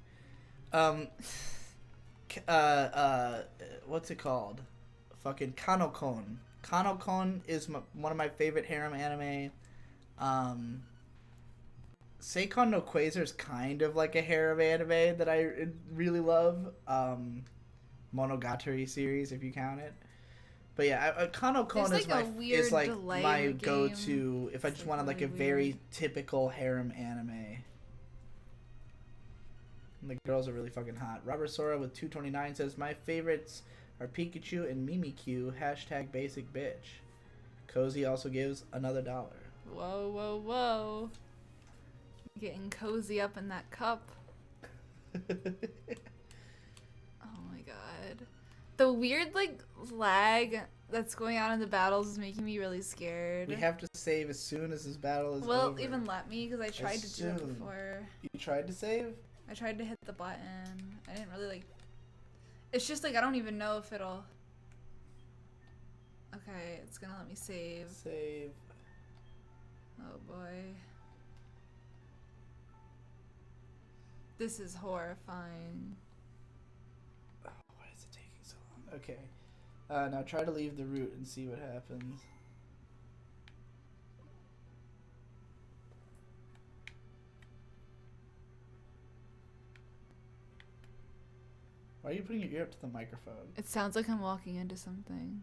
What's it called? Fucking Kanokon. Kanokon is one of my favorite harem anime. Seikon no Quasar is kind of like a harem anime that I really love. Monogatari series, if you count it. But yeah, Kanokon is like my go-to if I just wanted like a very typical harem anime. And the girls are really fucking hot. Robert Sora with $2.29 says, my favorites are Pikachu and Mimikyu, hashtag basic bitch. Cozy also gives another $1. Whoa, whoa, whoa. Getting cozy up in that cup. Oh my god. The weird, like, lag that's going on in the battles is making me really scared. We have to save as soon as this battle is over. Well, even let me, because I tried to do it before. You tried to save? I tried to hit the button. I didn't really, like... It's just, like, I don't even know if it'll... Okay, it's gonna let me save. Save. Oh, boy. This is horrifying. Oh, why is it taking so long? Okay. Now try to leave the route and see what happens. Why are you putting your ear up to the microphone? It sounds like I'm walking into something.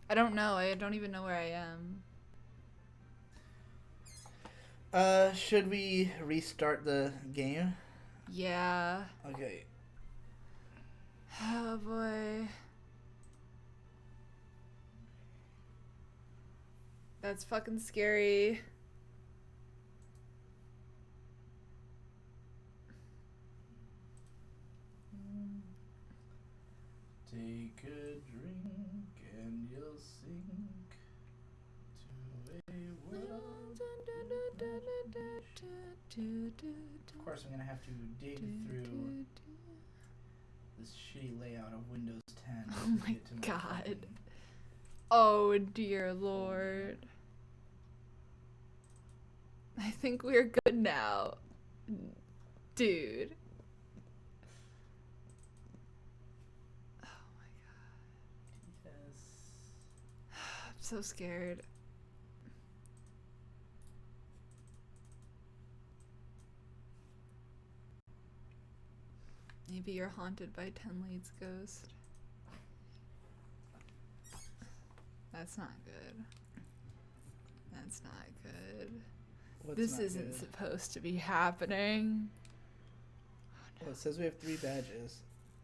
I don't know. I don't even know where I am. Should we restart the game? Yeah. Okay. Oh boy. That's fucking scary. Take a drink and you'll sink to a world. Of course, I'm gonna have to dig through this shitty layout of Windows 10. Oh my god. Oh dear lord. I think we're good now. Dude. Oh my god. Yes. I'm so scared. Maybe you're haunted by 10 Leads Ghost. That's not good. That's not good. This isn't supposed to be happening. Oh, no. It says we have 3 badges.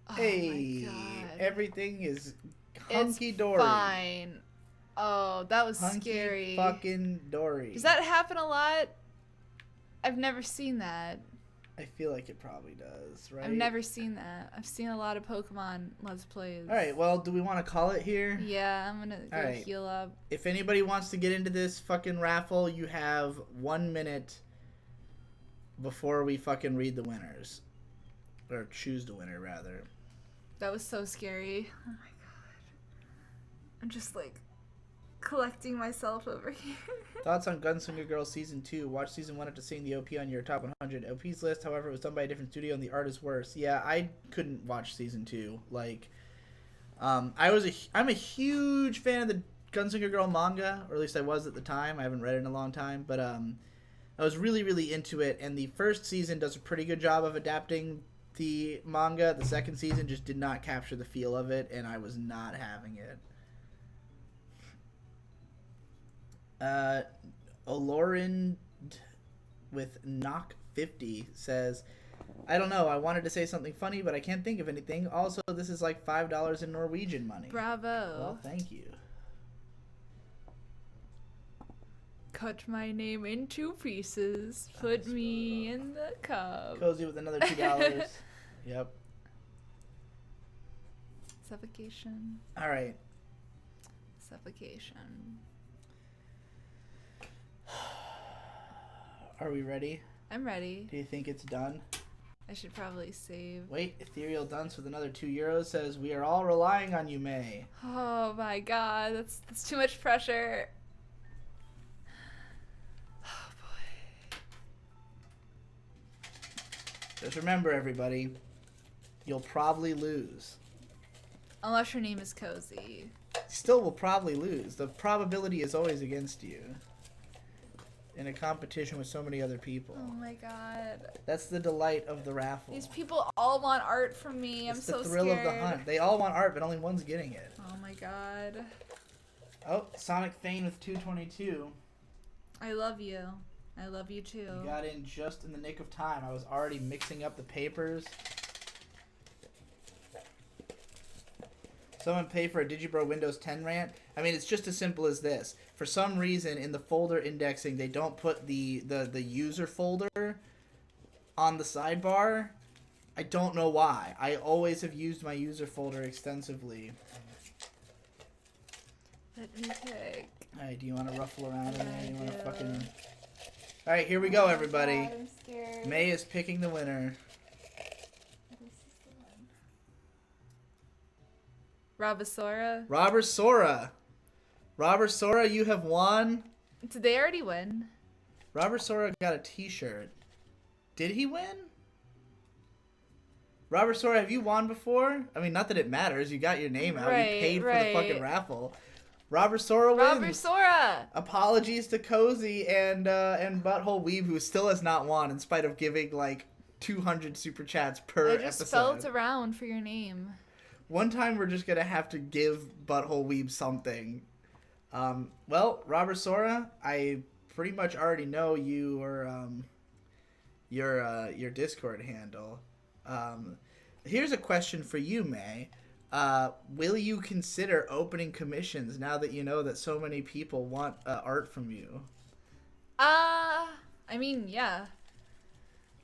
Oh hey, my God. Everything is hunky-dory. It's fine. Oh, that was Hunky scary. Fucking dory. Does that happen a lot? I've never seen that. I feel like it probably does, right? I've never seen that. I've seen a lot of Pokemon Let's Plays. Alright, well, do we want to call it here? Yeah, I'm gonna go heal up. If anybody wants to get into this fucking raffle, you have 1 minute before we fucking read the winners. Or choose the winner, rather. That was so scary. Oh my god. I'm just like collecting myself over here. Thoughts on Gunslinger Girl Season 2. Watch Season 1 after seeing the OP on your top 100. OP's list, however, was done by a different studio and the art is worse. Yeah, I couldn't watch Season 2. Like, I'm a huge fan of the Gunslinger Girl manga, or at least I was at the time. I haven't read it in a long time, but I was really, really into it, and the first season does a pretty good job of adapting the manga. The second season just did not capture the feel of it, and I was not having it. Olorin with Knock 50 says, I don't know, I wanted to say something funny, but I can't think of anything. Also, this is like $5 in Norwegian money. Bravo. Well, thank you. Cut my name in 2 pieces. Put me in the cup. Cozy with another $2. Yep. Suffocation. All right. Suffocation. Are we ready? I'm ready. Do you think it's done? I should probably save. Wait, Ethereal Dunce with another €2 says, "We are all relying on you, May." Oh my god, that's too much pressure. Oh boy. Just remember, everybody, you'll probably lose. Unless your name is Cozy. Still will probably lose. The probability is always against you. In a competition with so many other people. Oh my god. That's the delight of the raffle. These people all want art from me. I'm so scared. It's the thrill of the hunt. They all want art, but only one's getting it. Oh my god. Oh, Sonic Thane with 222. I love you. I love you too. You got in just in the nick of time. I was already mixing up the papers. Someone pay for a Digibro Windows 10 rant? I mean, it's just as simple as this. For some reason, in the folder indexing, they don't put the user folder on the sidebar. I don't know why. I always have used my user folder extensively. Let me pick. Alright, do you want to ruffle around in there? You want to fucking... Alright, here we go, everybody. God, I'm scared. May is picking the winner. Robasora. Robert Sora, you have won. Did they already win? Robert Sora got a t-shirt. Did he win? Robert Sora, have you won before? I mean, not that it matters. You got your name out. Right, you paid for the right. fucking raffle. Robert Sora wins. Robert Sora. Apologies to Cozy and Butthole Weeb, who still has not won in spite of giving like 200 super chats per I just episode. felt around for your name. One time we're just gonna have to give Butthole Weeb something. Well, Robert Sora, I pretty much already know your Discord handle. Here's a question for you, May. Will you consider opening commissions now that you know that so many people want art from you? I mean, yeah.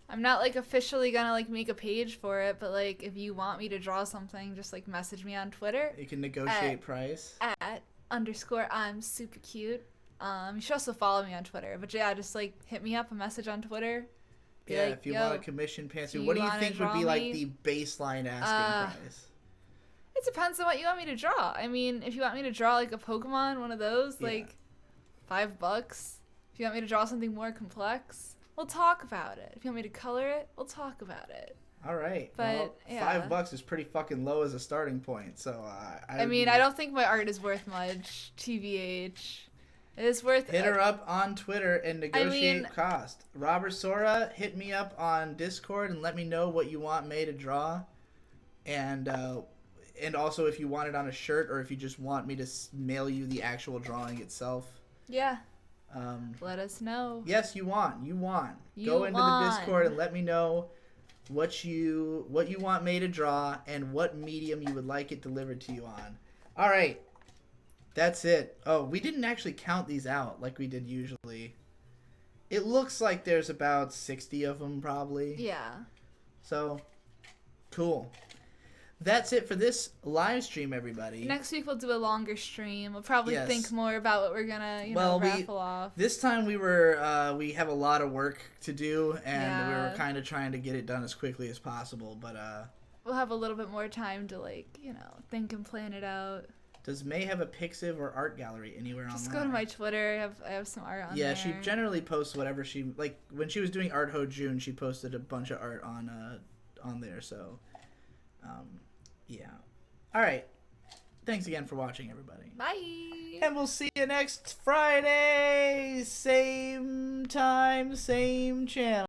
I'm not like officially gonna like make a page for it, but like if you want me to draw something, just like message me on Twitter. You can negotiate price. @_I'm super cute. You should also follow me on Twitter. But yeah, just like hit me up a message on Twitter. Be yeah, like, if you want a commission pantsuit, do what do you you wanna think would draw be like me? the baseline asking price? It depends on what you want me to draw. I mean, if you want me to draw like a Pokemon, one of those, Yeah. like $5. If you want me to draw something more complex, we'll talk about it. If you want me to color it, we'll talk about it. All right, But, well, yeah. $5 is pretty fucking low as a starting point. So I mean, I don't think my art is worth much. TBH, it is worth. Hit her up on Twitter and negotiate mean- cost. Robert Sora, hit me up on Discord and let me know what you want May to draw, and also if you want it on a shirt or if you just want me to mail you the actual drawing itself. Yeah. Let us know. Yes, you want. You Go into the want. Discord and let me know what you want May to draw and what medium you would like it delivered to you on. All right. That's it. Oh, we didn't actually count these out like we did usually. It looks like there's about 60 of them probably. Yeah. So, cool. That's it for this live stream, everybody. Next week we'll do a longer stream. We'll probably Yes. think more about what we're gonna, Well, raffle off. This time we have a lot of work to do, and we were Yeah. kind of trying to get it done as quickly as possible. But We'll have a little bit more time to think and plan it out. does May have a Pixiv or art gallery anywhere Just online? go to my Twitter. I have some art on there. Yeah, she generally posts whatever she like. When she was doing Art Ho June, she posted a bunch of art on there. So, yeah. All right. Thanks again for watching, everybody. Bye. And we'll see you next Friday. Same time, same channel.